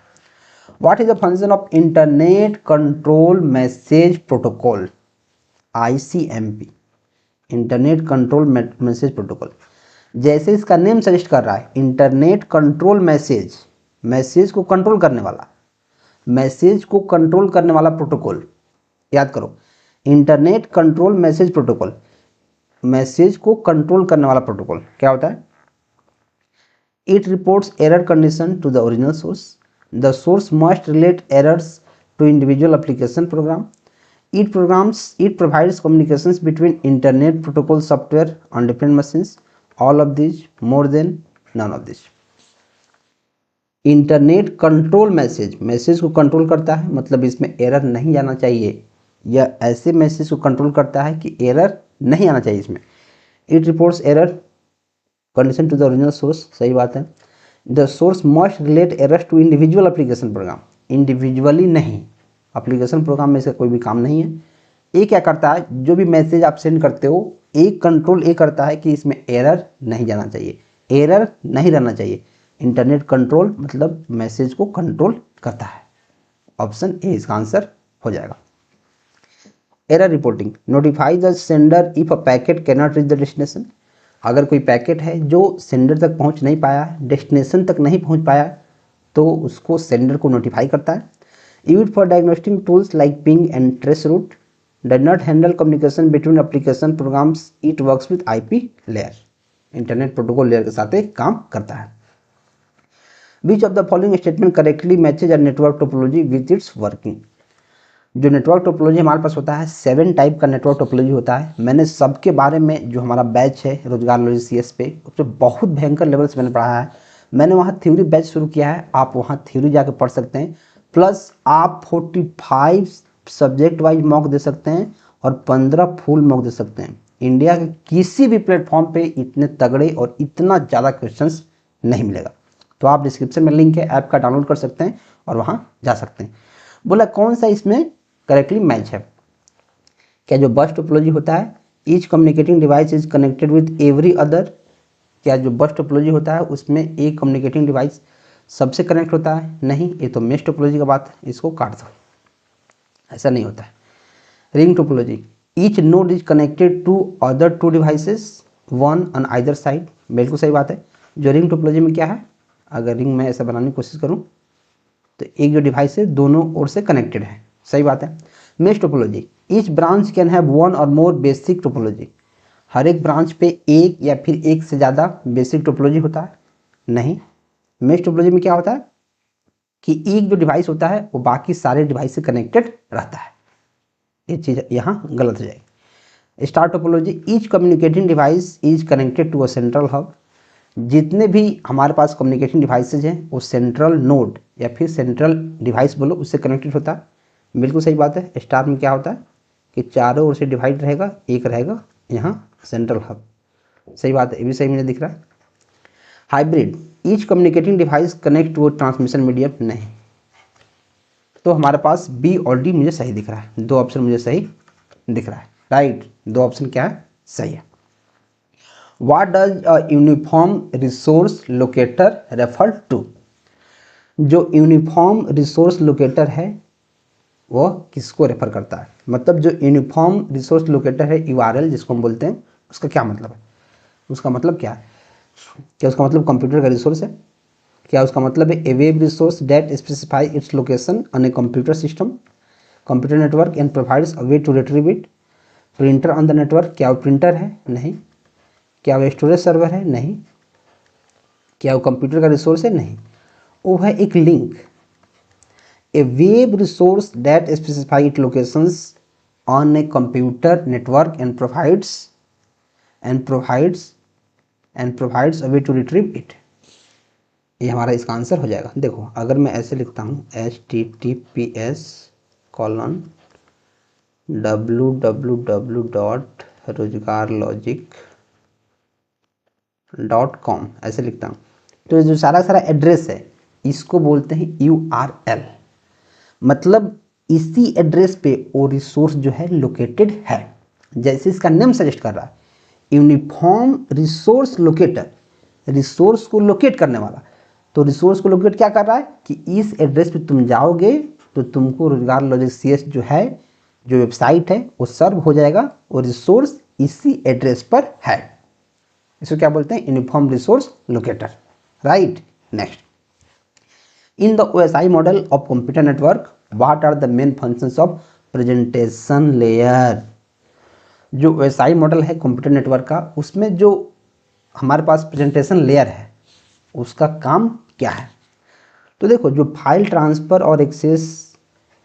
What is the function of internet control message protocol? ICMP, internet control message protocol. जैसे इसका नेम सजेस्ट कर रहा है, इंटरनेट कंट्रोल मैसेज, मैसेज को कंट्रोल करने वाला, मैसेज को कंट्रोल करने वाला प्रोटोकॉल। याद करो, internet control message protocol, message को कंट्रोल करने वाला प्रोटोकॉल क्या होता है? It reports error condition to the original source. The source must relate errors to individual application program. It provides communications between internet protocol software on different machines. All of this, more than, none of this. Internet control message, message को control करता है, मतलब इसमें error नहीं जाना चाहिए, या ऐसे मैसेज को कंट्रोल करता है कि एरर नहीं आना चाहिए इसमें। It reports error condition to the original source, सही बात है। The source must relate errors to individual application program, individually नहीं, एप्लीकेशन प्रोग्राम में इसका कोई भी काम नहीं है। ये क्या करता है? जो भी मैसेज आप सेंड करते हो, एक कंट्रोल ये करता है कि इसमें एरर नहीं जाना चाहिए, एरर नहीं रहना चाहिए। इंटरनेट कंट्रोल मतलब मैसेज को कंट्रोल करता है। ऑप्शन ए इसका आंसर हो जाएगा। Error reporting, notify the sender if a packet can not reach the destination. अगर कोई पैकेट है जो सेंडर तक पहुंच नहीं पाया, डेस्टिनेशन तक नहीं पहुंच पाया, तो उसको सेंडर को नोटिफाई करता है। Used for diagnostic tools like ping and trace route. Does not handle communication between application programs. It works with IP layer, internet protocol layer के साथ एक काम करता है। Which of the following statement correctly matches a network topology with its working. जो network topology हमारे पास होता है, 7 टाइप का नेटवर्क टोपोलॉजी होता है। मैंने सबके बारे में, जो हमारा बैच है रोजगार लॉजिक CS पे, उस पर बहुत भयंकर लेवल से मैंने पढ़ा है। मैंने वहाँ थ्योरी बैच शुरू किया है, आप वहाँ थ्योरी जाके पढ़ सकते हैं। प्लस आप 45 सब्जेक्ट वाइज मॉक दे सकते हैं और 15 फुल मॉक दे सकते हैं। इंडिया के किसी भी प्लेटफॉर्म पे इतने तगड़े और इतना ज़्यादा क्वेश्चंस नहीं मिलेगा। तो आप डिस्क्रिप्शन में लिंक है, ऐप का डाउनलोड कर सकते हैं और वहाँ जा सकते हैं। बोला कौन सा इसमें करेक्टली मैच है। क्या जो बस टोपोलॉजी होता है, each communicating device is connected with every other, क्या जो बस टोपोलॉजी होता है उसमें एक कम्युनिकेटिंग डिवाइस सबसे कनेक्ट होता है? नहीं, ये तो मेश टोपोलॉजी का बात है, इसको काट दो, ऐसा नहीं होता है। Ring topology, each node is connected to other two devices one on either side, बिल्कुल सही बात है। जो रिंग टोपोलॉजी में क्या है, अगर रिंग में ऐसा बनाने की कोशिश करूँ तो एक जो डिवाइस है दोनों ओर से कनेक्टेड है, सही बात है। Mesh topology, each branch can have one और मोर बेसिक टोपोलॉजी, हर एक ब्रांच पे एक या फिर एक से ज़्यादा बेसिक टोपोलॉजी होता है? नहीं। मेश टोपोलॉजी में क्या होता है कि एक जो डिवाइस होता है वो बाकी सारे डिवाइस से कनेक्टेड रहता है, ये चीज़ यहाँ गलत हो जाएगी। Star topology, each communicating device is connected to a central hub, जितने भी हमारे पास कम्युनिकेशन डिवाइसेज हैं वो सेंट्रल नोड या फिर सेंट्रल डिवाइस बोलो उससे कनेक्टेड होता है, बिल्कुल सही बात है। स्टार में क्या होता है कि चारों ओर से डिवाइड रहेगा, एक रहेगा यहाँ सेंट्रल हब, सही बात है, ये भी सही मुझे दिख रहा है। Hybrid, each communicating device connect to transmission medium, नहीं। तो हमारे पास बी और डी मुझे सही दिख रहा है, दो ऑप्शन मुझे सही दिख रहा है, राइट, दो ऑप्शन क्या है, सही है। What does a uniform resource locator refer to? जो यूनिफॉर्म रिसोर्स लोकेटर है वो किसको रेफर करता है? मतलब जो यूनिफॉर्म रिसोर्स लोकेटर है URL जिसको हम बोलते हैं, उसका क्या मतलब है? उसका मतलब क्या है? क्या उसका मतलब कंप्यूटर का रिसोर्स है? क्या उसका मतलब है a web resource that specify its location on a computer system, computer network and provides a way to retrieve it? Printer on the network, क्या वो प्रिंटर है? नहीं। क्या वो स्टोरेज सर्वर है? नहीं। क्या वो कंप्यूटर का रिसोर्स है? नहीं, वो है एक link, a web resource that specify it locations on a computer network and provides a way to retrieve it. ये हमारा इसका आंसर हो जाएगा। देखो अगर मैं ऐसे लिखता हूँ https://www.rozgarlogic.com ऐसे लिखता हूँ, तो जो सारा सारा एड्रेस है इसको बोलते हैं URL, मतलब इसी एड्रेस पे वो रिसोर्स जो है लोकेटेड है, जैसे इसका नेम सजेस्ट कर रहा है, यूनिफॉर्म रिसोर्स लोकेटर, रिसोर्स को लोकेट करने वाला। तो रिसोर्स को लोकेट क्या कर रहा है कि इस एड्रेस पे तुम जाओगे तो तुमको रोजगार लॉजिक CS जो है, जो वेबसाइट है वो सर्व हो जाएगा, और रिसोर्स इसी एड्रेस पर है, इसको क्या बोलते हैं, uniform resource locator, right. Next, in the OSI model of computer network what are the main functions of presentation layer? जो OSI मॉडल है कंप्यूटर नेटवर्क का, उसमें जो हमारे पास प्रेजेंटेशन लेयर है उसका काम क्या है? तो देखो, जो फाइल ट्रांसफ़र और एक्सेस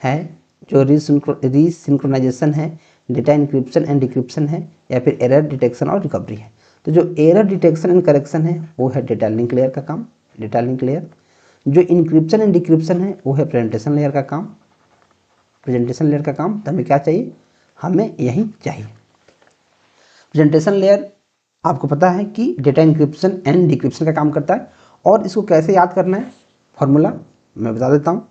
है, जो रीसिंक्रोनाइजेशन है, डेटा इंक्रिप्शन एंड डिक्रिप्शन है, या फिर एरर डिटेक्शन और रिकवरी है। तो जो एरर डिटेक्शन एंड करेक्शन है वो है डेटा लिंक लेयर का काम, डेटा लिंक लेयर। जो इंक्रिप्शन एंड डिक्रिप्शन है वो है प्रेजेंटेशन लेयर का काम, प्रेजेंटेशन लेयर का काम। तो हमें क्या चाहिए, हमें यही चाहिए। प्रेजेंटेशन लेयर आपको पता है कि डेटा इंक्रिप्शन एंड डिक्रिप्शन का काम करता है, और इसको कैसे याद करना है, फॉर्मूला मैं बता देता हूँ,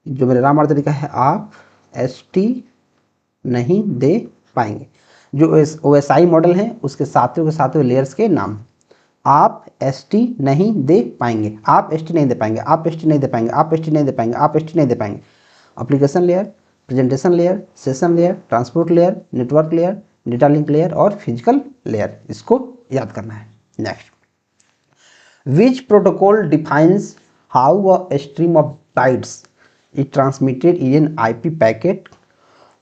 जो मेरा राम तरीका है, आप ST नहीं दे पाएंगे। जो OSI मॉडल है उसके साथियों के साथियों लेयर्स के नाम, आप ST नहीं दे पाएंगे, आप ST नहीं दे पाएंगे, आप ST नहीं दे पाएंगे, आप ST नहीं दे पाएंगे, आप ST नहीं दे पाएंगे। Application layer, presentation layer, session layer, transport layer, network layer, data link layer और फिजिकल लेयर, इसको याद करना है। Next, which protocol defines how a stream of bytes is transmitted in an IP packet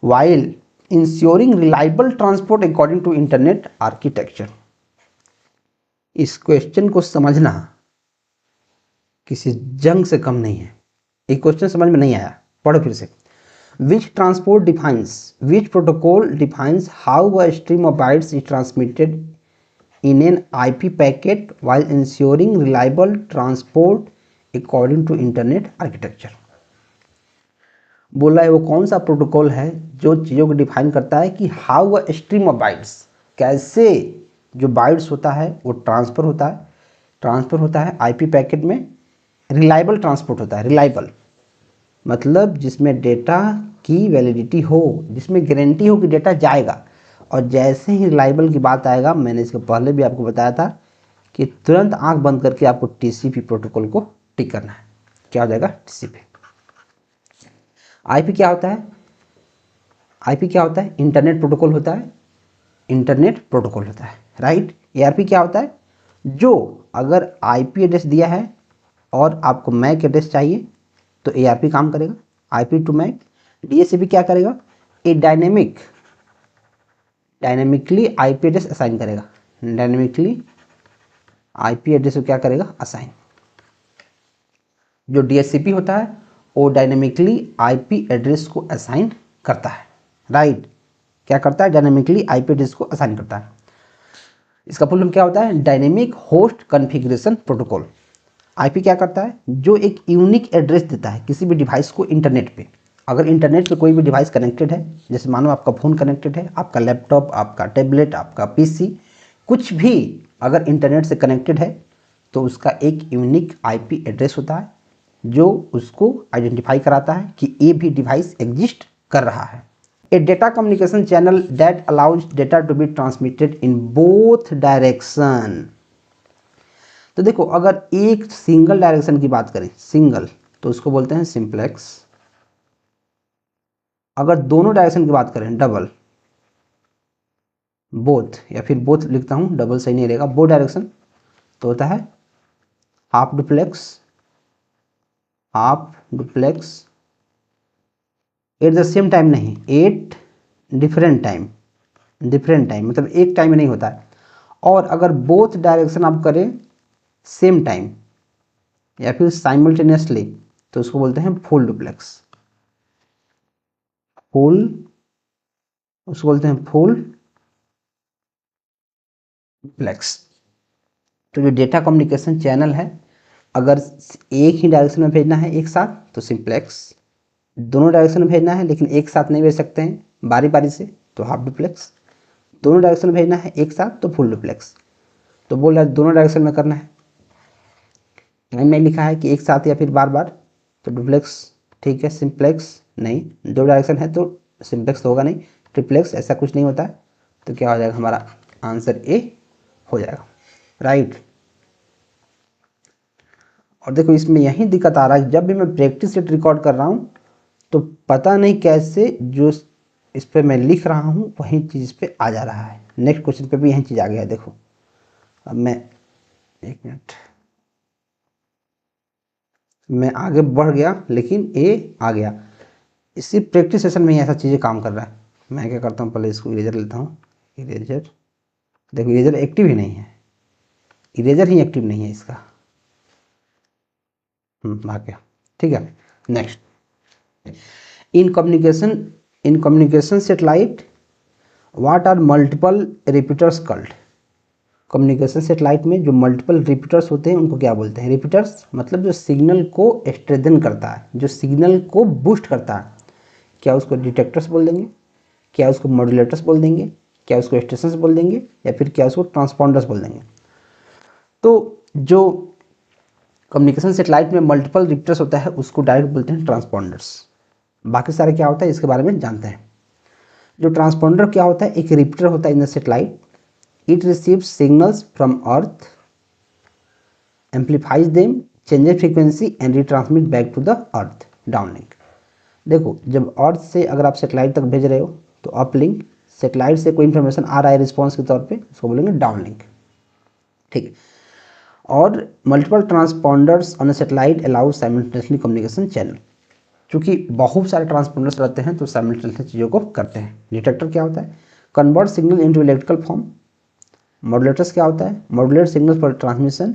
while ensuring reliable transport according to internet architecture? इस question को समझना किसी जंग से कम नहीं है। एक क्वेश्चन समझ में नहीं आया, पढ़ो फिर से। Which protocol defines how a stream of bytes is transmitted in an IP packet while ensuring reliable transport according to internet architecture. बोला है वो कौन सा प्रोटोकॉल है जो चीज़ों को डिफाइन करता है कि how a stream of bytes, कैसे जो बाइट्स होता है वो ट्रांसफ़र होता है आईपी पैकेट में, रिलायबल ट्रांसपोर्ट होता है। रिलायबल मतलब जिसमें डेटा की वैलिडिटी हो, जिसमें गारंटी हो कि डेटा जाएगा। और जैसे ही रिलायबल की बात आएगा, मैंने इसके पहले भी आपको बताया था कि तुरंत आंख बंद करके आपको टीसीपी प्रोटोकॉल को टिक करना है। क्या हो जाएगा? टीसीपी। आईपी क्या होता है? आईपी क्या होता है? इंटरनेट प्रोटोकॉल होता है। इंटरनेट प्रोटोकॉल होता है, राइट। एआरपी क्या होता है? जो अगर आईपी एड्रेस दिया है और आपको मैक एड्रेस चाहिए तो एआरपी काम करेगा, आईपी टू मैक। डीएससीपी क्या करेगा? ए डायनेमिकली आईपी एड्रेस असाइन करेगा। डायनेमिकली आईपी एड्रेस को क्या करेगा? असाइन। जो डीएचसीपी होता है वो डायनेमिकली आईपी एड्रेस को असाइन करता है, राइट। क्या करता है? डायनेमिकली आईपी एड्रेस को असाइन करता है। इसका फुल फॉर्म क्या होता है? Dynamic host configuration protocol. IP क्या करता है? जो एक यूनिक एड्रेस देता है किसी भी डिवाइस को इंटरनेट पे। अगर इंटरनेट पे कोई भी डिवाइस कनेक्टेड है, जैसे मानो आपका फ़ोन कनेक्टेड है, आपका लैपटॉप, आपका टैबलेट, आपका पीसी, कुछ भी अगर इंटरनेट से कनेक्टेड है तो उसका एक यूनिक आईपी एड्रेस होता है जो उसको आइडेंटिफाई कराता है कि ये भी डिवाइस एग्जिस्ट कर रहा है। A data communication channel that allows data to be transmitted in both direction. तो देखो, अगर एक सिंगल डायरेक्शन की बात करें, सिंगल, तो उसको बोलते हैं सिंप्लेक्स। अगर दोनों डायरेक्शन की बात करें, डबल, बोथ, या फिर बोथ लिखता हूं, डबल सही नहीं रहेगा, बोथ डायरेक्शन, तो होता है half duplex. Half duplex at the same time नहीं, at different time. Different time मतलब एक टाइम में नहीं होता है। और अगर बोथ डायरेक्शन आप करें सेम टाइम या फिर साइमल्टेनियसली तो उसको बोलते हैं फुल डुप्लेक्स। फुल, उसको बोलते हैं फुल डुप्लेक्स। तो जो डेटा कम्युनिकेशन चैनल है, अगर एक ही डायरेक्शन में भेजना है एक साथ तो सिंप्लेक्स, दोनों डायरेक्शन में भेजना है लेकिन एक साथ नहीं भेज सकते हैं बारी बारी से तो हाफ डुप्लेक्स, दोनों डायरेक्शन में भेजना है एक साथ तो फुल डुप्लेक्स। तो बोल रहा है दोनों डायरेक्शन में करना है, नहीं लिखा है कि एक साथ या फिर बार बार, तो डुप्लेक्स ठीक है। सिंप्लेक्स नहीं, दो डायरेक्शन है तो सिंप्लेक्स तो होगा नहीं, ट्रिप्लेक्स ऐसा कुछ नहीं होता है। तो क्या हो जाएगा? हमारा आंसर ए हो जाएगा, राइट। और देखो इसमें यही दिक्कत आ रहा है, जब भी मैं प्रैक्टिस सेट रिकॉर्ड कर रहा हूँ तो पता नहीं कैसे जो इस पर मैं लिख रहा हूँ वही चीज़ इस पर आ जा रहा है। नेक्स्ट क्वेश्चन पे भी यही चीज़ आ गया है। देखो अब मैं, एक मिनट, मैं आगे बढ़ गया लेकिन ए आ गया। इसी प्रैक्टिस सेशन में ही ऐसा चीज़ें काम कर रहा है। मैं क्या करता हूँ, पहले इसको इरेजर लेता हूँ। इरेजर, देखो इरेजर एक्टिव ही नहीं है, इरेजर ही एक्टिव नहीं है इसका। आ गया, ठीक है। Next, in communication satellite what are multiple repeaters called. Communication satellite में जो मल्टीपल रिपीटर्स होते हैं उनको क्या बोलते हैं? रिपीटर्स मतलब जो सिग्नल को स्ट्रेंथन करता है, जो सिग्नल को बूस्ट करता है। क्या उसको डिटेक्टर्स बोल देंगे, क्या उसको मॉड्यूलेटर्स बोल देंगे, क्या उसको स्टेशंस बोल देंगे, या फिर क्या उसको ट्रांसपॉन्डर्स बोल देंगे। तो जो कम्युनिकेशन सेटेलाइट में मल्टीपल रिपीटर्स होता है उसको डायरेक्ट बोलते हैं ट्रांसपॉन्डर्स। बाकी सारे क्या होता है इसके बारे में जानते हैं। जो ट्रांसपॉन्डर क्या होता है? एक रिपीटर होता है in the satellite. It receives signals from earth, amplifies them, changes frequency and retransmit back to the earth, downlink. देखो जब अर्थ से अगर आप सेटेलाइट तक भेज रहे हो तो अपलिंक, सेटेलाइट से कोई इंफॉर्मेशन आ रहा है रिस्पॉन्स के तौर पे, उसको बोलेंगे डाउनलिंक, ठीक है। और multiple transponders on a satellite allow simultaneously communication channel. चूँकि बहुत सारे ट्रांसपॉन्डर्स रहते हैं तो साइमल्टेनियसली चीज़ों को करते हैं। डिटेक्टर क्या होता है? Convert signal into electrical form. Modulators क्या होता है? Modulate signals for transmission.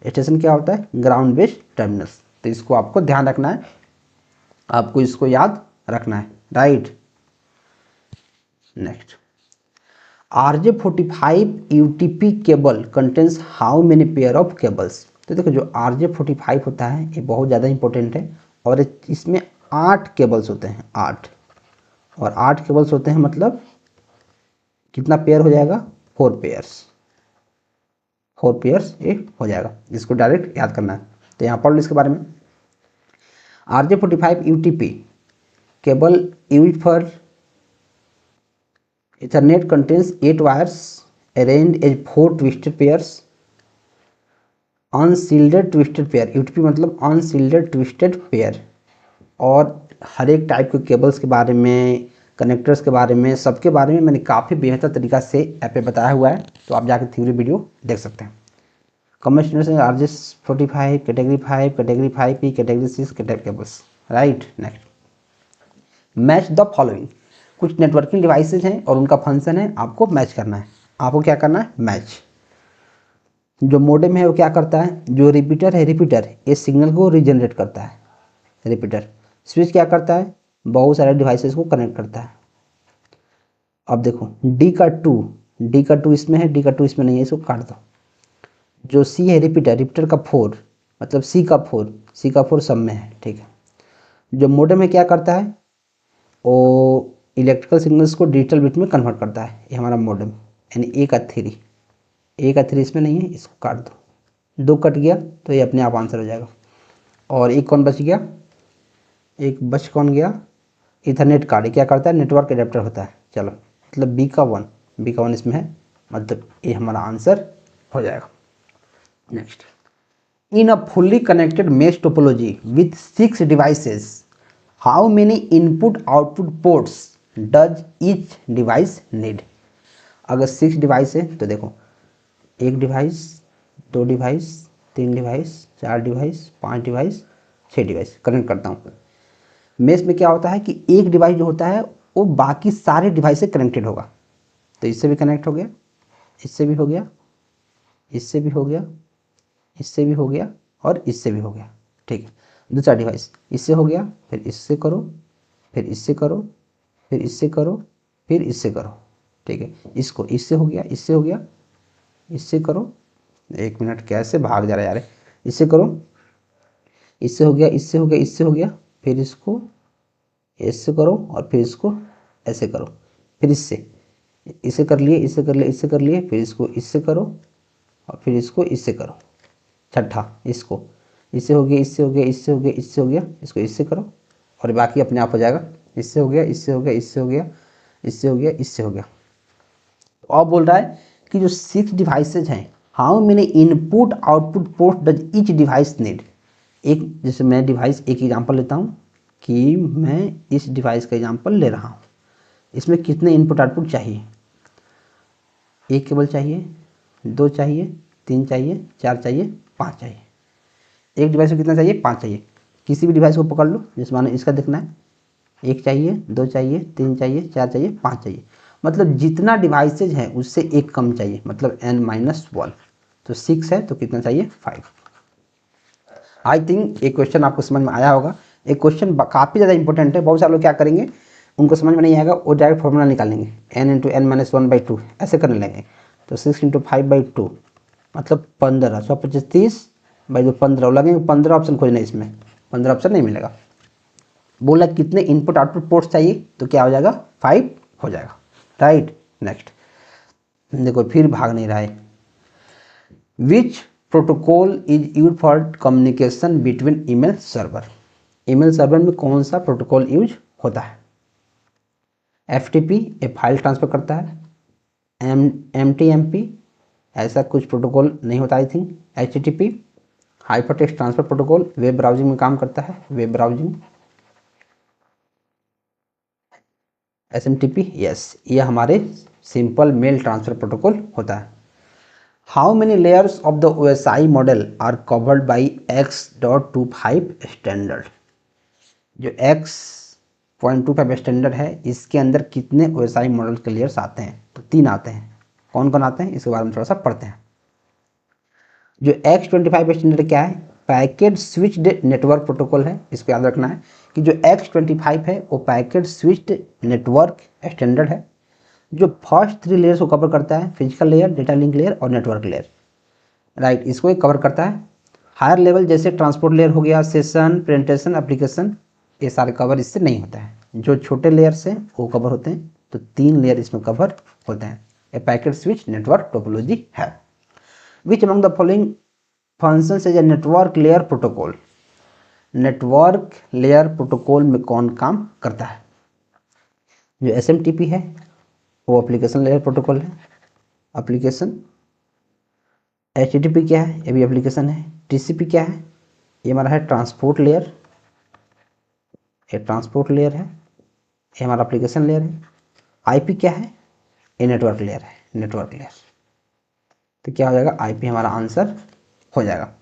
Station क्या होता है? Ground based terminals. तो इसको आपको ध्यान रखना है, आपको इसको याद रखना है, right. Next, RJ45 UTP cable contains how many pair of cables. तो देखो जो RJ45 होता है ये बहुत ज़्यादा इंपॉर्टेंट है और इसमें 8 केबल्स होते हैं, 8, और 8 केबल्स होते हैं मतलब कितना पेयर हो जाएगा, 4 पेयर्स, 4 पेयर्स ये हो जाएगा। इसको डायरेक्ट याद करना है, तो यहाँ पढ़ लो इसके बारे में। RJ45 UTP cable used for Ethernet contains 8 wires arranged as 4 twisted pairs, unshielded twisted pair, UTP मतलब unshielded twisted pair। और हर एक टाइप के केबल्स के बारे में, कनेक्टर्स के बारे में, सबके बारे में मैंने काफ़ी बेहतर तरीका से ऐप पे बताया हुआ है, तो आप जाकर थ्योरी वीडियो देख सकते हैं। Commercial RJ45 category 5, category 5P, category 6 category cables, right. Next, match the following. कुछ नेटवर्किंग डिवाइसेज हैं और उनका फंक्शन है आपको मैच करना है। आपको क्या करना है, मैच। जो मोडेम है वो क्या करता है, जो रिपीटर है, रिपीटर ये सिग्नल को रीजनरेट करता है, रिपीटर। स्विच क्या करता है, बहुत सारे डिवाइसेस को कनेक्ट करता है। अब देखो डी का 2 इसमें है, डी का 2 इसमें नहीं है, इसको काट दो। जो सी है रिपीटर, रिपीटर का 4 मतलब सी का 4 सब में है, ठीक है। जो मोडेम है क्या करता है, वो इलेक्ट्रिकल सिग्नल्स को डिजिटल बिट में कन्वर्ट करता है, ये हमारा मॉडेम। यानी ए का 3 इसमें नहीं है, इसको काट दो। 2 कट गया तो ये अपने आप आंसर हो जाएगा। और एक कौन बच गया, एक बच कौन गया, इथरनेट कार्ड। क्या करता है, नेटवर्क एडेप्टर होता है। चलो मतलब बी का 1 इसमें है, मतलब ये हमारा आंसर हो जाएगा। Next, in a fully connected mesh topology with 6 devices how many input output ports does each device need. अगर 6 डिवाइस है तो देखो 1 device, 2 device, 3 device, 4 device, 5 device, 6 device connect करता हूँ। मेश में क्या होता है कि एक डिवाइस जो होता है वो बाकी सारे डिवाइस से कनेक्टेड होगा। तो इससे भी कनेक्ट हो गया, इससे भी हो गया, इससे भी हो गया, इससे भी हो गया और इससे भी हो गया, ठीक है। दूसरा डिवाइस इससे हो गया, फिर इससे करो, फिर इससे करो, फिर इससे करो, फिर इससे करो, ठीक है। इसको इससे हो गया, इससे हो गया, इससे करो। 1 मिनट कैसे भाग जा रहा है यार, इससे करो, इससे हो गया, इससे हो गया, इससे हो गया, फिर इसको इससे करो और फिर इसको ऐसे करो, फिर इससे कर लिए, इससे कर लिए, इससे कर लिए, फिर इसको इससे करो और फिर इसको इससे करो। छठा इसको इससे हो गया, इससे हो गया, इससे हो गया, इससे हो गया, इसको इससे करो और बाकी अपने आप हो जाएगा। इससे हो गया, इससे हो गया, इससे हो गया, इससे हो गया, इससे हो गया। तो अब बोल रहा है कि जो 6 डिवाइसेज हैं, how many input output port does each device need. एक जैसे मैं डिवाइस एक एग्जांपल लेता हूँ कि मैं इस डिवाइस का एग्जांपल ले रहा हूँ, इसमें कितने इनपुट आउटपुट चाहिए, 1 केबल चाहिए, 2 चाहिए, 3 चाहिए, 4 चाहिए, 5 चाहिए। एक डिवाइस में कितना चाहिए, 5 चाहिए। किसी भी डिवाइस को पकड़ लो, जैसे मानो इसका देखना है, 1 चाहिए, 2 चाहिए, 3 चाहिए, 4 चाहिए, 5 चाहिए। मतलब जितना डिवाइसेज है उससे 1 कम चाहिए, मतलब n-1। तो 6 है तो कितना चाहिए, 5। आई थिंक एक क्वेश्चन आपको समझ में आया होगा। एक क्वेश्चन काफ़ी ज़्यादा इंपॉर्टेंट है। बहुत सारे लोग क्या करेंगे, उनको समझ में नहीं आएगा, वो डायरेक्ट फॉर्मूला निकालेंगे, n × n-1/2 ऐसे करने लगेंगे। तो 6 × 5/2 मतलब 15, 125 30/2 15 लगेंगे। 15 ऑप्शन खोजना, इसमें 15 ऑप्शन नहीं मिलेगा। बोला कितने इनपुट आउटपुट पोर्ट्स चाहिए, तो क्या हो जाएगा, 5 हो जाएगा, राइट। नेक्स्ट देखो फिर भाग नहीं रहा है। विच protocol is use for communication between email server. Email server में कौन सा प्रोटोकॉल यूज होता है। FTP ये फाइल ट्रांसफर करता है, MTMP ऐसा कुछ प्रोटोकॉल नहीं होता I think, HTTP hypertext transfer protocol web browsing में काम करता है, वेब ब्राउजिंग, SMTP यस ये हमारे सिंपल मेल ट्रांसफर प्रोटोकॉल होता है। How many layers of the OSI model are covered by X.25 standard. जो X.25 स्टैंडर्ड है इसके अंदर कितने OSI मॉडल के लेयर्स आते हैं, तो 3 आते हैं। कौन कौन आते हैं इसके बारे में थोड़ा सा पढ़ते हैं। जो X.25 स्टैंडर्ड क्या है, पैकेट स्विच्ड नेटवर्क प्रोटोकॉल है। इसको याद रखना है कि जो X.25 है वो पैकेट स्विच्ड नेटवर्क स्टैंडर्ड है। जो फर्स्ट 3 लेयर्स को कवर करता है, physical layer, data link layer और नेटवर्क लेयर, राइट, इसको एक कवर करता है। हायर लेवल जैसे ट्रांसपोर्ट लेयर हो गया, सेशन, प्रेजेंटेशन, एप्लीकेशन, ये सारे कवर इससे नहीं होता है। जो छोटे लेयर्स हैं वो कवर होते हैं, तो 3 लेयर इसमें कवर होते हैं। A packet switch network topology है। Which among the following functions as a network layer protocol, network layer protocol में कौन काम करता है? जो SMTP है वो एप्लीकेशन लेयर प्रोटोकॉल है, एप्लीकेशन। HTTP क्या है? ये भी एप्लीकेशन है। TCP क्या है? ये हमारा है ट्रांसपोर्ट लेयर, ये ट्रांसपोर्ट लेयर है, ये हमारा एप्लीकेशन लेयर है। IP क्या है? ये नेटवर्क लेयर है, नेटवर्क लेयर। तो क्या हो जाएगा? IP हमारा आंसर हो जाएगा।